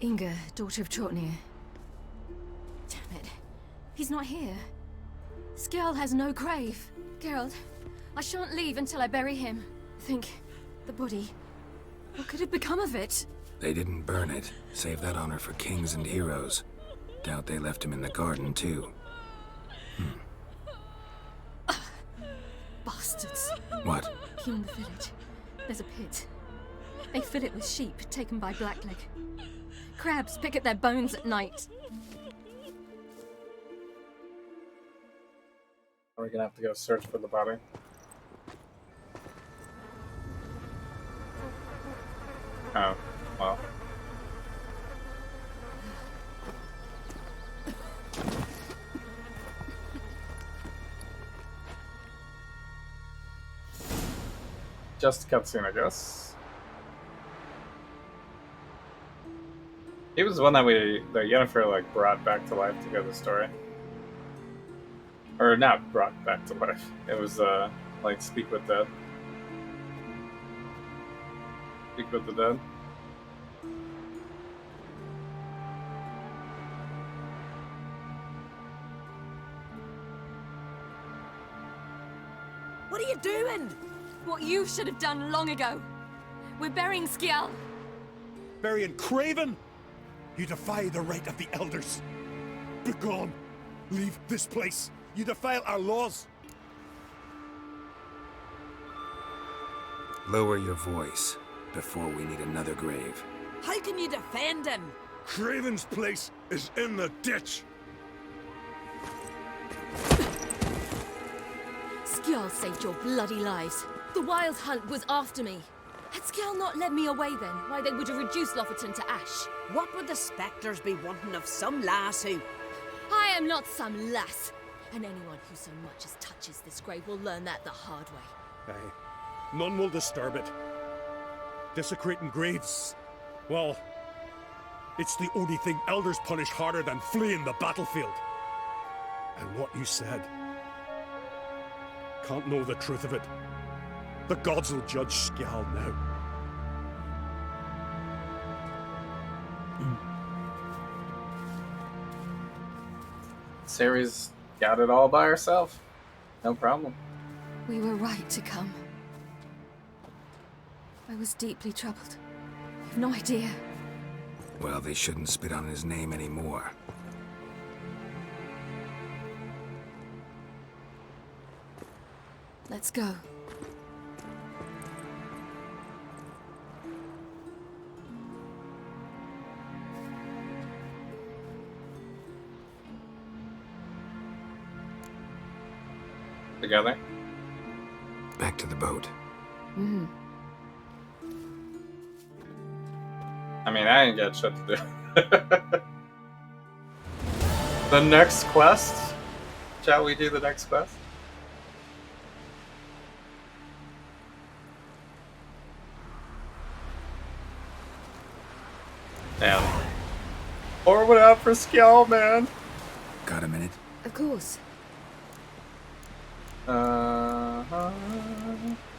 S4: Inga, daughter of Trotnir. Damn it. He's not here. Skjal has no grave. Geralt, I shan't leave until I bury him. Think, the body. What could have become of it?
S2: They didn't burn it. Save that honor for kings and heroes. Doubt they left him in the garden, too.
S4: Bastards.
S2: What?
S4: Here in the village, there's a pit. They fill it with sheep taken by Blackleg. Crabs pick at their bones at night.
S1: Are we gonna have to go search for the body? Oh, well. Just a cutscene, I guess. He was the one that Yennefer like brought back to life to go the story. Or not brought back to life. It was like speak with the dead.
S21: What are you doing?
S4: What you should have done long ago. We're burying Skjal.
S10: Burying Craven? You defy the right of the elders. Begone. Leave this place. You defile our laws.
S2: Lower your voice before we need another grave.
S21: How can you defend him?
S10: Craven's place is in the ditch.
S4: Skjal saved your bloody lives. The Wild Hunt was after me. Had Skjal not led me away then, why they would have reduced Lofoten to ash.
S21: What would the spectres be wanting of some lass who...
S4: am not some lass, and anyone who so much as touches this grave will learn that the hard way.
S10: Aye. None will disturb it. Desecrating graves, well, it's the only thing elders punish harder than fleeing the battlefield. And what you said, can't know the truth of it. The gods will judge Skjal now.
S1: Ciri's got it all by herself. No problem.
S4: We were right to come. I was deeply troubled. You've no idea.
S2: Well, they shouldn't spit on his name anymore.
S4: Let's go.
S1: Together?
S2: Back to the boat.
S4: Mm-hmm.
S1: I mean, I ain't got shit to do. The next quest? Shall we do the next quest? Damn. Pour it out for Skjal, man.
S2: Got a minute?
S4: Of course.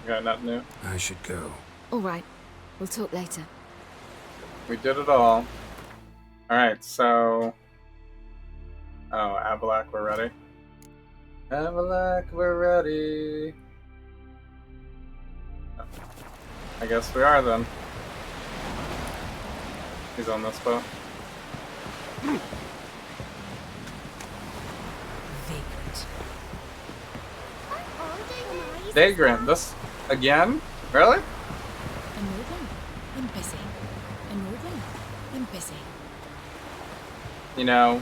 S1: Got nothing new.
S2: I should go.
S4: All right. We'll talk later.
S1: We did it all. Alright, so... Oh, Avallac'h, we're ready. Avallac'h, we're ready. I guess we are then. He's on this boat. Vagrant, this again? Really?
S21: I'm moving. I'm busy. I'm moving. I'm busy.
S1: You know,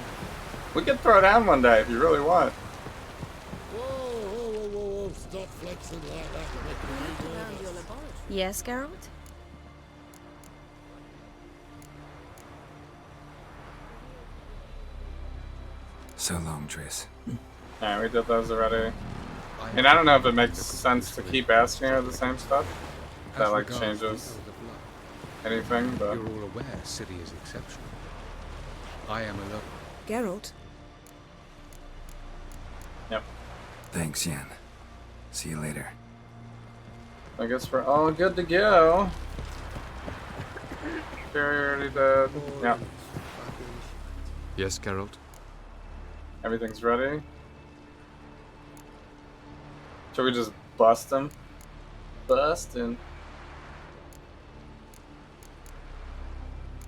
S1: we could throw down one day if you really want.
S6: Whoa, stop flexing like that.
S21: Yes, Geralt?
S2: So long, Triss.
S1: Yeah, we did those already. And I don't know if it makes sense to keep asking her the same stuff. That like changes anything, but
S7: you're all aware Ciri is exceptional. I am alone.
S5: Geralt?
S1: Yep.
S2: Thanks, Yen. See you later.
S1: I guess we're all good to go. Ciri already dead. Yep.
S7: Yes, Geralt?
S1: Everything's ready. Should we just bust him? Bust him.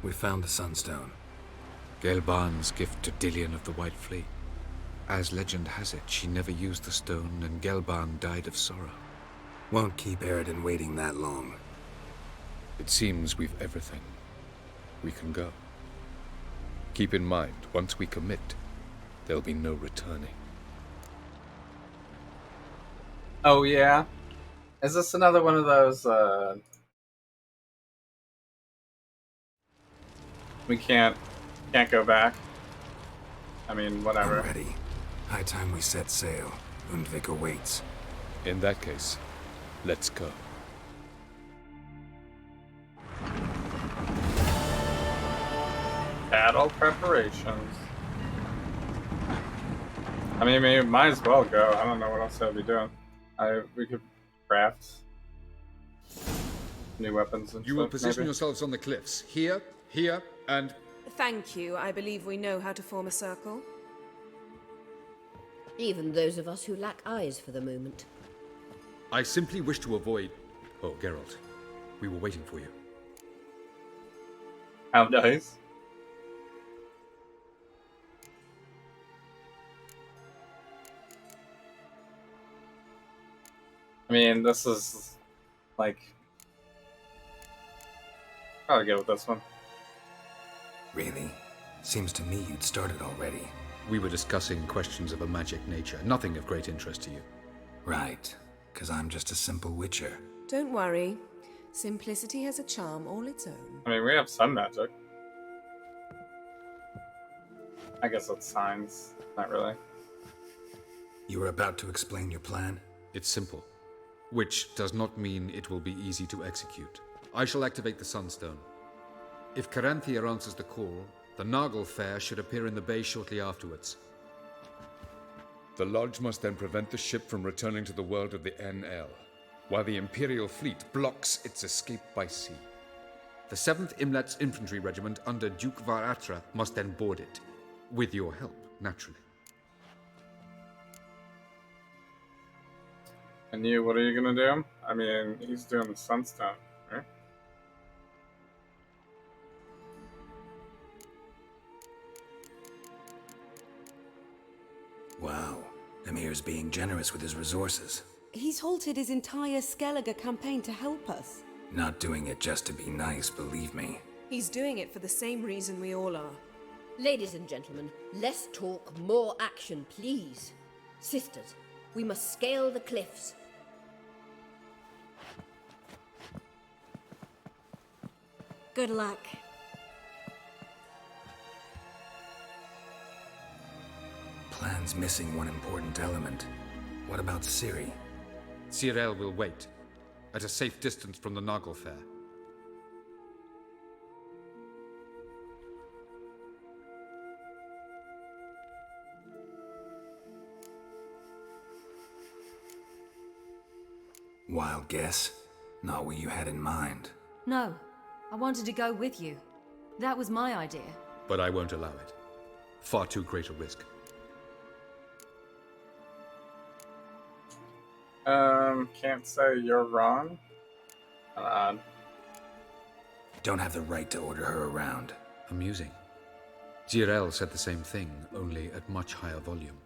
S2: We found the Sunstone.
S7: Gelban's gift to Dillion of the White Fleet. As legend has it, she never used the stone, and Gelban died of sorrow.
S2: Won't keep Eredin waiting that long.
S7: It seems we've everything. We can go. Keep in mind, once we commit, there'll be no returning.
S1: Oh yeah? Is this another one of those, we can't go back? I mean, whatever.
S2: I'm ready. High time we set sail. Undvik awaits.
S7: In that case, let's go.
S1: Battle preparations. I mean, we might as well go. I don't know what else I'll be doing. We could craft new weapons and
S7: You will position yourselves on the cliffs. Here, and...
S5: Thank you. I believe we know how to form a circle.
S16: Even those of us who lack eyes for the moment.
S7: I simply wish to avoid... Oh, Geralt. We were waiting for you.
S1: How nice. I mean, this is, like... Probably go with this one.
S2: Really? Seems to me you'd started already.
S7: We were discussing questions of a magic nature, nothing of great interest to you.
S2: Right, because I'm just a simple witcher.
S5: Don't worry. Simplicity has a charm all its own.
S1: I mean, we have some magic. I guess it's signs. Not really.
S2: You were about to explain your plan?
S7: It's simple, which does not mean it will be easy to execute. I shall activate the Sunstone. If Caranthia answers the call, the Nagel Fair should appear in the bay shortly afterwards. The Lodge must then prevent the ship from returning to the world of the NL, while the Imperial fleet blocks its escape by sea. The 7th Imlet's Infantry Regiment under Duke Varatra must then board it, with your help, naturally.
S1: And you, what are you gonna do? I mean, he's doing the Sunstone, right?
S2: Wow. Emir's being generous with his resources.
S19: He's halted his entire Skellige campaign to help us.
S2: Not doing it just to be nice, believe me.
S5: He's doing it for the same reason we all are.
S16: Ladies and gentlemen, less talk, more action, please. Sisters, we must scale the cliffs.
S21: Good luck.
S2: Plan's missing one important element. What about Ciri?
S7: Cyril will wait, at a safe distance from the Nagel Fair.
S2: Wild guess? Not what you had in mind.
S21: No, I wanted to go with you. That was my idea.
S7: But I won't allow it. Far too great a risk.
S1: Can't say you're wrong.
S2: Don't have the right to order her around.
S7: Amusing. Jirel said the same thing, only at much higher volume.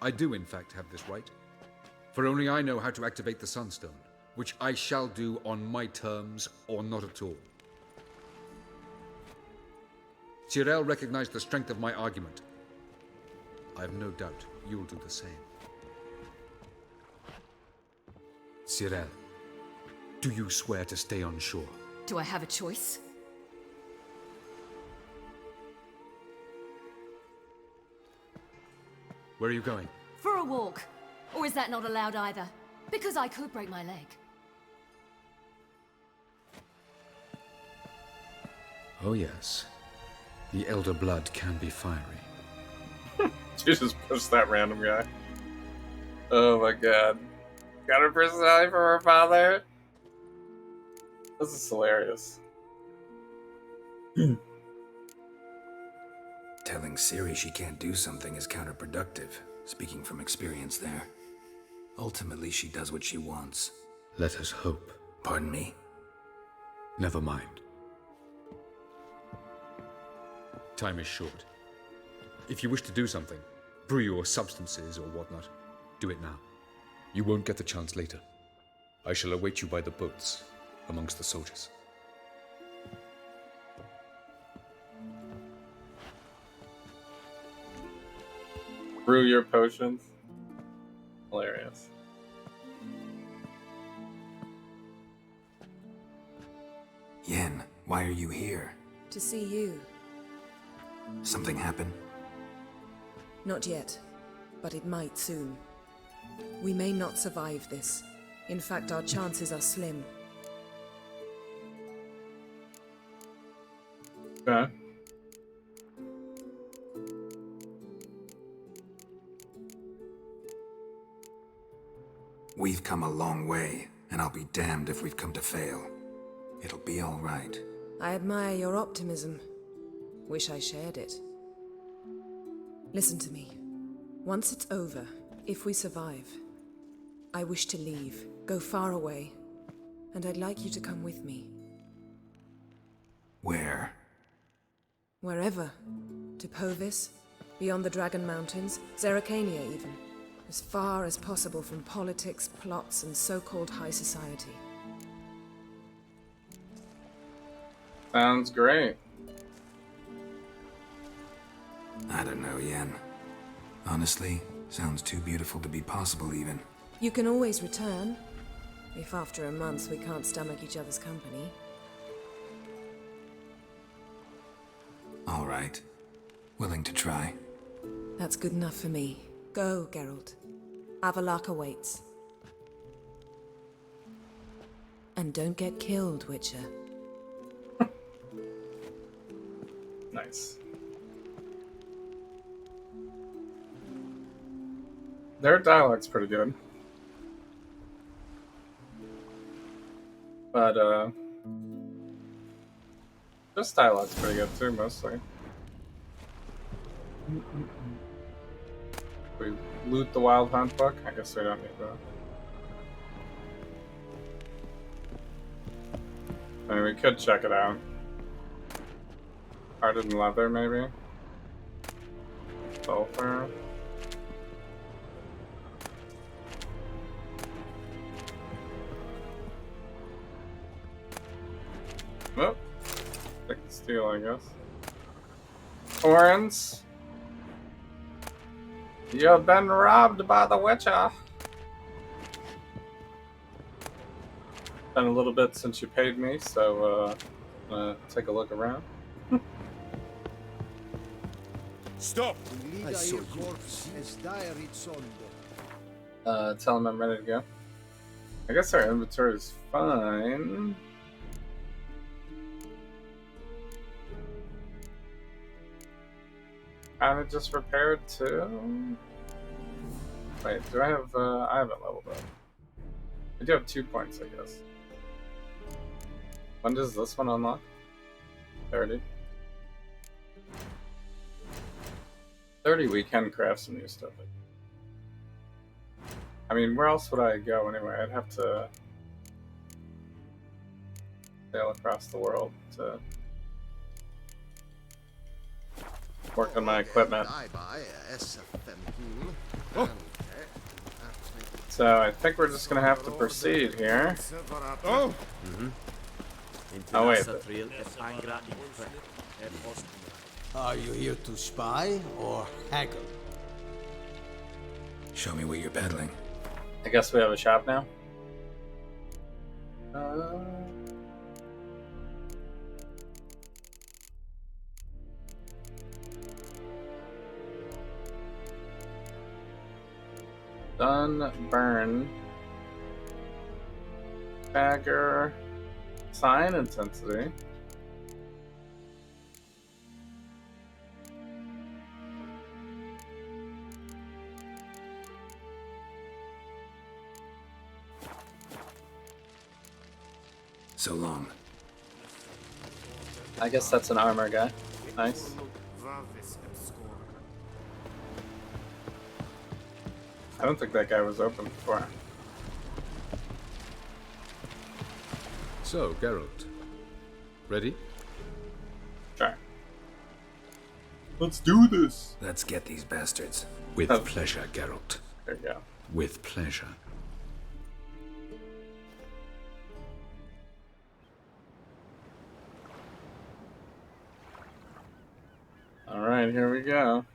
S7: I do, in fact, have this right. For only I know how to activate the Sunstone, which I shall do on my terms or not at all. Jirel recognized the strength of my argument. I have no doubt you'll do the same. Cyril, do you swear to stay on shore?
S21: Do I have a choice?
S7: Where are you going?
S21: For a walk. Or is that not allowed either? Because I could break my leg.
S7: Oh yes. The Elder Blood can be fiery.
S1: You just pushed that random guy. Oh my god. Got her personality from her father? This is hilarious.
S2: Telling Ciri she can't do something is counterproductive, speaking from experience there. Ultimately, she does what she wants.
S7: Let us hope.
S2: Pardon me?
S7: Never mind. Time is short. If you wish to do something, brew your substances or whatnot, do it now. You won't get the chance later. I shall await you by the boats, amongst the soldiers.
S1: Brew your potions. Hilarious.
S2: Yen, why are you here?
S5: To see you.
S2: Something happen?
S5: Not yet, but it might soon. We may not survive this. In fact, our chances are slim.
S1: Okay.
S2: We've come a long way, and I'll be damned if we've come to fail. It'll be all right.
S5: I admire your optimism. Wish I shared it. Listen to me. Once it's over, if we survive, I wish to leave, go far away, and I'd like you to come with me.
S2: Where?
S5: Wherever. To Povis, beyond the Dragon Mountains, Zerrikania even. As far as possible from politics, plots, and so-called high society.
S1: Sounds great.
S2: I don't know, Yen. Honestly, sounds too beautiful to be possible even.
S5: You can always return, if after a month we can't stomach each other's company.
S2: All right. Willing to try.
S5: That's good enough for me. Go, Geralt. Avallac'h awaits. And don't get killed, Witcher.
S1: Nice. Their dialogue's pretty good. But, this dialogue's pretty good too, mostly. We loot the Wild Hunt book? I guess we don't need that. I mean, we could check it out. Hardened leather, maybe? Sulfur. Oh. Pick the steel, I guess. Horns. You've been robbed by the Witcher. Been a little bit since you paid me, so take a look around.
S10: Stop!
S14: I saw your corpse as diary
S1: Tell him I'm ready to go. I guess our inventory is fine. Kinda just repaired too. Wait, do I have, I haven't leveled up. I do have 2 points, I guess. When does this one unlock? 30. 30, we can craft some new stuff. I mean, where else would I go anyway? I'd have to sail across the world to work on my equipment. So I think we're just gonna have to proceed here.
S10: Oh!
S1: Oh wait.
S14: Are you here to spy or haggle?
S2: Show me what you're peddling.
S1: I guess we have a shop now. Done, burn, dagger, sign intensity.
S2: So long.
S1: I guess that's an armor guy. Nice. I don't think that guy was open before.
S7: So, Geralt. Ready?
S1: Sure. Let's do this!
S2: Let's get these bastards.
S7: With pleasure, Geralt.
S1: There you go.
S7: With pleasure.
S1: Alright, here we go.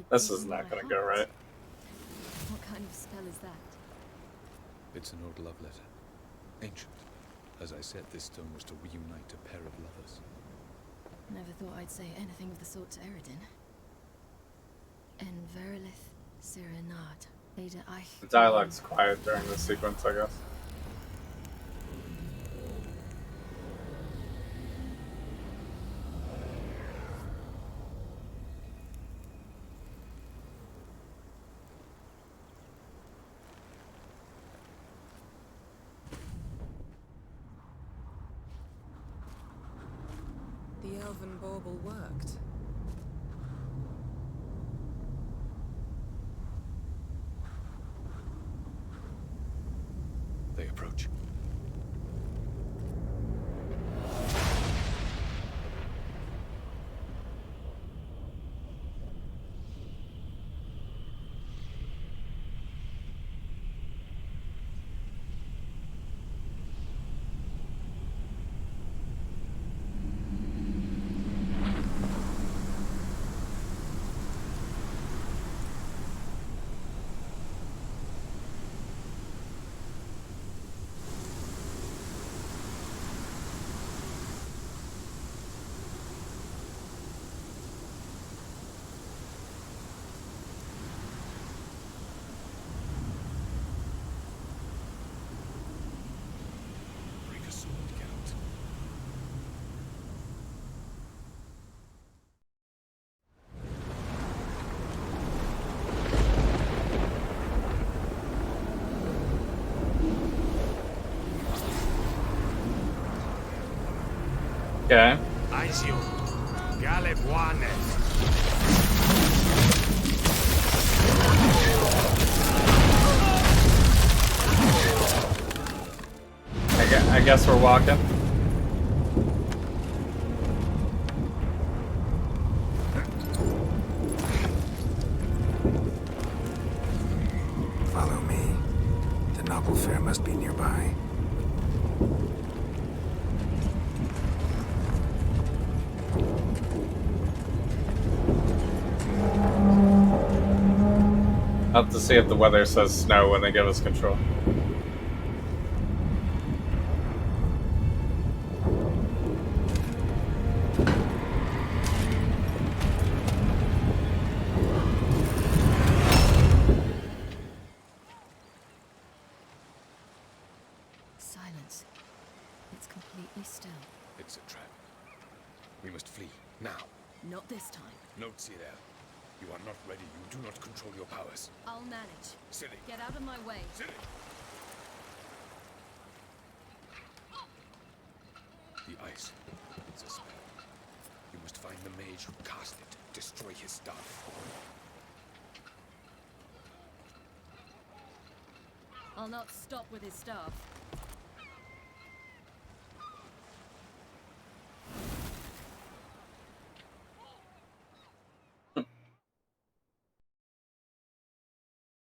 S1: This is not gonna go right.
S4: What kind of spell is that?
S7: It's an old love letter. Ancient. As I said, this stone was to reunite a pair of lovers.
S4: Never thought I'd say anything of the sort to Eredin. En Verilith Serenad. Ada Eich.
S1: The dialogue's quiet during this sequence, I guess.
S5: The elven bauble worked.
S7: They approach.
S1: Okay.
S11: Aizio, Galebuanes.
S1: I guess we're walking.
S2: Follow me. The Noble Fair must be nearby.
S1: I'll have to see if the weather says snow when they give us control.
S4: Silence. It's completely still.
S9: It's a trap. We must flee, now.
S4: Not this time.
S9: Note, Cyril. You are not ready. You do not control your powers.
S4: I'll manage.
S9: Ciri.
S4: Get out of my way.
S9: Ciri. The ice. It's a spell. You must find the mage who cast it. Destroy his staff.
S4: I'll not stop with his staff.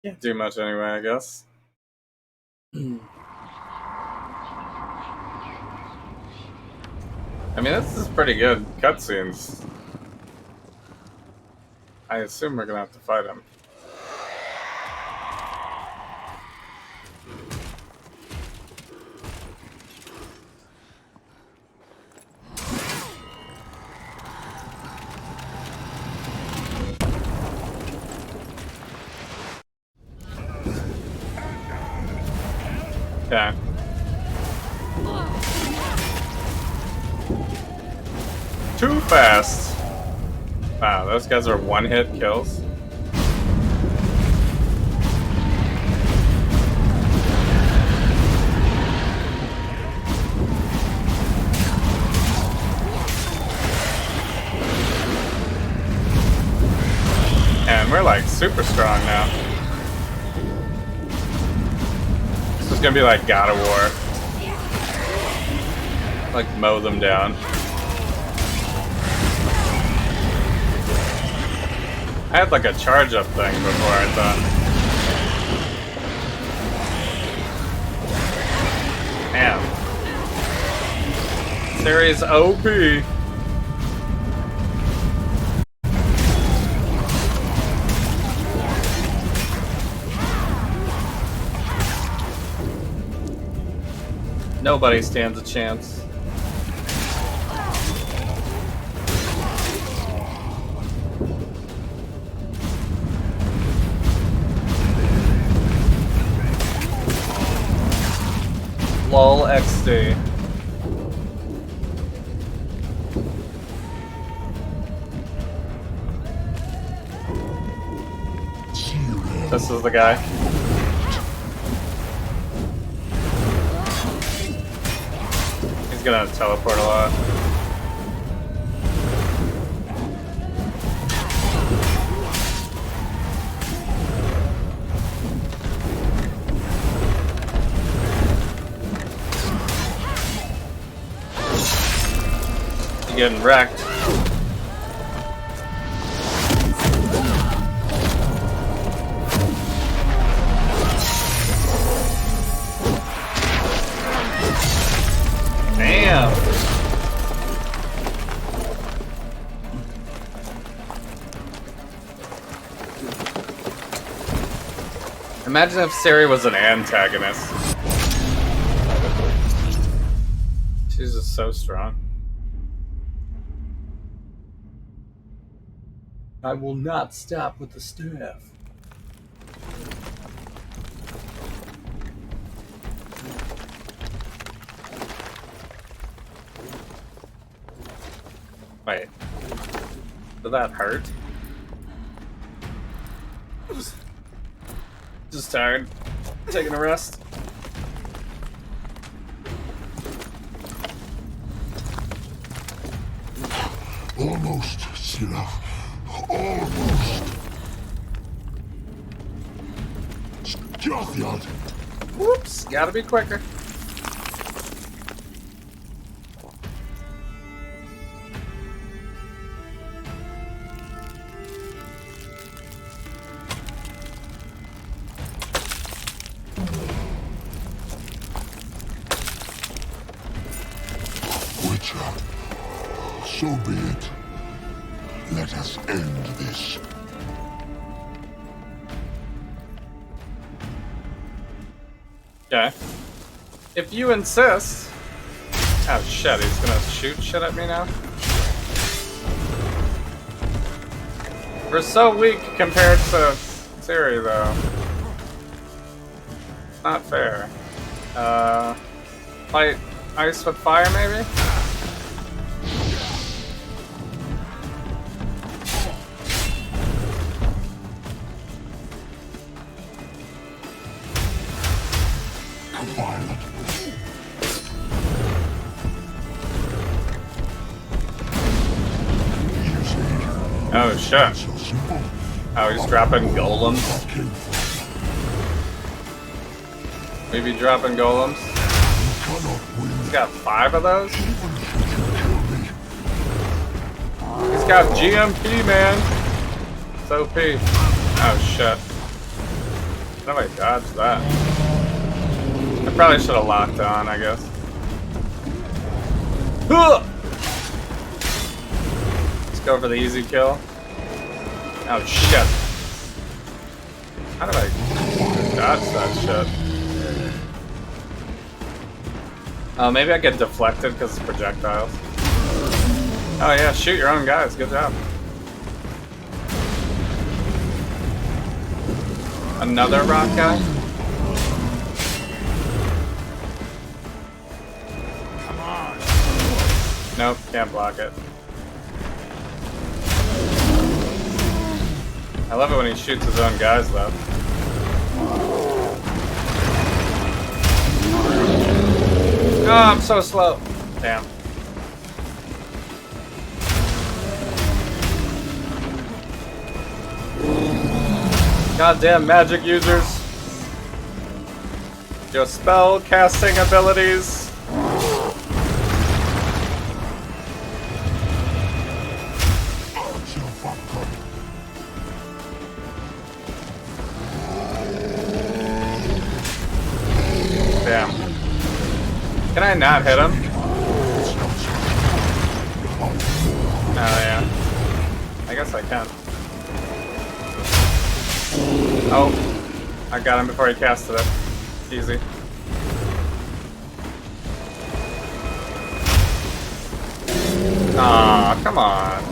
S1: Can't do much anyway, I guess. I mean, this is pretty good cutscenes. I assume we're gonna have to fight him. Okay. Too fast. Wow, those guys are one-hit kills. And we're like super strong now. This is gonna be like God of War. Like mow them down. I had like a charge up thing before, I thought. Damn. Series OP. Nobody stands a chance. LOL XD. This is the guy. He's gonna teleport a lot. He's getting wrecked. Damn. Imagine if Ciri was an antagonist. She's just so strong. I will not stop with the staff. Wait. Did that hurt? Just tired. Taking a rest.
S12: Almost, Sila. Almost. Jothyard.
S1: Whoops, gotta be quicker.
S12: Witcher, so be it. Let us end this.
S1: Okay. If you insist. Oh shit, he's gonna shoot shit at me now? We're so weak compared to Ciri, though. Not fair. Fight ice with fire, maybe? Oh shit. Oh, he's dropping golems. Maybe dropping golems. He's got 5 of those? He's got GMP, man. It's OP. Oh shit. How do I dodge that? I probably should have locked on, I guess. Let's go for the easy kill. Oh shit. How do I dodge that shit? Oh, maybe I get deflected because it's projectiles. Oh yeah, shoot your own guys. Good job. Another rock guy?
S12: Come on.
S1: Nope, can't block it. I love it when he shoots his own guys, though. Oh, I'm so slow. Damn. Goddamn magic users. Your spell casting abilities. Damn. Can I not hit him? Oh yeah. I guess I can. Oh. I got him before he casted it. Easy. Aw, come on.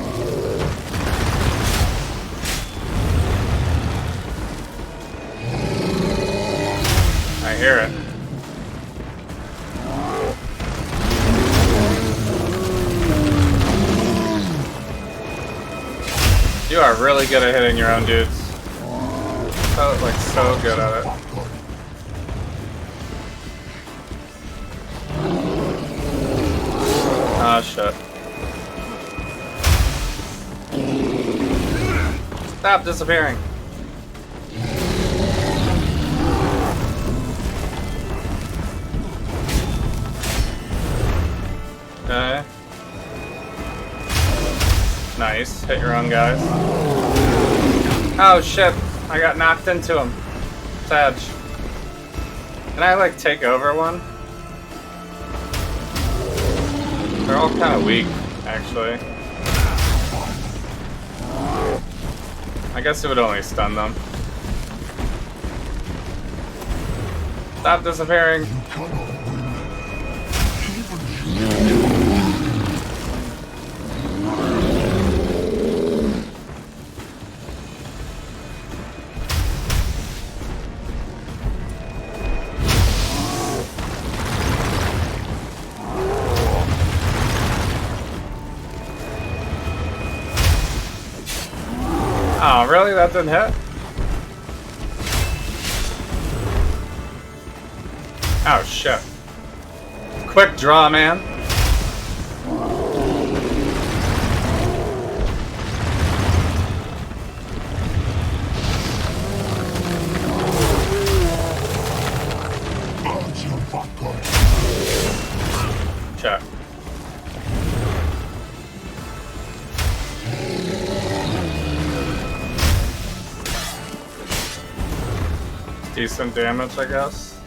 S1: I hear it. You are really good at hitting your own dudes. So, like, so good at it. Ah, shit. Stop disappearing. Okay. Nice. Hit your own guys. Oh shit. I got knocked into him. Sad. Can I like take over one? They're all kind of weak, actually. I guess it would only stun them. Stop disappearing. Oh, really? That didn't hit? Oh, shit. Quick draw, man. decent damage, I guess.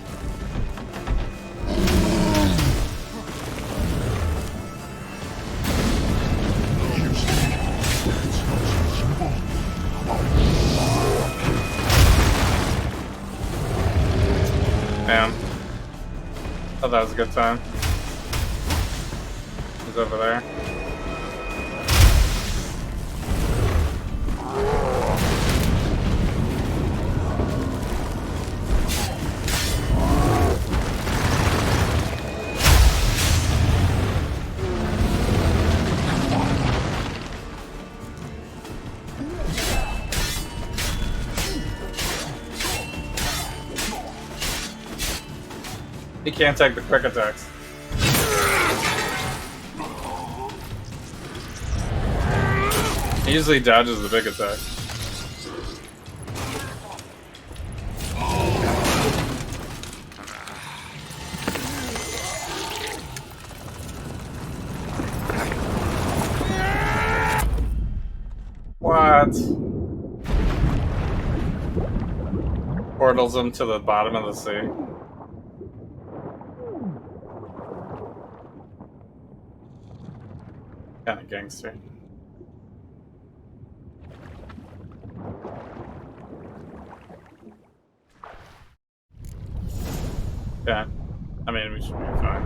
S1: Damn. Thought that was a good time. He's over there. He can't take the quick attacks. He usually dodges the big attack. What? Portals him to the bottom of the sea. Kind of gangster. Yeah, I mean, we should be fine.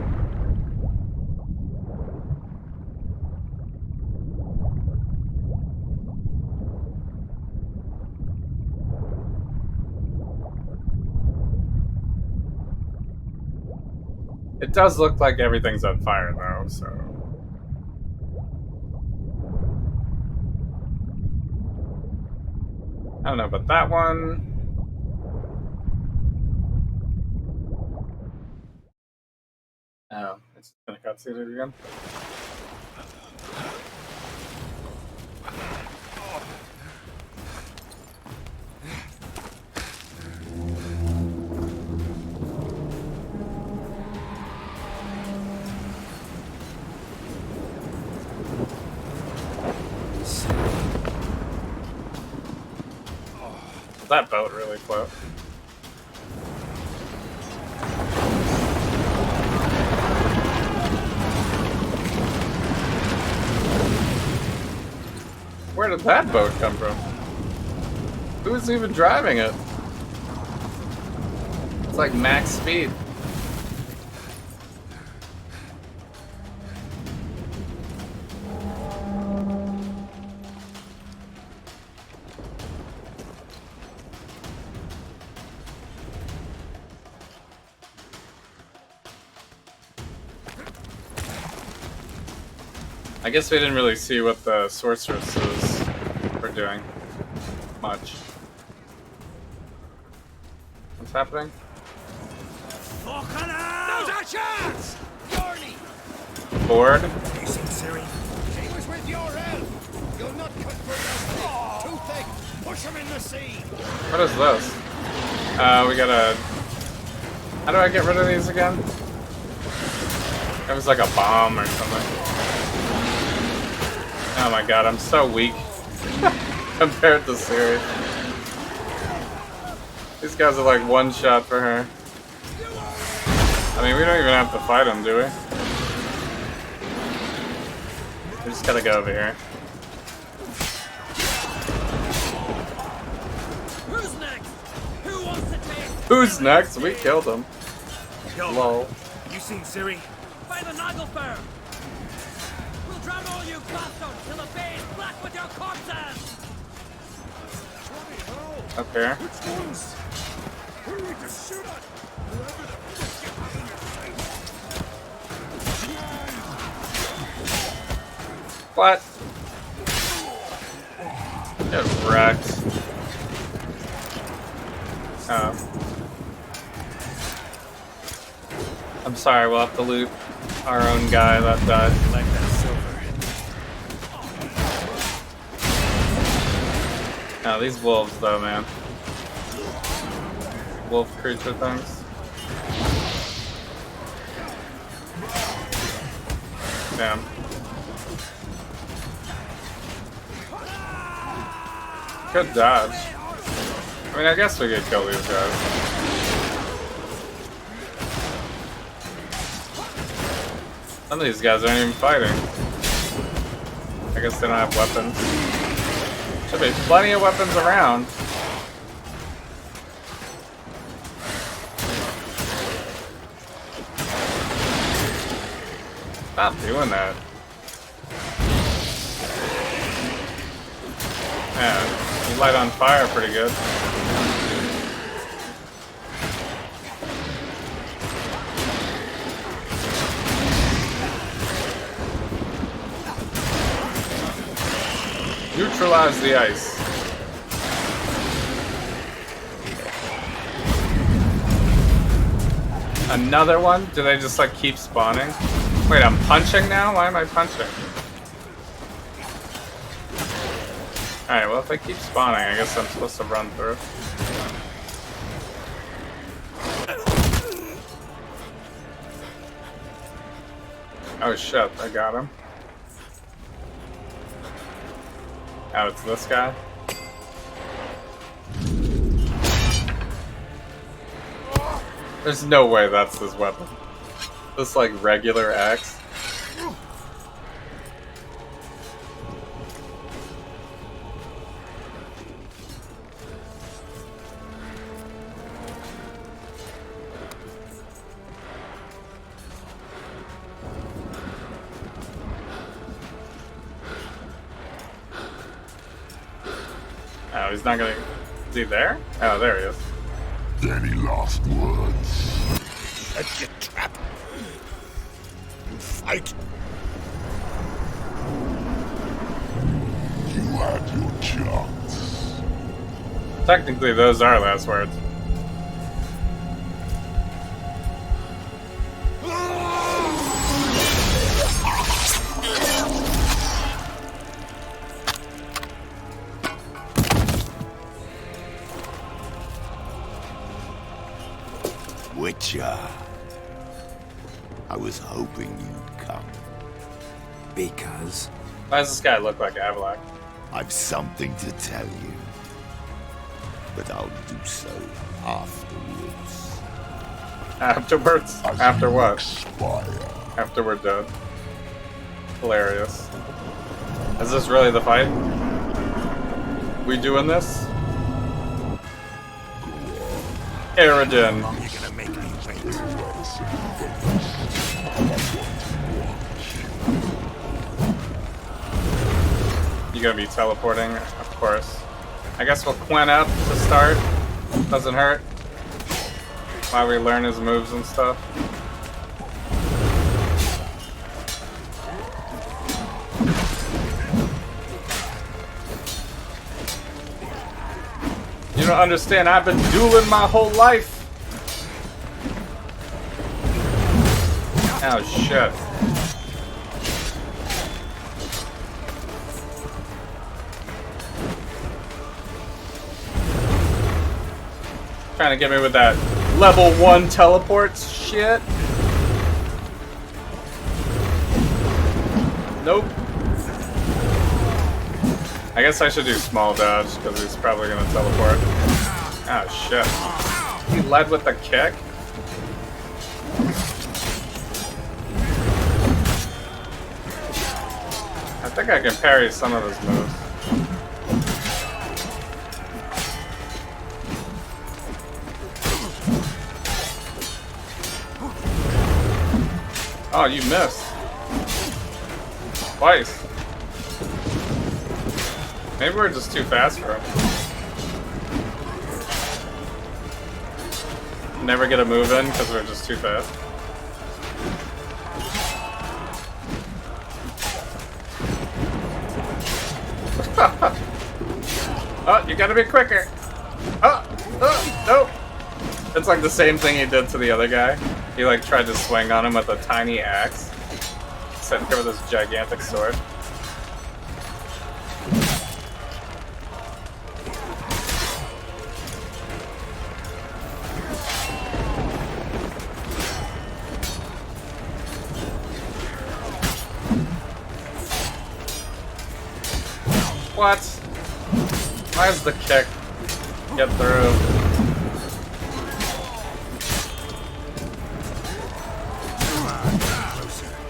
S1: It does look like everything's on fire, though, so... I don't know about that one. Oh, it's gonna cutscene it again. That boat really float. Where did that boat come from? Who's even driving it? It's like max speed. I guess we didn't really see what the sorceresses were doing much. What's happening?
S11: Now's our chance! Dorney!
S1: Board?
S11: You seen Ciri? She was with your elf! You'll not cut through that thick! Too thick! Push him in the sea!
S1: What is this? We gotta... How do I get rid of these again? It was like a bomb or something. Oh my god, I'm so weak compared to Ciri. These guys are like one shot for her. I mean, we don't even have to fight them, do we? We just gotta go over here.
S11: Who's next? Who wants to take?
S1: Who's next? We killed him. Lol.
S15: You seen Ciri?
S11: By the Nagelfare! We'll drown all you bastards till the bay is black with your corpses!
S1: Okay.
S10: Which ones? Who do we just shoot at? Whoever the fuck you have in your sight.
S1: What? Get wrecked. Oh. I'm sorry, we'll have to loot our own guy that died.
S15: Like that silver.
S1: Oh, these wolves though, man. Wolf creature things. Damn. Good dodge. I mean, I guess we could kill these guys. Some of these guys aren't even fighting. I guess they don't have weapons. Should be plenty of weapons around. Stop doing that. Man, you light on fire pretty good. Neutralize the ice. Another one? Do they just like keep spawning? Wait, I'm punching now? Why am I punching? Alright, well if they keep spawning, I guess I'm supposed to run through. Oh shit, I got him. Oh, it's this guy? There's no way that's his weapon. This like regular axe. Oh, he's not gonna... Is he there? Oh, there he is.
S12: Any last words?
S6: Set your trap. You fight.
S12: You had your chance.
S1: Technically, those are last words.
S12: Witcher. I was hoping you'd come.
S2: Because?
S1: Why does this guy look like Avallac'h?
S12: I've something to tell you. But I'll do so afterwards.
S1: Afterwards? After what?
S12: Expire.
S1: After we're dead. Hilarious. Is this really the fight? We doing this? Aerodin. You gonna be teleporting? Of course. I guess we'll Quen up to start. Doesn't hurt. While we learn his moves and stuff. You don't understand, I've been dueling my whole life. Oh shit. Trying to get me with that level 1 teleports shit. Nope. I guess I should do small dodge because he's probably gonna teleport. Oh shit. He led with the kick? I think I can parry some of his moves. Oh, you missed. Twice. Maybe we're just too fast for him. Never get a move in because we're just too fast. Oh, you gotta be quicker. Oh, nope. It's like the same thing he did to the other guy. He like tried to swing on him with a tiny axe. Sitting here with this gigantic sword. What? Why does the kick get through?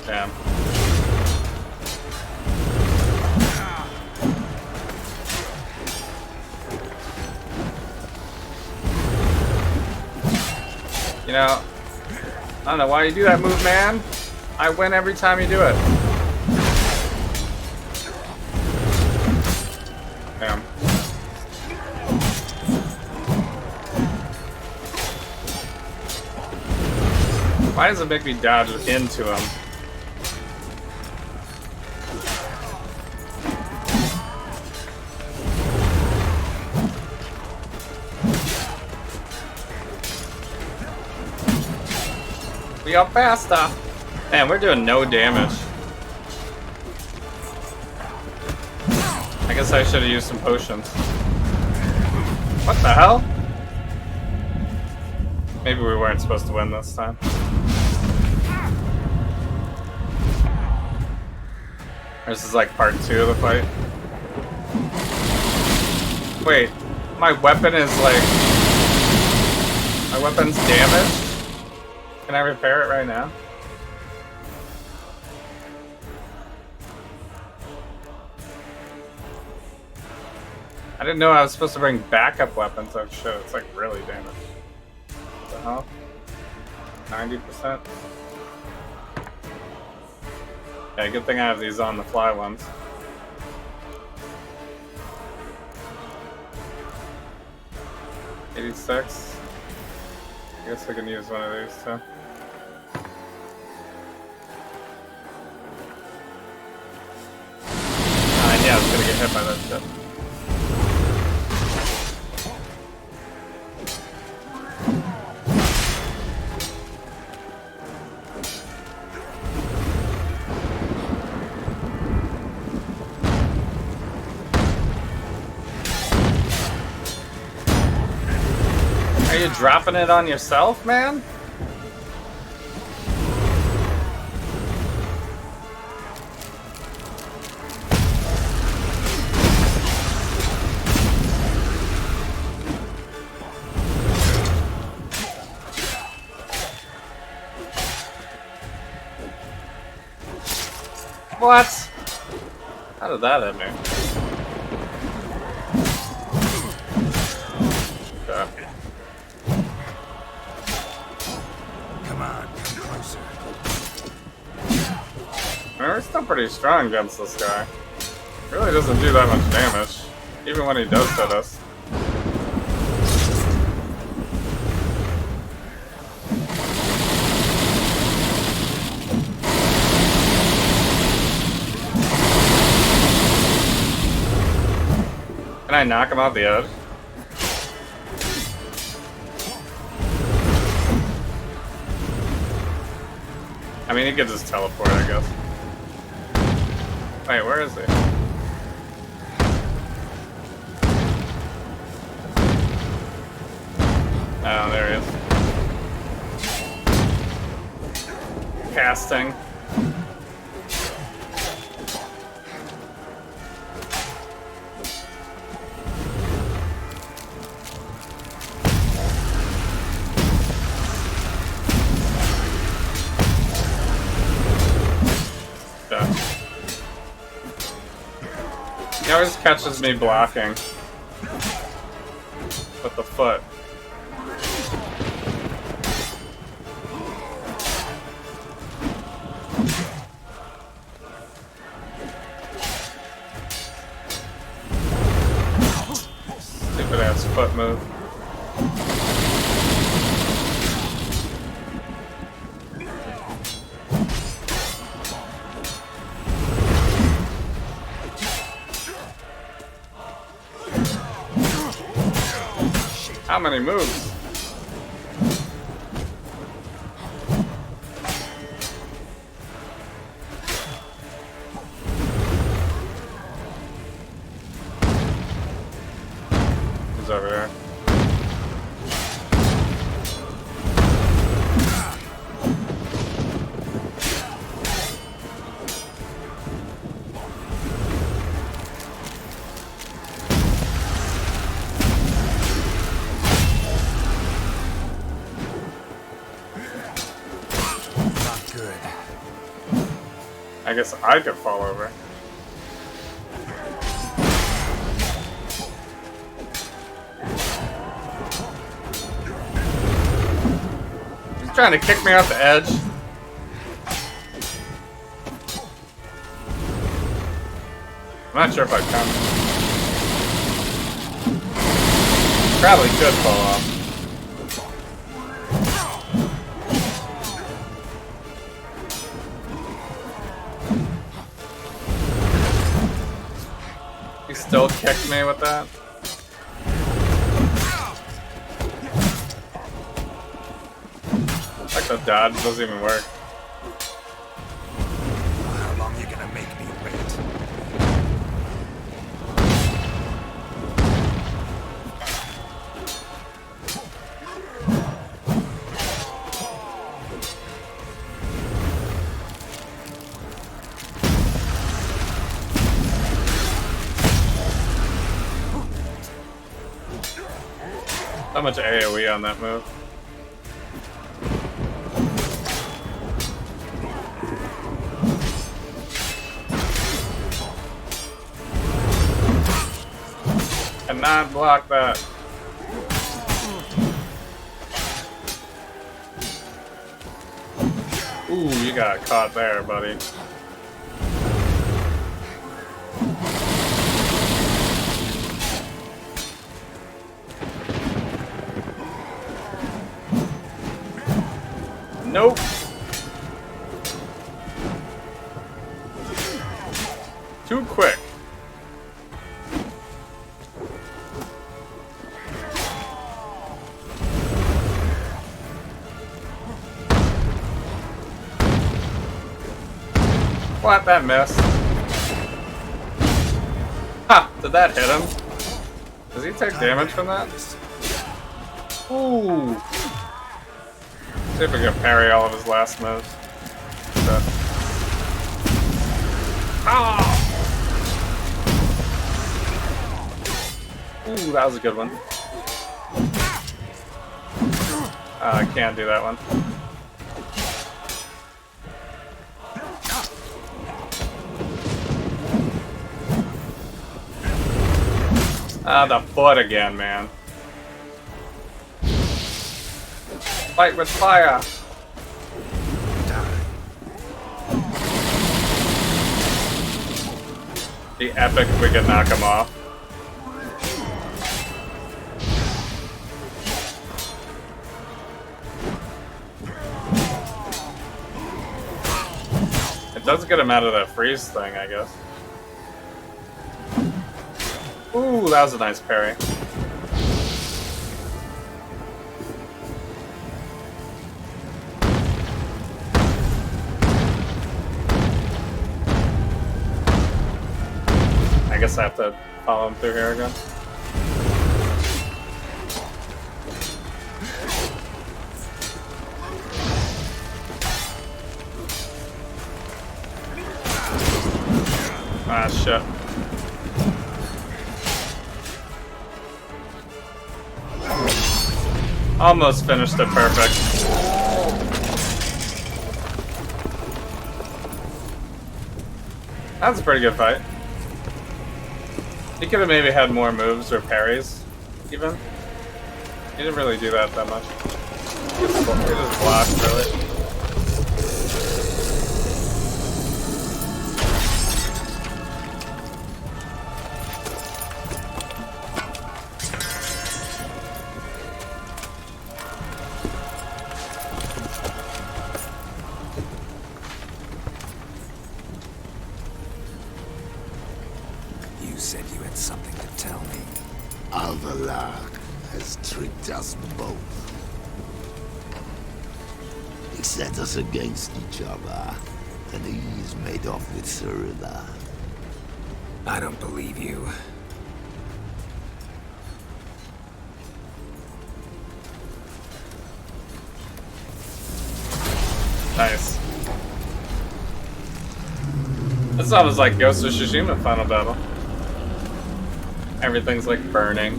S1: Damn. You know, I don't know why you do that move, man. I win every time you do it. Damn. Why does it make me dodge into him? We are faster. Man, we're doing no damage. I guess I should have used some potions. What the hell? Maybe we weren't supposed to win this time. This is like part 2 of the fight. Wait, my weapon is like... My weapon's damaged? Can I repair it right now? I didn't know I was supposed to bring backup weapons. Oh shit, it's like really damaged. What the hell? 90%? Yeah, good thing I have these on the fly ones. $86. I guess I can use one of these too. Yeah, I was gonna get hit by that shit. Are you dropping it on yourself, man? What? How did that hit me? Okay.
S2: Come on, come closer.
S1: We're still pretty strong against this guy. Really doesn't do that much damage, even when he does hit us. Can I knock him off the edge? I mean, he could just teleport, I guess. Wait, where is he? Oh, there he is. Casting. He always catches me blocking with the foot. Stupid ass foot move. How many moves? He's over there. I guess I could fall over. He's trying to kick me off the edge. I'm not sure if I can. Probably could fall off. He still kicked me with that. Like the dodge doesn't even work.
S2: How long you gonna make me wait?
S1: How much AoE on that move? Cannot block that. Ooh, you got caught there, buddy. Nope. Too quick. What? That missed. Ha! Did that hit him? Does he take damage from that? Ooh. See if we can parry all of his last moves. Ah! Ooh, that was a good one. I can't do that one. Ah, the foot again, man. Fight with fire! Be epic if we could knock him off. It does get him out of that freeze thing, I guess. Ooh, that was a nice parry. I guess I have to follow him through here again. Ah, shit. Almost finished it perfect. That was a pretty good fight. He could have maybe had more moves or parries, even. He didn't really do that much. He just blocked, really.
S2: Said you had something to tell me.
S12: Alvalark has tricked us both. He set us against each other, and he's made off with Cirilla.
S2: I don't believe you.
S1: Nice. This almost like Ghost of Tsushima final battle. Everything's like burning.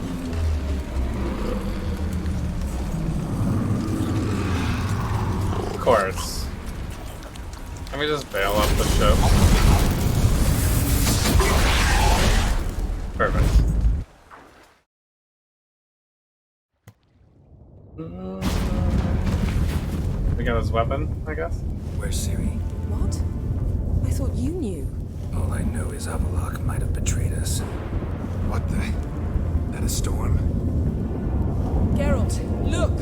S1: Of course. Let me just bail up the ship. Perfect. We got his weapon, I guess.
S2: Where's Ciri?
S5: What? I thought you knew.
S2: All I know is Avallac'h might have betrayed us. What the? That a storm?
S5: Geralt, look!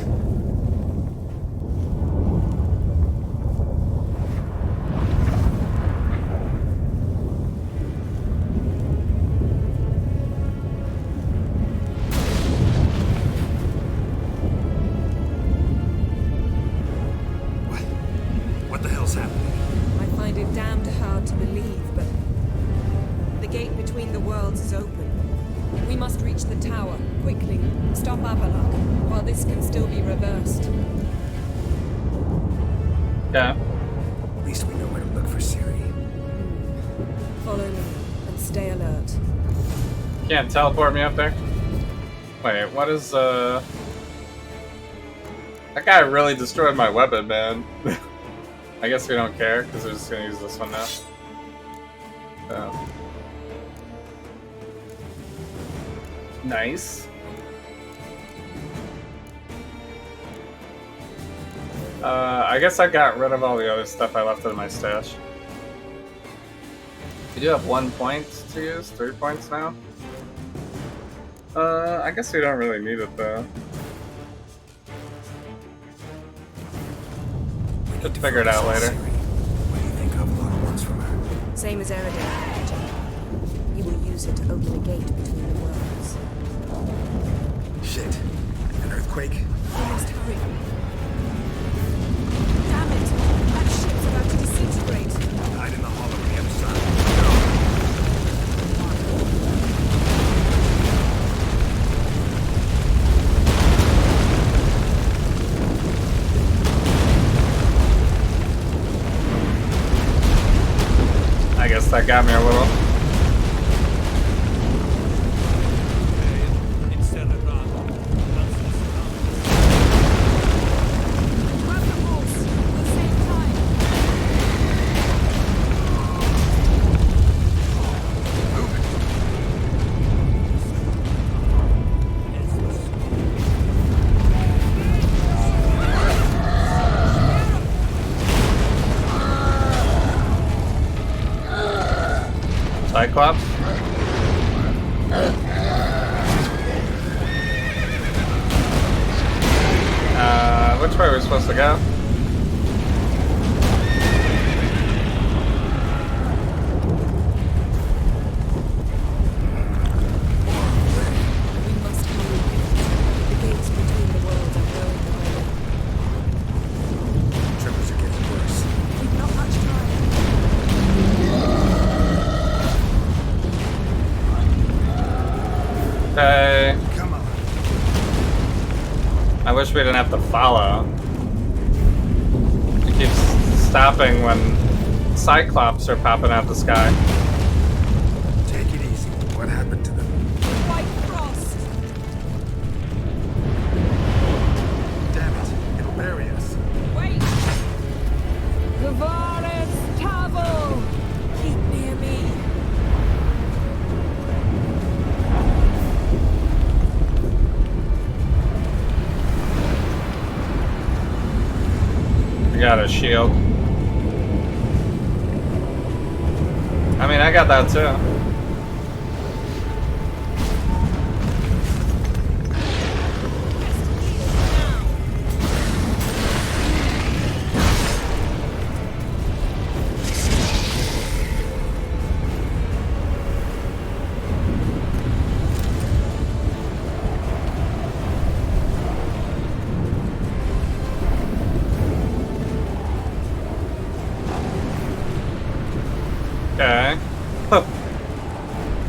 S2: What the hell's happening?
S5: I find it damned hard to believe, but the gate between the worlds is open. We must reach the tower, quickly. Stop Avallac'h, while this can still be reversed.
S1: Yeah.
S2: At least we know where to look for Ciri.
S5: Follow me, and stay alert.
S1: Can't teleport me up there? Wait, what is, That guy really destroyed my weapon, man. I guess we don't care, because we're just gonna use this one now. Nice. I guess I got rid of all the other stuff I left in my stash. We do have 1 point to use, 3 points now. I guess we don't really need it though. We could figure it out later.
S2: What do you think Avallac'h wants from her?
S5: Same as Eridan. He will use it to open a gate between the worlds.
S2: Shit. An earthquake?
S5: We must hurry. Damn it! That ship's about to disintegrate.
S2: Hide in the hollow on the other side.
S1: I guess that got me a little. Cyclops? Which way are we supposed to go?
S5: We must hurry. The gates between the worlds are growing wider.
S2: Trippers are getting worse.
S5: We've not much time.
S1: Okay.
S2: Come on.
S1: I wish we didn't have to follow. It keeps stopping when Cyclops are popping out the sky.
S2: Take it easy. What happened to them?
S5: White Frost!
S2: Damn it. It'll bury us.
S5: Wait! Gavaris Tavel! Keep near me.
S1: We got a shield. I mean, I got that too. Okay.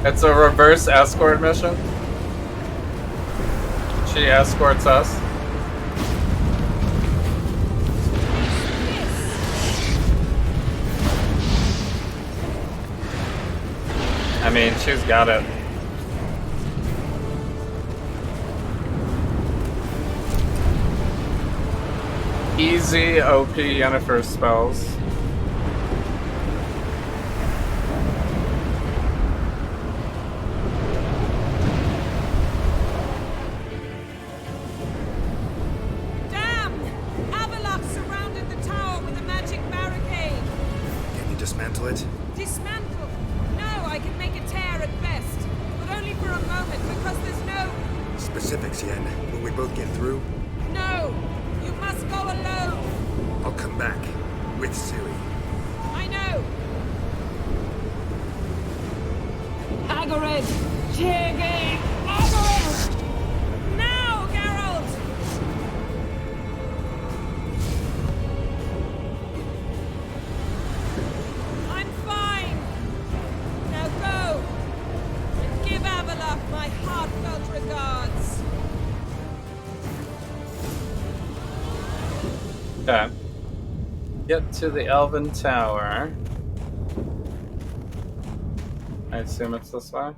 S1: It's a reverse escort mission. She escorts us. I mean, she's got it. Easy OP Yennefer spells.
S5: Damn! Avallac'h surrounded
S2: specifics, Yen. Will we both get through?
S19: No! You must go alone!
S2: I'll come back. With Ciri.
S19: I know! Hagrid! Tiggy! Hagrid! Now, Geralt! I'm fine! Now go! And give Avallac'h my heartfelt regards!
S1: Okay. Get to the Elven Tower. I assume it's this way.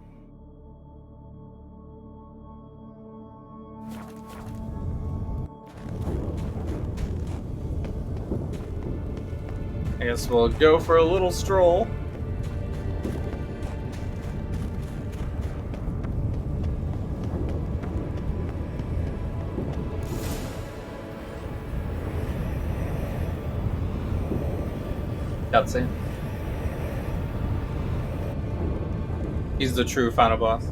S1: I guess we'll go for a little stroll. Cutscene. He's the true final boss.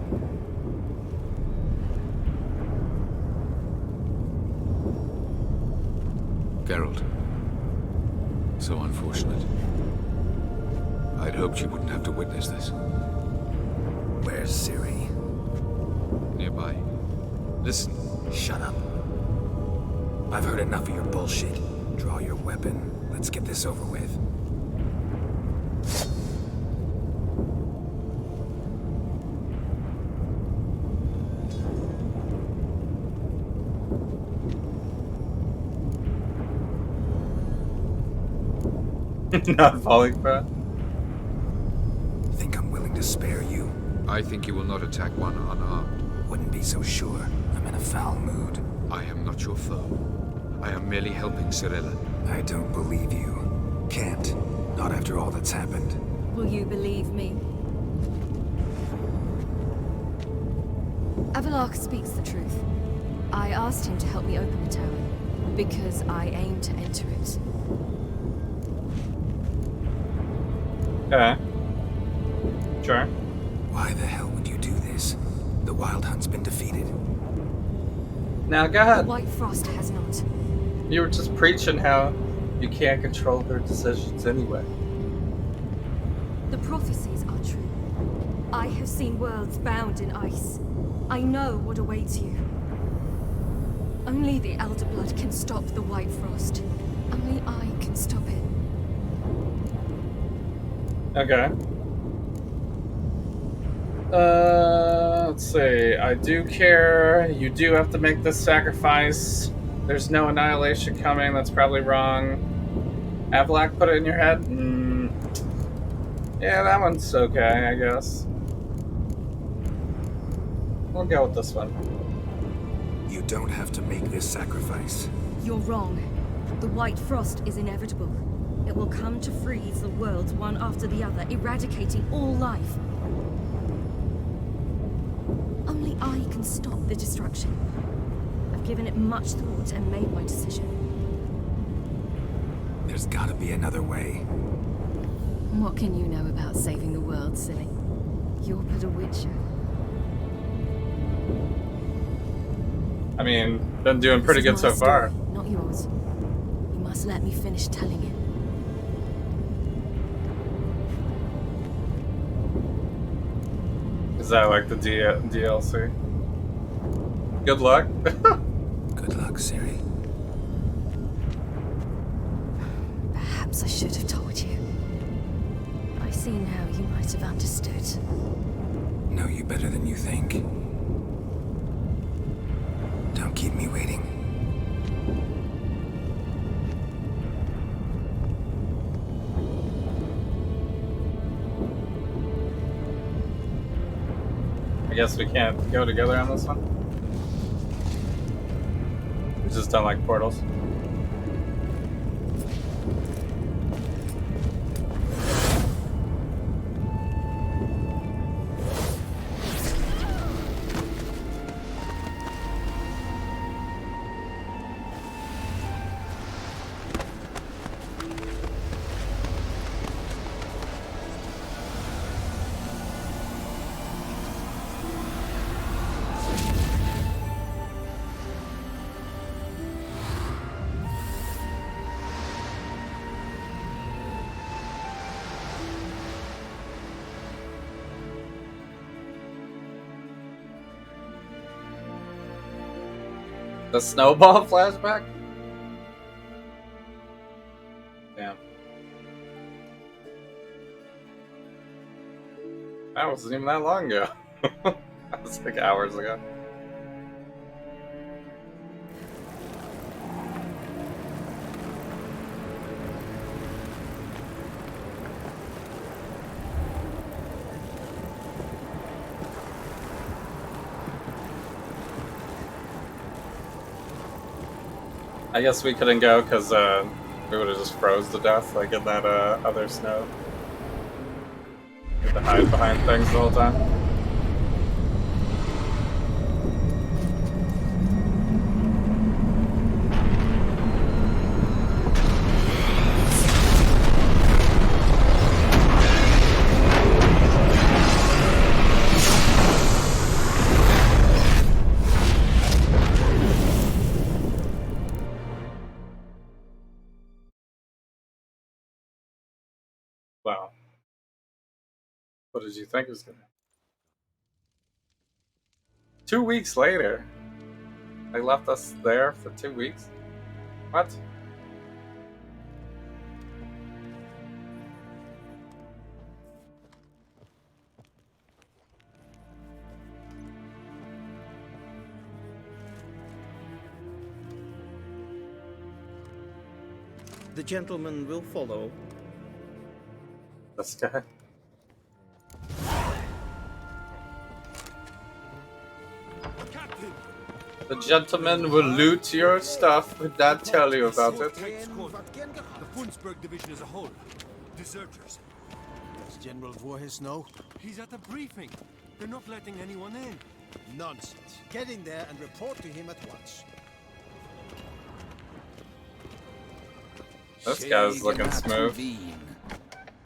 S7: Geralt. So unfortunate. I'd hoped you wouldn't have to witness this.
S2: Where's Ciri?
S7: Nearby. Listen.
S2: Shut up. I've heard enough of your bullshit. Draw your weapon. Let's get this over with.
S1: Not falling for it.
S2: Think I'm willing to spare you?
S7: I think you will not attack one unarmed.
S2: Wouldn't be so sure. I'm in a foul mood.
S7: I am not your foe. I am merely helping Cirilla.
S2: I don't believe you. Can't. Not after all that's happened.
S21: Will you believe me?
S4: Avallac'h speaks the truth. I asked him to help me open the tower, because I aim to enter it.
S1: Okay. Sure.
S2: Why the hell would you do this? The Wild Hunt's been defeated.
S1: Now go ahead.
S4: White Frost has not.
S1: You were just preaching how you can't control her decisions anyway.
S4: The prophecies are true. I have seen worlds bound in ice. I know what awaits you. Only the Elder Blood can stop the White Frost. Only I can stop it.
S1: Okay. Let's see. I do care. You do have to make this sacrifice. There's no annihilation coming. That's probably wrong. Avallac'h put it in your head? Yeah, that one's okay, I guess. We'll go with this one.
S2: You don't have to make this sacrifice.
S4: You're wrong. The White Frost is inevitable. It will come to freeze the worlds one after the other, eradicating all life. Only I can stop the destruction. I've given it much thought and made my decision.
S2: There's gotta be another way.
S4: What can you know about saving the world, silly? You're but a witcher.
S1: I mean, been doing pretty good so far.
S4: Not yours. You must let me finish telling it.
S1: Is that like the DLC? Good luck.
S2: Good luck, Ciri.
S4: Perhaps I should have told you. I see now you might have understood.
S2: Know you better than you think. Don't keep me waiting.
S1: I guess we can't go together on this one. We just don't like portals. The snowball flashback? Damn. That wasn't even that long ago. That was like hours ago. I guess we couldn't go because we would have just froze to death, like in that other snow. We had to hide behind things the whole time. Wow. What did you think was gonna happen? 2 weeks later? They left us there for 2 weeks? What?
S13: The gentleman will follow.
S1: This guy? The gentleman will loot your stuff but not tell you about it.
S6: The Funsberg division as a whole. Deserters. Does General Voorhis know? He's at the briefing. They're not letting anyone in. Nonsense. Get in there and report to him at once.
S1: This guy's looking smooth.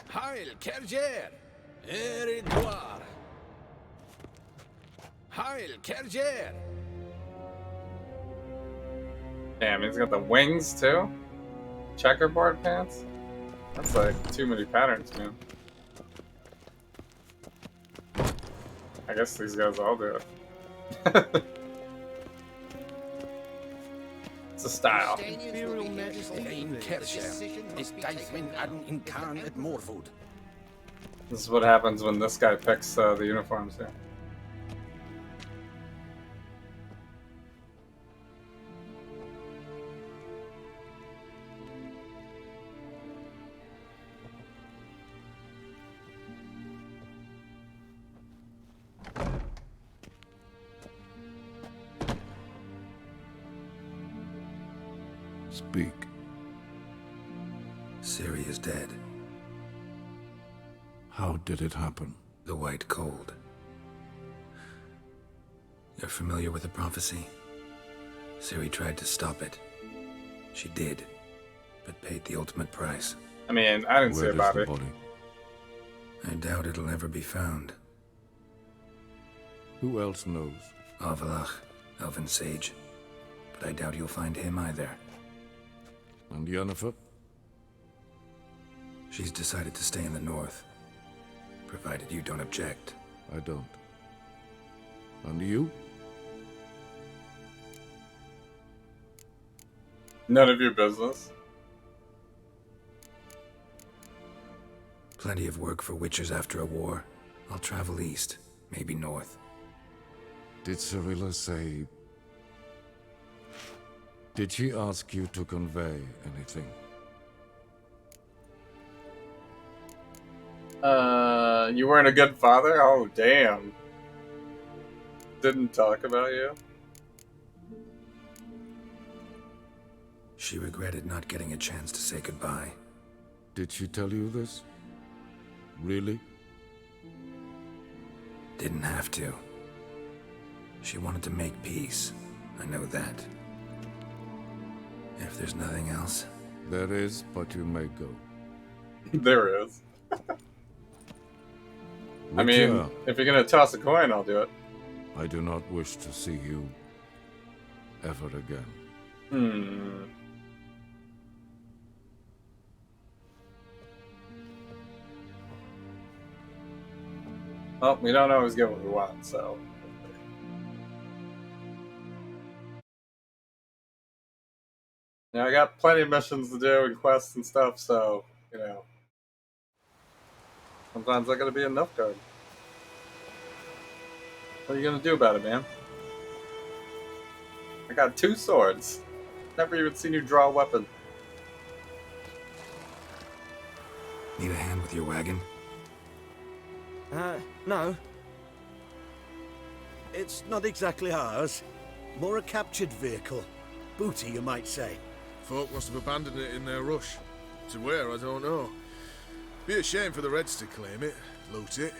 S9: Heil Kerjer! Eridwar! Heil Kerjer!
S1: Damn, he's got the wings too? Checkerboard pants? That's like too many patterns, man. I guess these guys all do it. It's a style.
S9: Imperial Majesty Kerjer is Deichman in Khan at Morwood.
S1: This is what happens when this guy picks the uniforms here.
S2: Speak. Ciri is dead.
S18: How did it happen?
S2: The White Cold. You're familiar with the prophecy? Ciri tried to stop it. She did, but paid the ultimate price.
S1: I mean, I didn't say about it.
S18: Body?
S2: I doubt it'll ever be found.
S18: Who else knows?
S2: Avallac'h, Elven Sage. But I doubt you'll find him either.
S18: And Yennefer?
S2: She's decided to stay in the north. Provided you don't object.
S18: I don't. And you?
S1: None of your business.
S2: Plenty of work for witchers after a war. I'll travel east, maybe north.
S18: Did Cirilla say... Did she ask you to convey anything?
S1: You weren't a good father? Oh, damn. Didn't talk about you?
S2: She regretted not getting a chance to say goodbye.
S18: Did she tell you this? Really?
S2: Didn't have to. She wanted to make peace. I know that. If there's nothing else...
S18: There is, but you may go.
S1: There is. I mean, if you're gonna toss a coin, I'll do it.
S18: I do not wish to see you ever again.
S1: Well, we don't always get what we want, so... You know, I got plenty of missions to do and quests and stuff, so, you know. Sometimes I gotta be a Nilfgaard. What are you gonna do about it, man? I got 2 swords. Never even seen you draw a weapon.
S2: Need a hand with your wagon?
S17: No. It's not exactly ours. More a captured vehicle. Booty, you might say.
S22: Folk must have abandoned it in their rush. To where, I don't know. Be a shame for the Reds to claim it, loot it.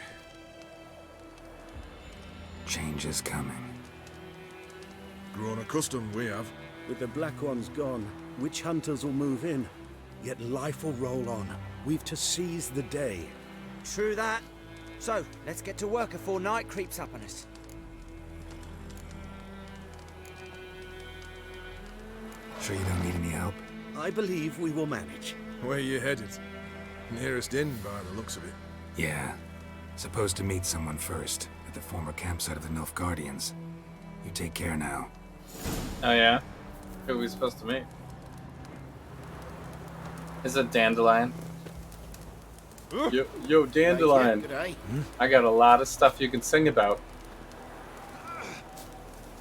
S2: Change is coming.
S22: Grown accustomed, we have.
S17: With the Black Ones gone, witch hunters will move in. Yet life will roll on. We've to seize the day.
S20: True that. So, let's get to work before night creeps up on us.
S2: Sure you don't need any help?
S17: I believe we will manage.
S22: Where you headed? Nearest inn, by the looks of it.
S2: Yeah. Supposed to meet someone first, at the former campsite of the Nilfgaardians. You take care now.
S1: Oh yeah? Who are we supposed to meet? Is it Dandelion? Yo, Dandelion. I got a lot of stuff you can sing about.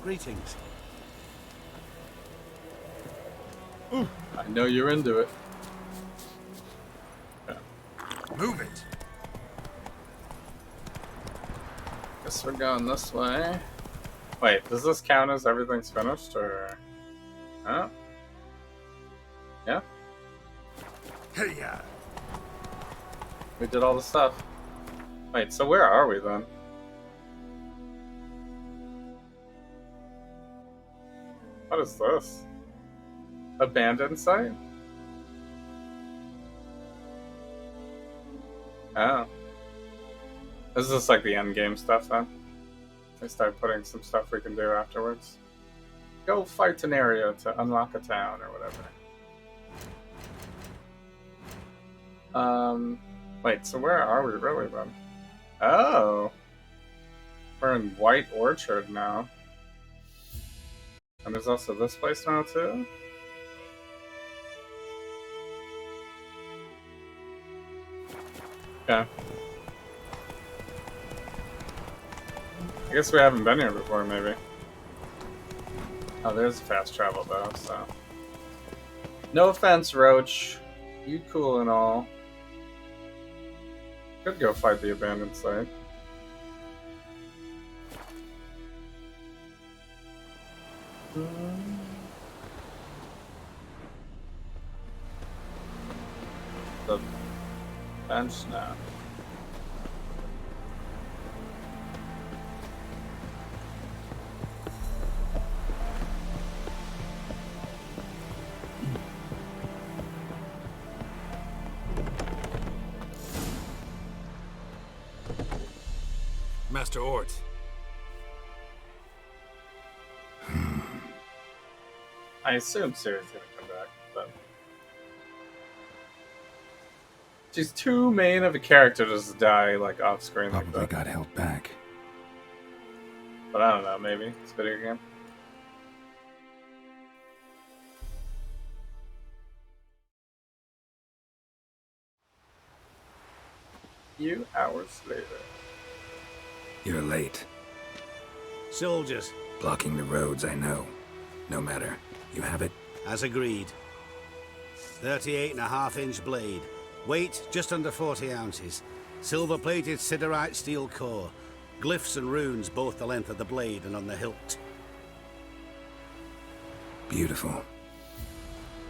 S17: Greetings.
S1: I know you're into it.
S22: Move it.
S1: Guess we're going this way. Wait, does this count as everything's finished, or? Huh? Yeah?
S22: Hey, yeah.
S1: We did all the stuff. Wait, so where are we then? What is this? Abandoned site? Oh. Is this like the end game stuff then? They start putting some stuff we can do afterwards. Go fight an area to unlock a town or whatever. Wait, so where are we really then? Oh. We're in White Orchard now. And there's also this place now too? Okay. I guess we haven't been here before, maybe. Oh, there's fast travel though, so. No offense, Roach. You cool and all. Could go fight the abandoned site. The bench now.
S15: Master Ort.
S1: I assume Ciri's gonna come back, but she's too main of a character to just die like off screen like
S2: Probably
S1: that.
S2: got held back.
S1: But I don't know, maybe it's a video game. Few hours later.
S2: You're late.
S17: Soldiers.
S2: Blocking the roads, I know. No matter. You have it?
S17: As agreed. 38.5-inch blade. Weight just under 40 ounces. Silver-plated siderite steel core. Glyphs and runes both the length of the blade and on the hilt.
S2: Beautiful.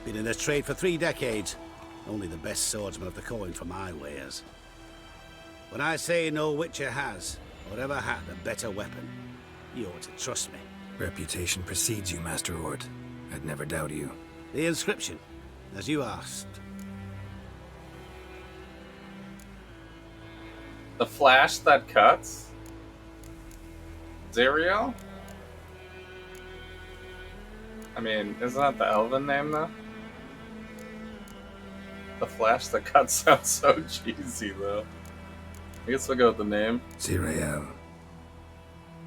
S17: Been in this trade for 3 decades. Only the best swordsman of the coin for my wares. When I say no Witcher has, or ever had, a better weapon, you ought to trust me.
S2: Reputation precedes you, Master Ort. I'd never doubt you.
S17: The inscription, as you asked.
S1: The flash that cuts? Zerial? I mean, isn't that the elven name though? The flash that cuts sounds so cheesy though. I guess we'll go with the name.
S2: Zerial.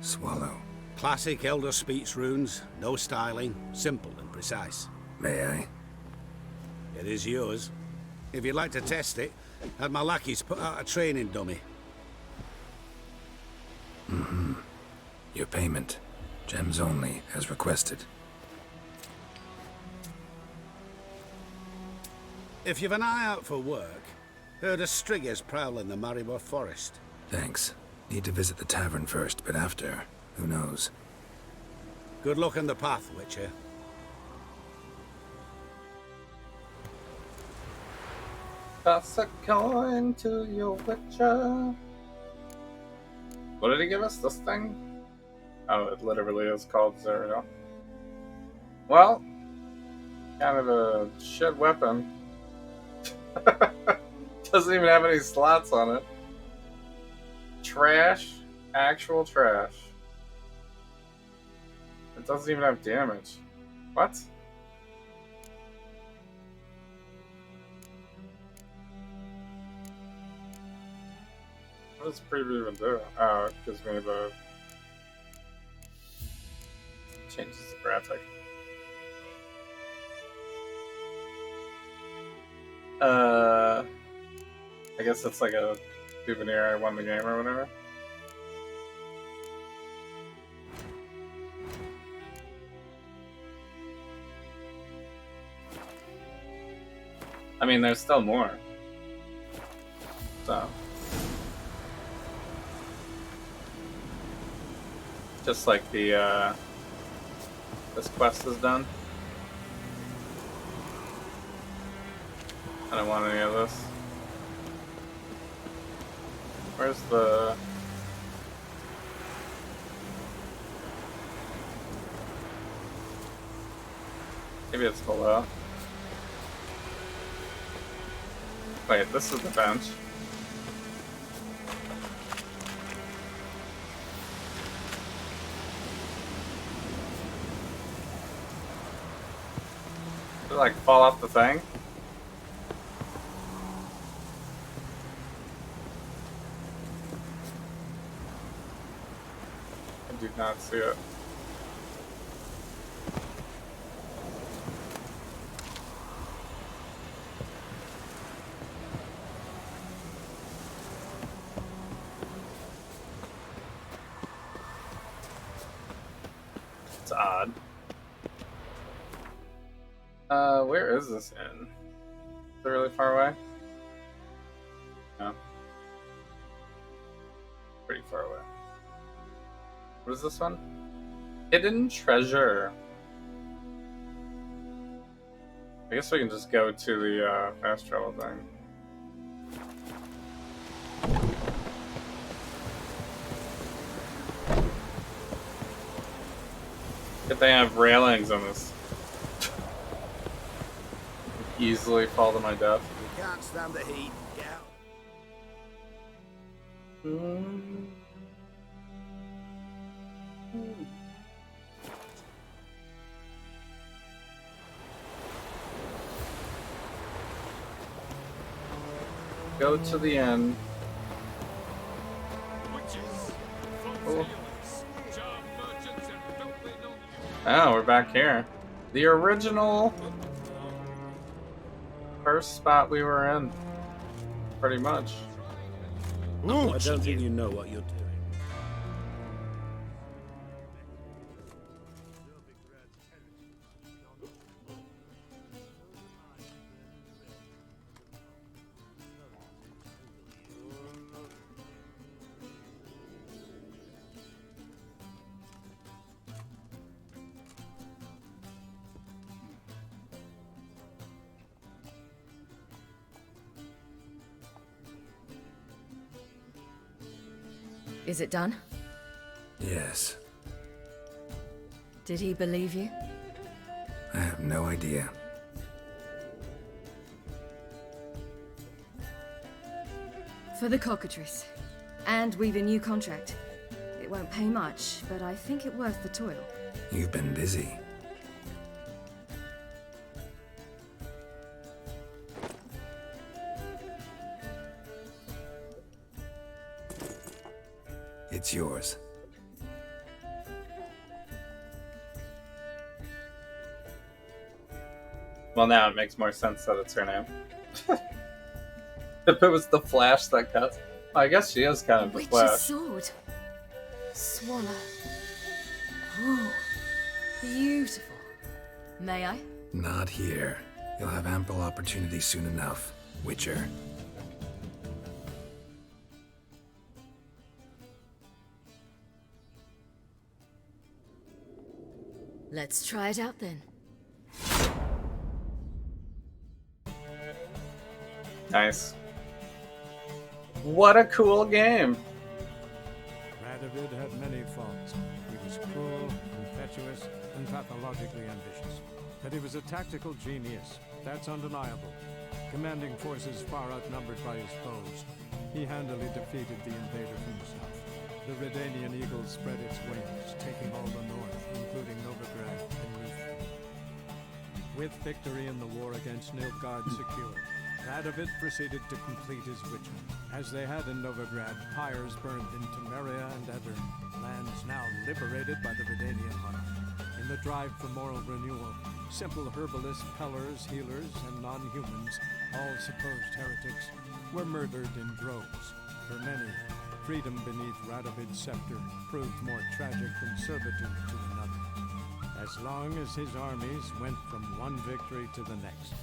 S2: Swallow.
S17: Classic Elder Speech runes, no styling, simple and precise.
S2: May I?
S17: It is yours. If you'd like to test it, had my lackeys put out a training dummy.
S2: Mm-hmm. Your payment. Gems only, as requested.
S17: If you've an eye out for work, heard of Striggers prowling the Maribor Forest.
S2: Thanks. Need to visit the tavern first, but after, who knows?
S17: Good luck on the path, Witcher.
S1: Toss a coin to your Witcher. What did he give us? This thing? Oh, it literally is called Zero. Well, kind of a shit weapon. Doesn't even have any slots on it. Trash. Actual trash. It doesn't even have damage. What? What does preview even do? Oh, it gives me the... changes the graphic. I guess it's like a souvenir I won the game or whatever. I mean, there's still more. So. Just like the, this quest is done. I don't want any of this. Where's the... Maybe it's below. Wait, this is the bench. Did it like fall off the thing? I do not see it. It's odd. Where is this in? Is it really far away? No. Pretty far away. What is this one? Hidden treasure. I guess we can just go to the fast travel thing. If they have railings on this, easily fall to my death.
S14: You can't stand the heat. Get out.
S1: Go to the end. Oh. Oh, we're back here. The original first spot we were in. Pretty much.
S17: I don't think you know what you're doing.
S4: Is it done?
S2: Yes.
S4: Did he believe you?
S2: I have no idea.
S4: For the cockatrice. And we've a new contract. It won't pay much, but I think it worth the toil.
S2: You've been busy. It's yours.
S1: Well, now it makes more sense that it's her name. If it was the Flash that cuts, well, I guess she is kind of the
S4: Witch's
S1: Flash.
S4: sword. Swallow. Ooh, beautiful. May I?
S2: Not here. You'll have ample opportunity soon enough, Witcher.
S4: Let's try it out then.
S1: Nice. What a cool game.
S3: Radovid had many faults. He was cruel, impetuous, and pathologically ambitious. But he was a tactical genius. That's undeniable. Commanding forces far outnumbered by his foes, he handily defeated the invader from the south. The Redanian eagle spread its wings, taking all the north, including Novigrad and Niflheim. With victory in the war against Nilfgaard secured, Radovid proceeded to complete his ritual. As they had in Novigrad, pyres burned in Temeria and Aedirn, lands now liberated by the Redanian monarch. In the drive for moral renewal, simple herbalists, pellers, healers, and non-humans, all supposed heretics, were murdered in droves. For many, freedom beneath Radovid's scepter proved more tragic than servitude to another. As long as his armies went from one victory to the next,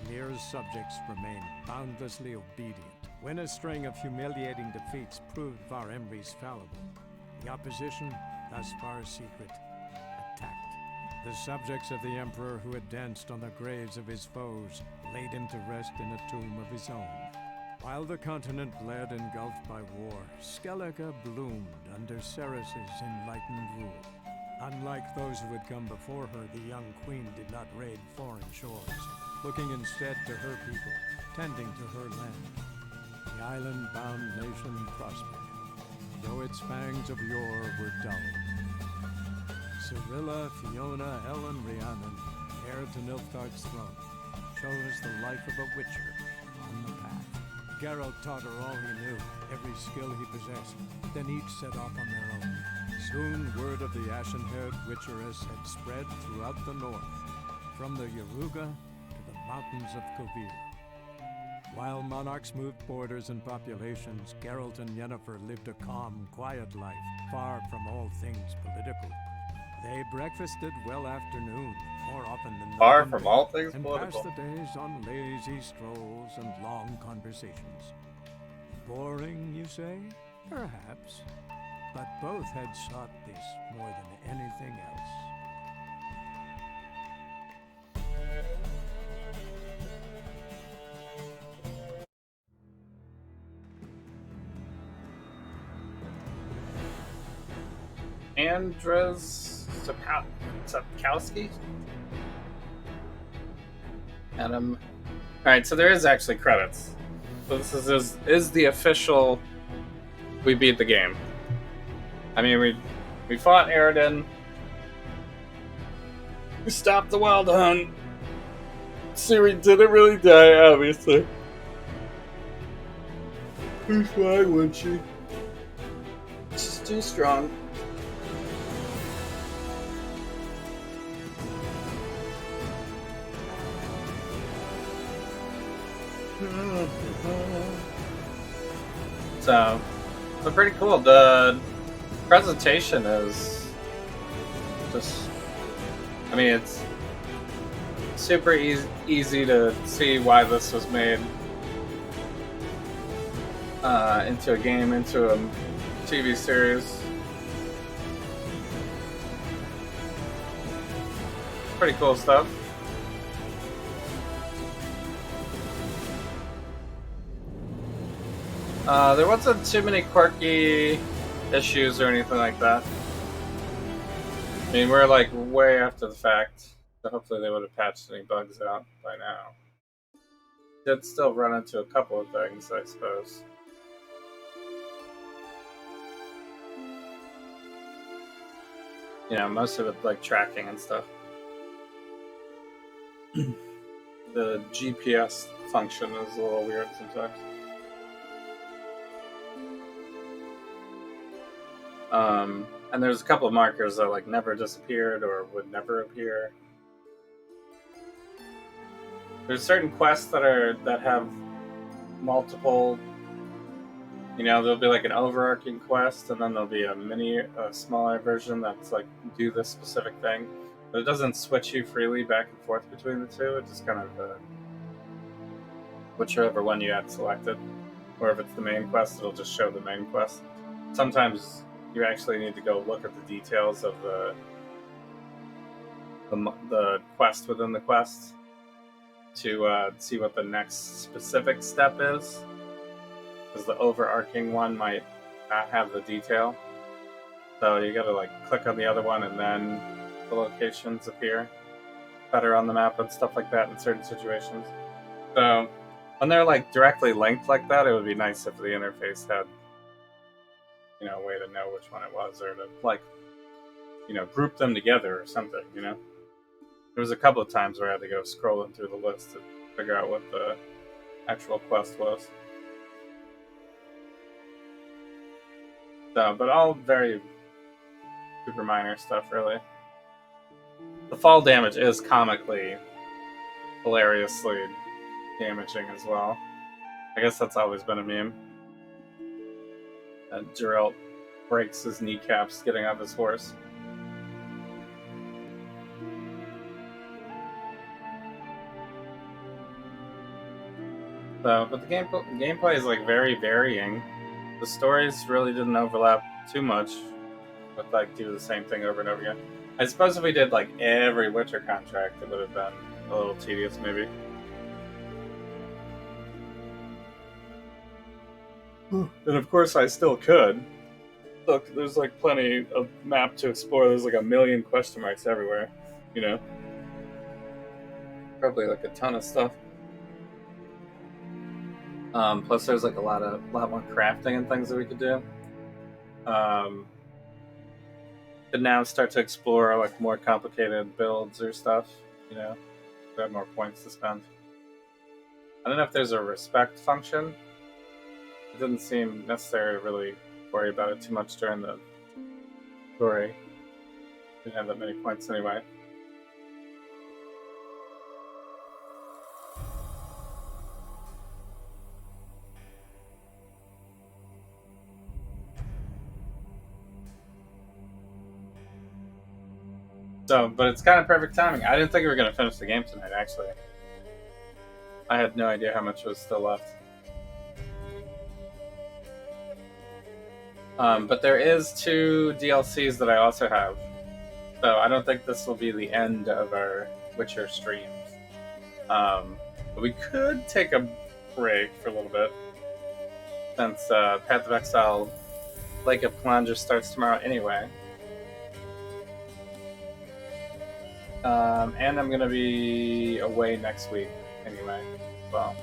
S3: Emir's subjects remained boundlessly obedient. When a string of humiliating defeats proved Var Emreis fallible, the opposition, thus far secret, attacked. The subjects of the Emperor who had danced on the graves of his foes laid him to rest in a tomb of his own. While the continent bled engulfed by war, Skellige bloomed under Ceres's enlightened rule. Unlike those who had come before her, the young queen did not raid foreign shores, looking instead to her people, tending to her land. The island-bound nation prospered, though its fangs of yore were dulled. Cirilla, Fiona, Ellen, Rhiannon, heir to Nilfgaard's throne, chose the life of a witcher on the path. Geralt taught her all he knew, every skill he possessed, then each set off on their own. Soon word of the ashen-haired witcheress had spread throughout the north, from the Yaruga to the mountains of Kovir. While monarchs moved borders and populations, Geralt and Yennefer lived a calm, quiet life, far from all things political. They breakfasted well after noon, more often than not,
S1: Far from all things
S3: and
S1: political.
S3: passed the days on lazy strolls and long conversations. Boring, you say? Perhaps. But both had sought this more than anything else.
S1: Andrzej Sapkowski? Adam. Alright, so there is actually credits. So this is the official we beat the game. I mean, we fought Eredin. We stopped the Wild Hunt. Ciri didn't really die, obviously. Why would she? She's too strong. So, but pretty cool. The presentation is just, I mean, it's super easy to see why this was made into a game, into a TV series. Pretty cool stuff. There wasn't too many quirky issues or anything like that. I mean, we're like way after the fact, so hopefully they would have patched any bugs out by now. Did still run into a couple of things, I suppose. You know, most of it like tracking and stuff. The GPS function is a little weird sometimes. And there's a couple of markers that like never disappeared or would never appear. there's certain quests that have multiple. You know, there'll be like an overarching quest, and then there'll be a smaller version that's like do this specific thing. But it doesn't switch you freely back and forth between the two. It just kind of whichever one you had selected, or if it's the main quest, it'll just show the main quest. Sometimes you actually need to go look at the details of the quest within the quest to see what the next specific step is, because the overarching one might not have the detail. So you gotta like click on the other one, and then the locations appear better on the map and stuff like that in certain situations. So when they're like directly linked like that, it would be nice if the interface had, you know, a way to know which one it was, or to like, you know, group them together or something, you know. There was a couple of times where I had to go scrolling through the list to figure out what the actual quest was. So, but all very super minor stuff, really. The fall damage is comically, hilariously damaging as well. I guess that's always been a meme. And Geralt breaks his kneecaps getting off his horse. So, but the gameplay is like very varying. The stories really didn't overlap too much with like do the same thing over and over again. I suppose if we did like every Witcher contract, it would have been a little tedious, maybe. And of course, I still could. Look, there's like plenty of map to explore. There's like a million question marks everywhere, you know. Probably like a ton of stuff. Plus, there's like a lot more crafting and things that we could do. Could now start to explore like more complicated builds or stuff, you know. We have more points to spend. I don't know if there's a respect function. It didn't seem necessary to really worry about it too much during the story. Didn't have that many points anyway. So, but it's kind of perfect timing. I didn't think we were going to finish the game tonight, actually. I had no idea how much was still left. But there is 2 DLCs that I also have. So I don't think this will be the end of our Witcher streams. But we could take a break for a little bit. Since Path of Exile Lake of Kalandra starts tomorrow anyway. And I'm going to be away next week anyway. Well,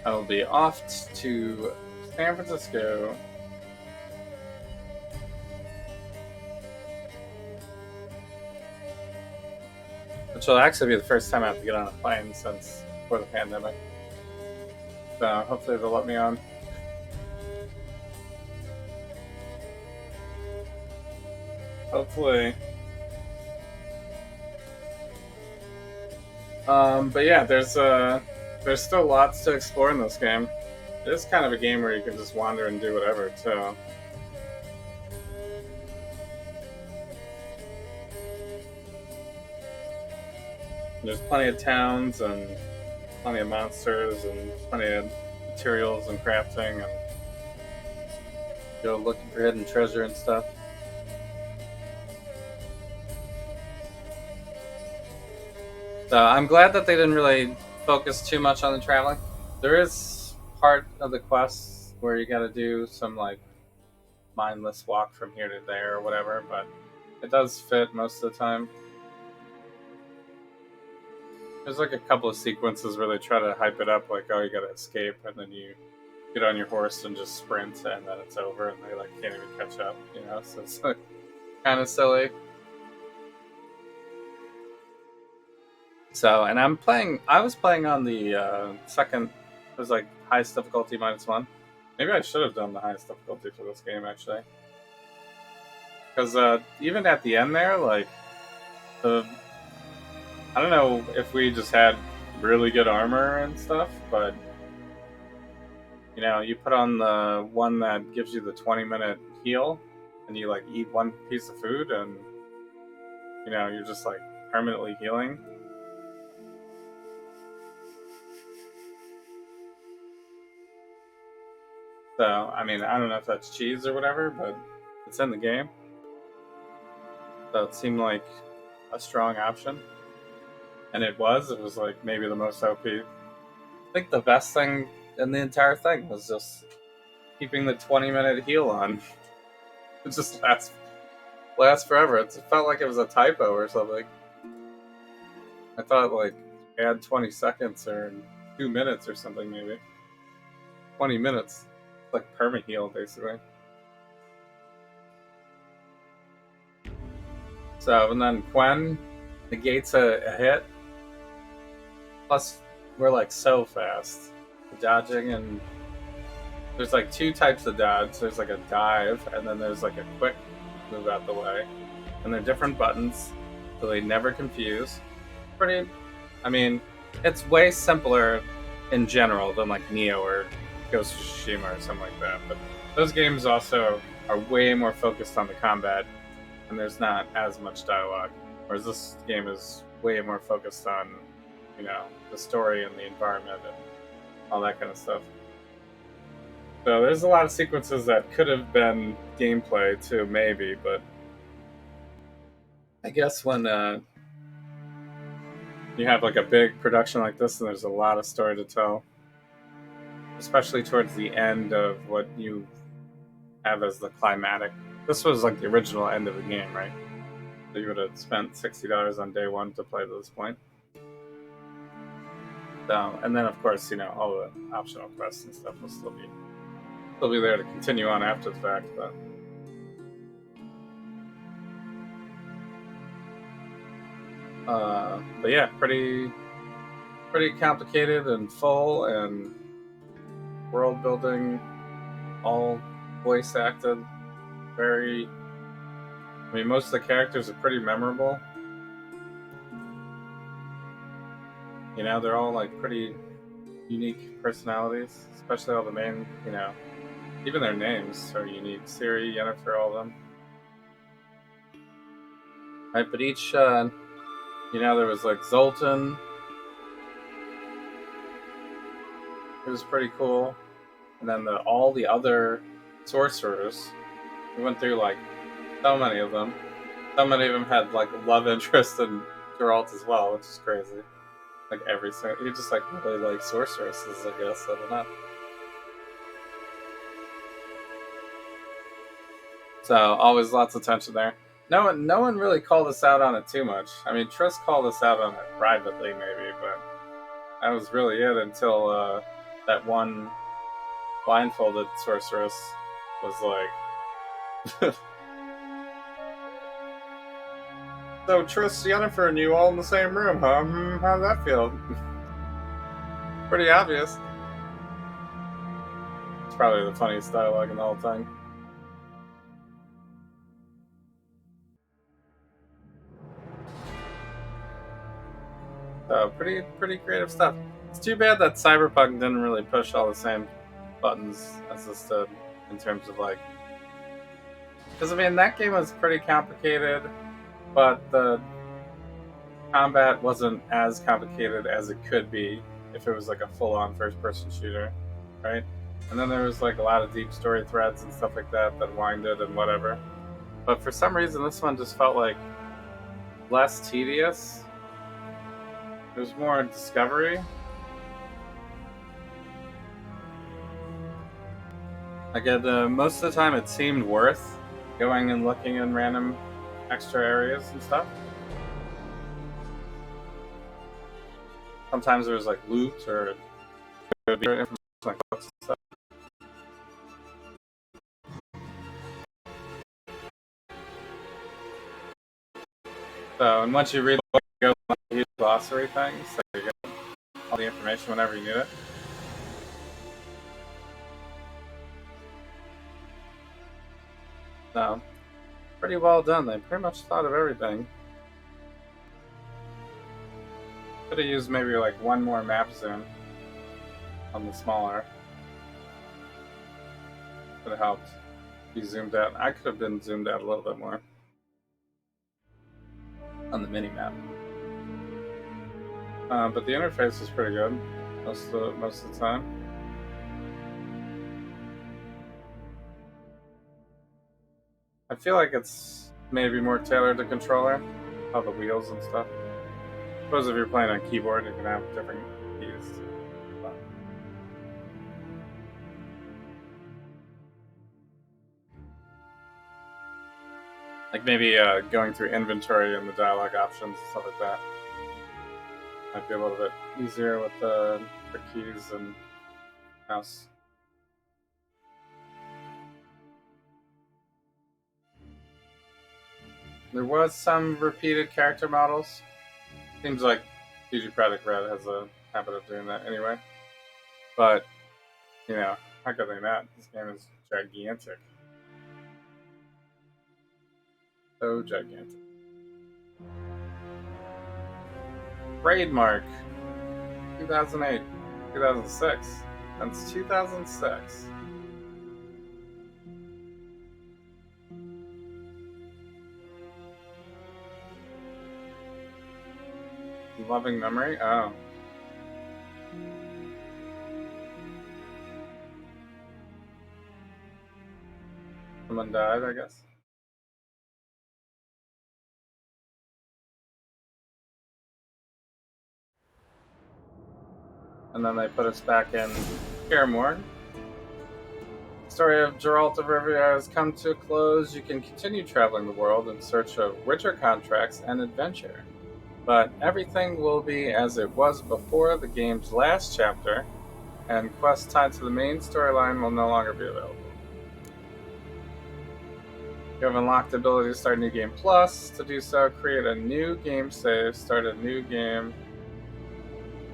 S1: I will be off to San Francisco. Which will actually be the first time I have to get on a plane since before the pandemic. So hopefully they'll let me on. Hopefully. But yeah, there's still lots to explore in this game. It is kind of a game where you can just wander and do whatever, too. There's plenty of towns and plenty of monsters and plenty of materials and crafting and go looking for hidden treasure and stuff. So I'm glad that they didn't really focus too much on the traveling. There is part of the quest where you gotta do some like mindless walk from here to there or whatever, but it does fit most of the time. There's like a couple of sequences where they try to hype it up, like, oh, you gotta escape, and then you get on your horse and just sprint, and then it's over, and they like can't even catch up, you know? So it's like kind of silly. So, and I was playing on the second, it was like highest difficulty -1. Maybe I should have done the highest difficulty for this game, actually. Because even at the end there, like, I don't know if we just had really good armor and stuff, but you know, you put on the one that gives you the 20-minute heal, and you like eat one piece of food, and you know, you're just like permanently healing. So, I mean, I don't know if that's cheese or whatever, but it's in the game. So it seemed like a strong option. And it was like maybe the most OP. I think the best thing in the entire thing was just keeping the 20-minute heal on. It just lasts forever. It felt like it was a typo or something. I thought like add 20 seconds or 2 minutes or something maybe. 20 minutes. Like perma heal basically. So and then Quen negates a hit. Plus we're like so fast. Dodging, and there's like two types of dodge. There's like a dive, and then there's like a quick move out the way. And they're different buttons, so they never confuse. I mean, it's way simpler in general than like Neo or Ghost of Tsushima or something like that. But those games also are way more focused on the combat, and there's not as much dialogue. Whereas this game is way more focused on, you know, the story and the environment and all that kind of stuff. So there's a lot of sequences that could have been gameplay too, maybe, but I guess when you have like a big production like this and there's a lot of story to tell, especially towards the end of what you have as the climatic. This was like the original end of the game, right? So you would have spent $60 on day one to play to this point. So, and then of course, you know, all the optional quests and stuff will still be there to continue on after the fact, but yeah, pretty complicated and full and world building, all voice acted, I mean, most of the characters are pretty memorable. You know, they're all like pretty unique personalities, especially all the main, you know, even their names are unique. Ciri, Yennefer, all of them. Right, but each, you know, there was like Zoltan. It was pretty cool. And then all the other sorcerers. We went through like so many of them. So many of them had like love interest in Geralt as well, which is crazy. Like every single, you just like really like sorceresses, I guess. I don't know. So always lots of tension there. No one really called us out on it too much. I mean, Triss called us out on it privately, maybe, but that was really it until that one blindfolded sorceress was like, "So Triss, Yennefer, and you all in the same room, huh? How'd that feel?" Pretty obvious. It's probably the funniest dialogue in the whole thing. So pretty creative stuff. It's too bad that Cyberpunk didn't really push all the same buttons as this did in terms of like, because I mean that game was pretty complicated, but the combat wasn't as complicated as it could be if it was like a full-on first-person shooter, right? And then there was like a lot of deep story threads and stuff like that winded and whatever. But for some reason, this one just felt like less tedious. It was more discovery. Like most of the time, it seemed worth going and looking in random extra areas and stuff. Sometimes there was like loot or information like books and stuff. So, and once you read the book, you go to use glossary things, so you get all the information whenever you need it. So, pretty well done. They pretty much thought of everything. Could have used maybe like one more map zoom on the smaller. Could have helped. Be zoomed out. I could have been zoomed out a little bit more on the mini map. But the interface is pretty good most of the time. I feel like it's maybe more tailored to controller, all the wheels and stuff. I suppose if you're playing on keyboard, you can have different keys. But like maybe going through inventory and the dialogue options and stuff like that might be a little bit easier with the keys and mouse. There was some repeated character models. Seems like PG Projekt Red has a habit of doing that anyway. But, you know, how could they not? This game is gigantic. So gigantic. Trademark. 2008. 2006. That's 2006. Loving memory? Oh. Someone died, I guess. And then they put us back in Kaer Morhen. The story of Geralt of Rivia has come to a close. You can continue traveling the world in search of richer contracts and adventure. But everything will be as it was before the game's last chapter, and quests tied to the main storyline will no longer be available. You have unlocked the ability to start New Game Plus. To do so, create a new game save, start a new game,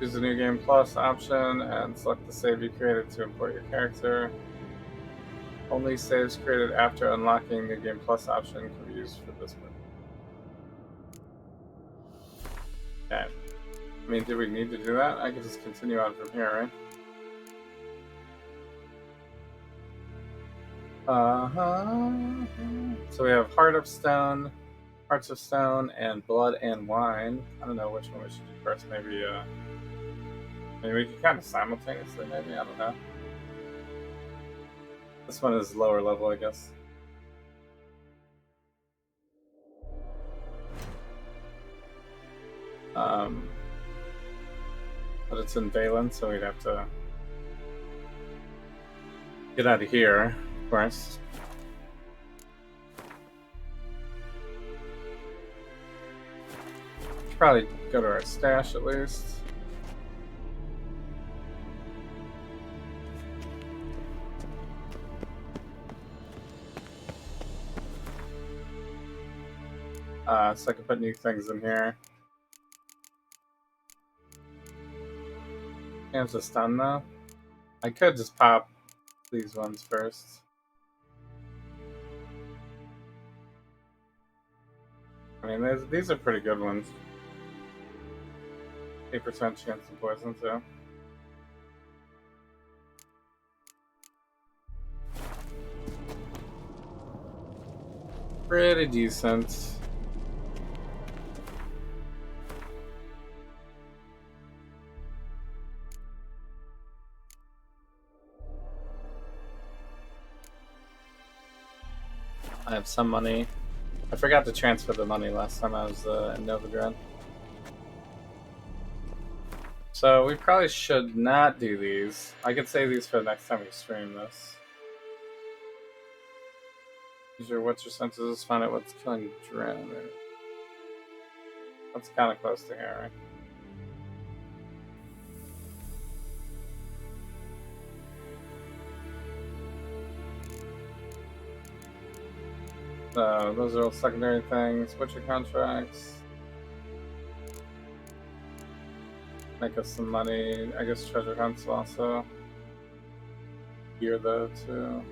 S1: choose the New Game Plus option, and select the save you created to import your character. Only saves created after unlocking the New Game Plus option can be used for this purpose. Okay. I mean, do we need to do that? I could just continue on from here, right? So we have Hearts of Stone, and Blood and Wine. I don't know which one we should do first. Maybe we can kind of simultaneously, maybe? I don't know. This one is lower level, I guess. But it's in Valen, so we'd have to get out of here, of course. Probably go to our stash at least. So I can put new things in here. Hands are stun though. I could just pop these ones first. I mean, these are pretty good ones. 8% chance of poison too. Pretty decent. I have some money. I forgot to transfer the money last time I was in Novigrad. So we probably should not do these. I could save these for the next time we stream this. Use your what's your senses, find out what's killing Dren. That's kind of close to here, right? So those are all secondary things. What's your contracts? Make us some money. I guess treasure hunts also. Gear though too.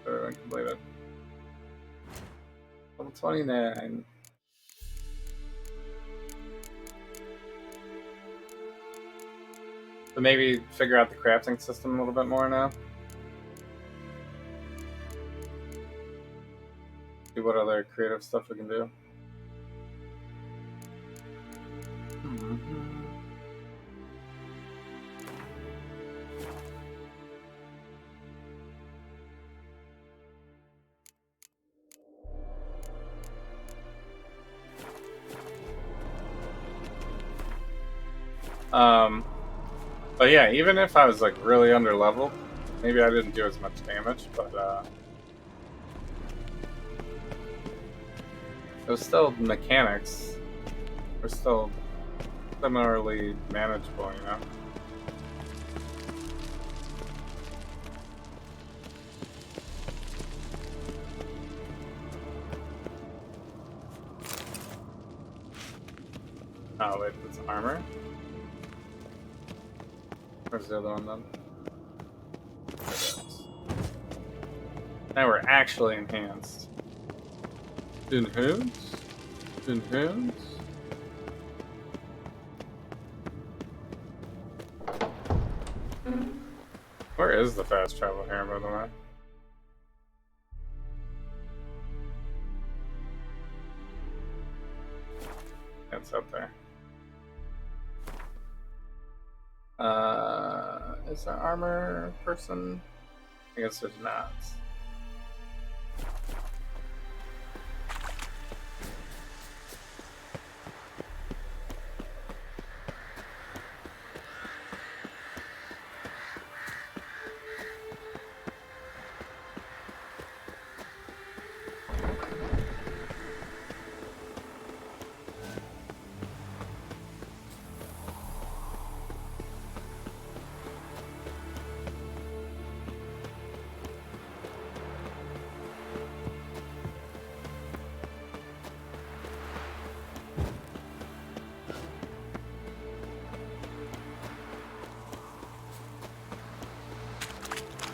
S1: Everyone completed. Level 29. But maybe figure out the crafting system a little bit more now. See what other creative stuff we can do. But yeah, even if I was like really under leveled, maybe I didn't do as much damage, but it was still mechanics. We're still similarly manageable, you know. Oh wait, that's armor. Where's the other one then? There it is. Now we're actually enhanced. Enhanced? Enhanced? Where is the fast travel here, by the way? It's up there. Is there armor person? I guess there's not.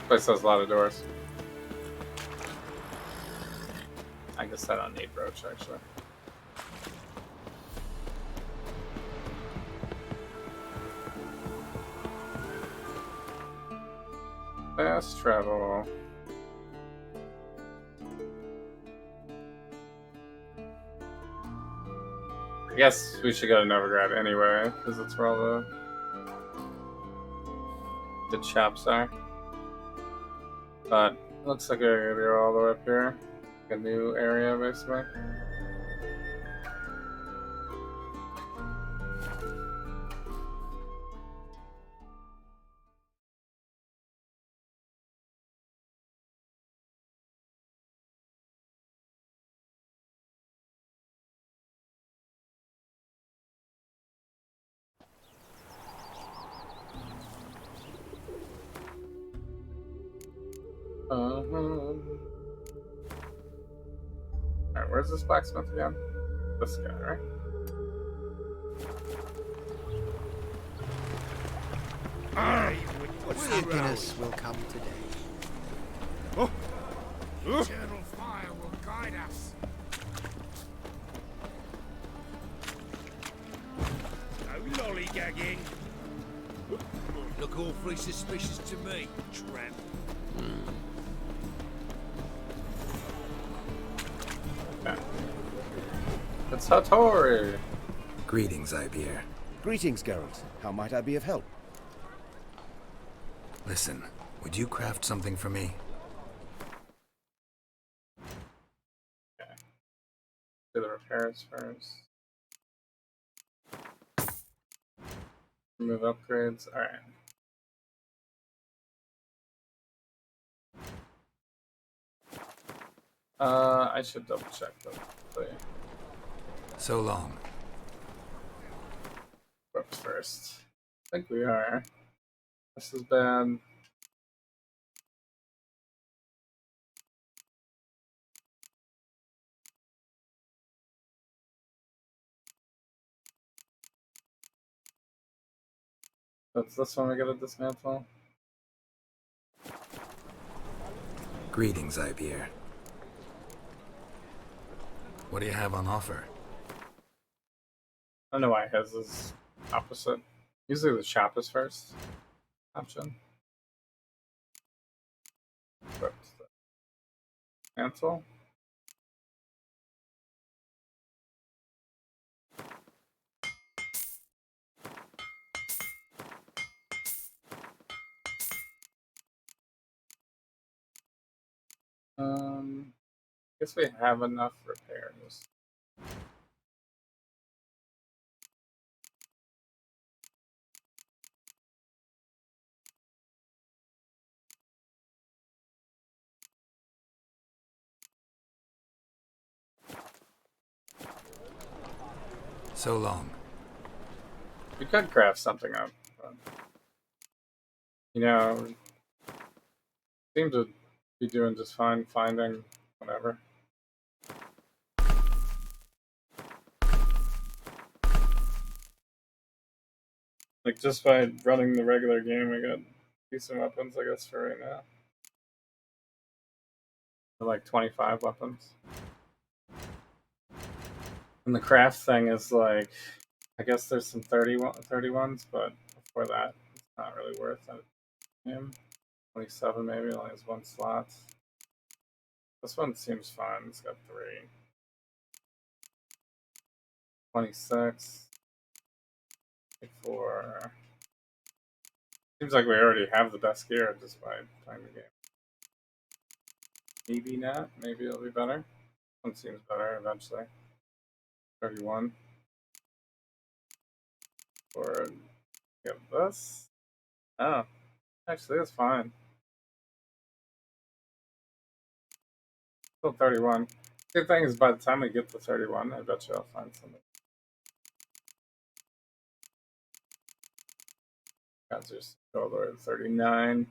S1: Place has a lot of doors. I guess I don't need brooch actually. Fast travel. I guess we should go to Novigrad anyway, because that's where all the shops are. But it looks like we're gonna go all the way up here. Like a new area, basically. Alright, where's this blacksmith again? This guy, right?
S14: What's happiness will come today.
S6: Oh. Eternal fire will guide us. No lollygagging.
S11: Look awfully suspicious to me, tramp.
S1: It's Hattori!
S2: Greetings, Ibeer.
S14: Greetings, Geralt. How might I be of help?
S2: Listen, would you craft something for me?
S1: Okay. Do the repairs first. Remove upgrades. Alright. I should double check them.
S2: So long.
S1: Whoops first. I think we are. This is bad. That's this one we gotta dismantle.
S2: Greetings, Ibeer. What do you have on offer?
S1: I don't know why his is opposite. Usually the shop is first option. But cancel. Guess we have enough repairs.
S2: So long.
S1: We could craft something up, but, you know, seem to be doing just fine finding whatever. Like, just by running the regular game, I got decent weapons, I guess, for right now. Like 25 weapons. And the craft thing is like, I guess there's some 31s, but before that, it's not really worth it. 27 maybe, only has 1 slot. This one seems fun, it's got 3. 26. 24. Seems like we already have the best gear just by playing the game. Maybe not, maybe it'll be better. One seems better eventually. 31. Or get this. Oh, actually, that's fine. Still 31. Good thing is, by the time we get to 31, I bet you I'll find something. Guys, just go to 39.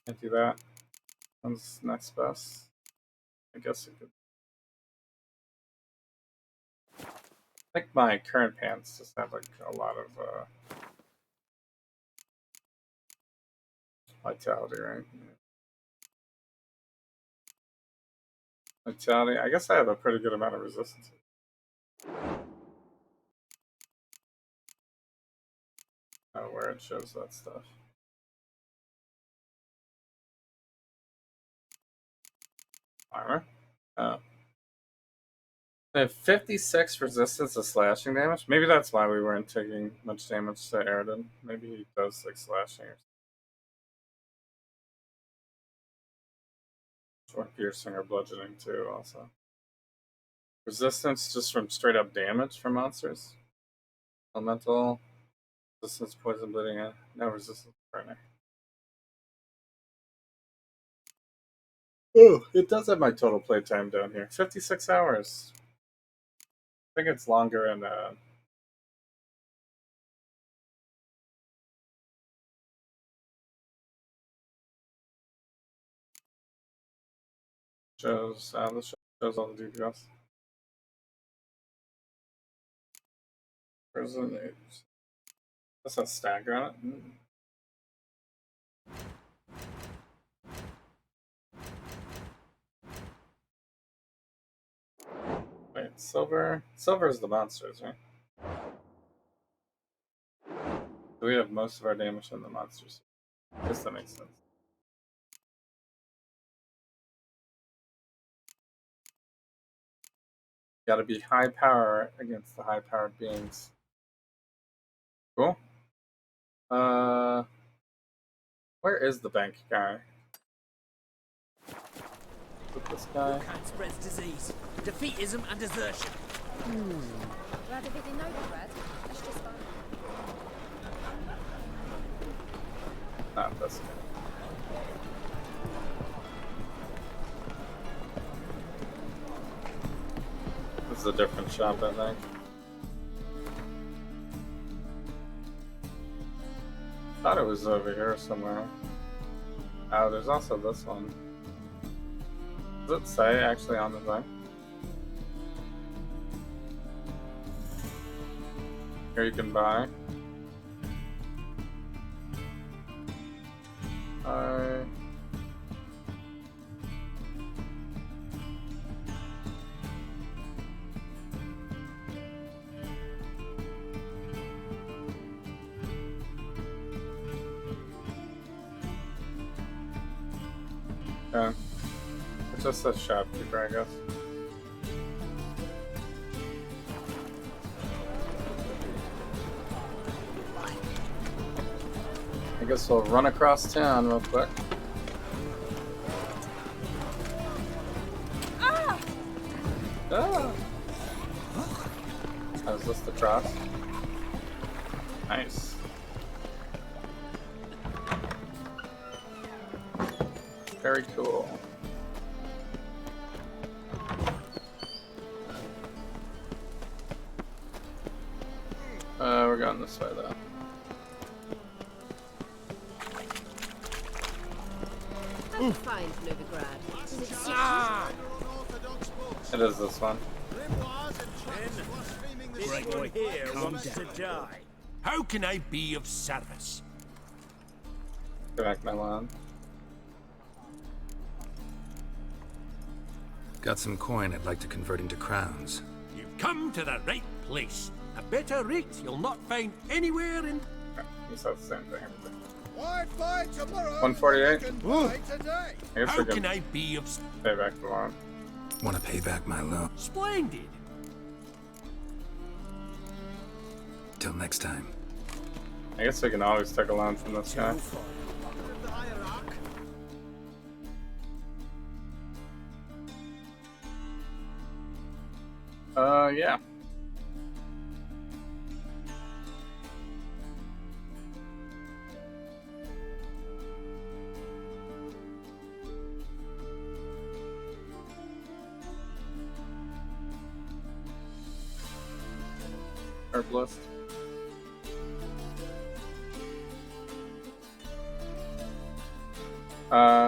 S1: Can't do that. When's next best? I guess it could. I think my current pants just have like a lot of vitality, right? Vitality. I guess I have a pretty good amount of resistance. Oh, where it shows that stuff. Armor. Oh. They have 56 resistance to slashing damage. Maybe that's why we weren't taking much damage to Aridin. Maybe he does like slashing or piercing or bludgeoning too, also. Resistance just from straight up damage from monsters. Elemental. Resistance, poison, bleeding. No resistance burning. Oh, it does have my total playtime down here. 56 hours. I think it's longer in shows this shows all the DPS. Prison Age. That's a stagger on it. Wait, silver? Silver is the monsters, right? So we have most of our damage from the monsters. I guess that makes sense. Gotta be high power against the high powered beings. Cool. Where is the bank guy? With this guy?
S8: Can't spread disease, defeatism, and desertion.
S21: Rather be the Novigrad. That's just fine.
S1: Not this guy. This is a different shop, I think. Thought it was over here somewhere. Oh, there's also this one. Does it say actually on the thing? Here you can buy. Okay. It's just a shopkeeper, I guess. I guess we'll run across town real quick. Ah! Oh, is this the cross? Nice. Very cool. We're going this way though.
S10: That's fine, Novigrad.
S8: Ah!
S1: It is this one.
S11: Great boy,
S8: here
S11: calm
S8: wants
S11: down.
S8: to die.
S11: How can I be of service?
S1: Go back my lawn.
S2: Got some coin I'd like to convert into crowns.
S11: You've come to the right place. A better rate you'll not find anywhere in...
S1: You said the same thing.
S6: Why buy tomorrow?
S1: 148.
S6: Today.
S1: I guess
S11: How
S1: we can
S11: can I be of...
S1: pay back the loan.
S2: Want to pay back my loan.
S11: Splendid.
S2: Till next time.
S1: I guess we can always take a loan from this guy. Yeah. Herbalist.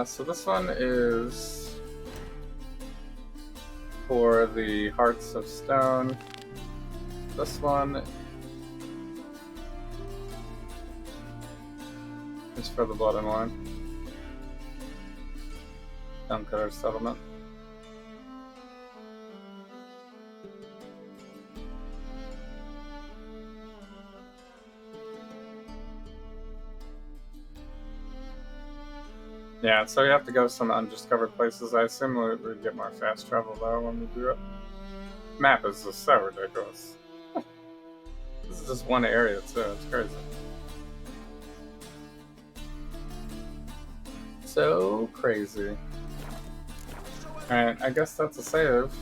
S1: So this one is for the Hearts of Stone. This one is for the Blood and Wine. Stonecutter Settlement. Yeah, so we have to go some undiscovered places. I assume we'd get more fast travel though when we do it. Map is just so ridiculous. This is just one area too, it's crazy. So crazy. Alright, I guess that's a save.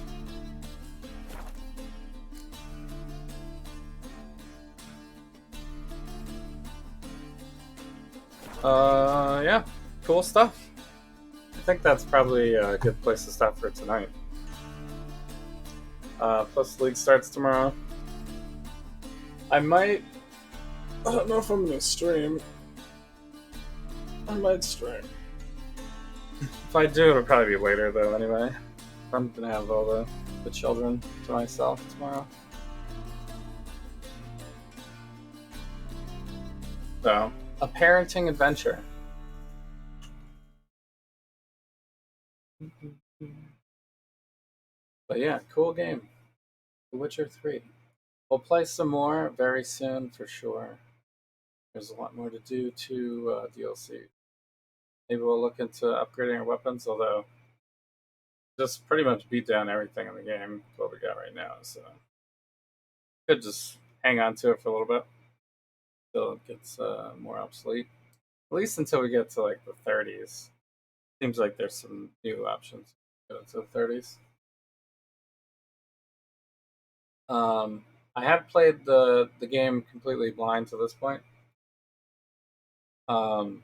S1: Yeah. Cool stuff. I think that's probably a good place to stop for tonight. Plus League starts tomorrow. I don't know if I'm gonna stream. I might stream. If I do, it'll probably be later though anyway. I'm gonna have all the children to myself tomorrow. So, a parenting adventure. But yeah, cool game. The Witcher 3. We'll play some more very soon for sure. There's a lot more to do to DLC. Maybe we'll look into upgrading our weapons, although just pretty much beat down everything in the game, what we got right now, so could just hang on to it for a little bit until it gets more obsolete. At least until we get to like the 30s. Seems like there's some new options to get into the 30s. I have played the game completely blind to this point. So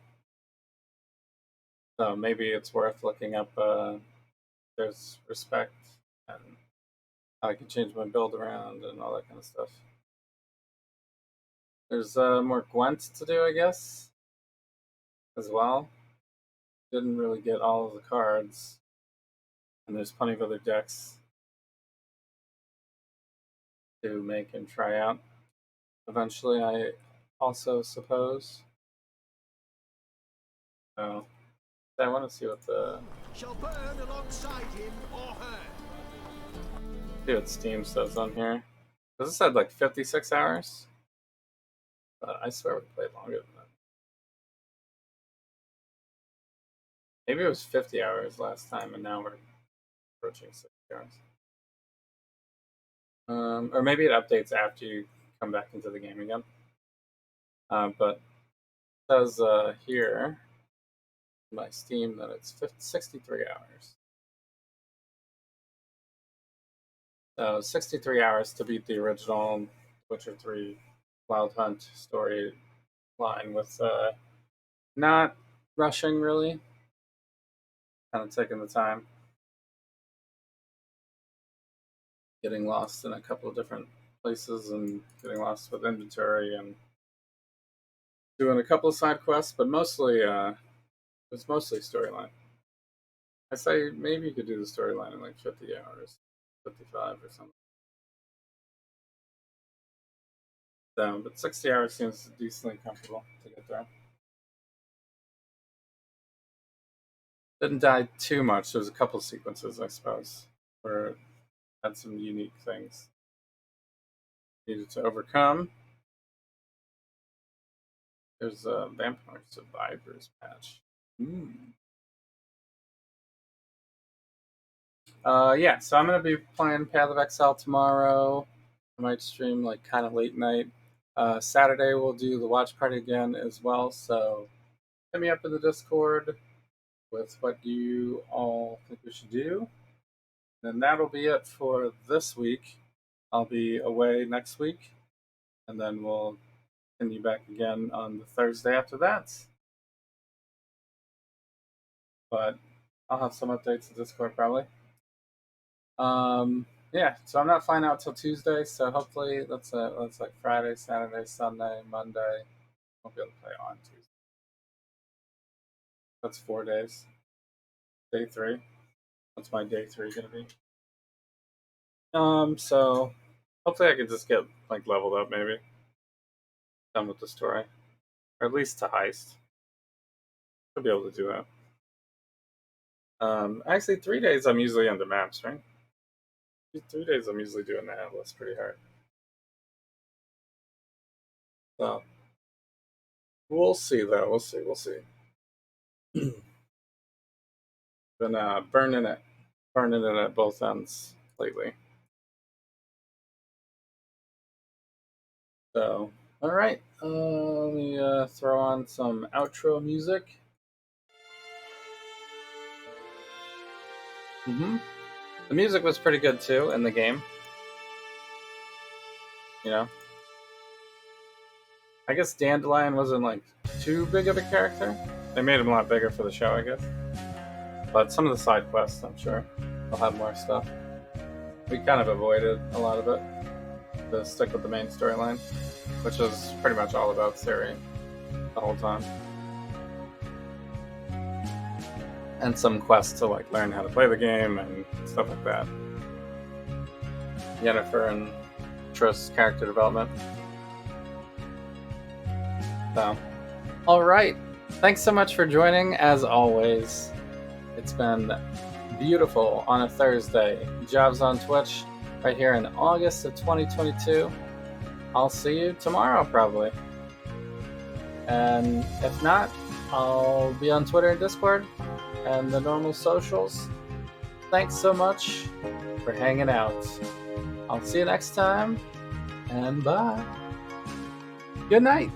S1: maybe it's worth looking up there's respect and how I can change my build around and all that kind of stuff. There's more Gwent to do, I guess, as well. Didn't really get all of the cards, and there's plenty of other decks to make and try out. Eventually, I also suppose. So, I want to see what
S6: Shall burn alongside him or her.
S1: see what Steam says on here. Does this have like 56 hours? But I swear we played longer than that. Maybe it was 50 hours last time, and now we're approaching 60 hours. Or maybe it updates after you come back into the game again. But it says here in my Steam that it's 63 hours. So 63 hours to beat the original Witcher 3 Wild Hunt story line with not rushing really. Kind of taking the time. Getting lost in a couple of different places and getting lost with inventory and doing a couple of side quests, but mostly it's mostly storyline. I say maybe you could do the storyline in like 50 hours, 55 or something. So, but 60 hours seems decently comfortable to get through. Didn't die too much. There's a couple of sequences, I suppose, where it had some unique things needed to overcome. There's a Vampire Survivors patch. Yeah, so I'm going to be playing Path of Exile tomorrow. I might stream like kind of late night. Saturday we'll do the watch party again as well, so hit me up in the Discord with what you all think we should do. And that'll be it for this week. I'll be away next week, and then we'll continue back again on the Thursday after that. But I'll have some updates in Discord probably. Yeah, so I'm not flying out till Tuesday, so hopefully that's like Friday, Saturday, Sunday, Monday. Won't be able to play on Tuesday. That's 4 days. Day 3. What's my day 3 gonna be? So hopefully I can just get like leveled up, maybe done with the story, or at least to heist. I'll be able to do that. Actually, 3 days I'm usually on the maps, right? 3 days I'm usually doing the Atlas pretty hard. So we'll see, though. We'll see. Been burning it at both ends lately. So, all right. Let me throw on some outro music. The music was pretty good too in the game. You know, I guess Dandelion wasn't like too big of a character. They made him a lot bigger for the show, I guess. But some of the side quests, I'm sure, will have more stuff. We kind of avoided a lot of it to stick with the main storyline, which is pretty much all about Ciri the whole time. And some quests to like learn how to play the game and stuff like that. Yennefer and Triss character development. So, all right. Thanks so much for joining. As always, it's been beautiful on a Thursday. Jobs on Twitch right here in August of 2022. I'll see you tomorrow probably. And if not, I'll be on Twitter and Discord and the normal socials. Thanks so much for hanging out. I'll see you next time, and bye. Good night.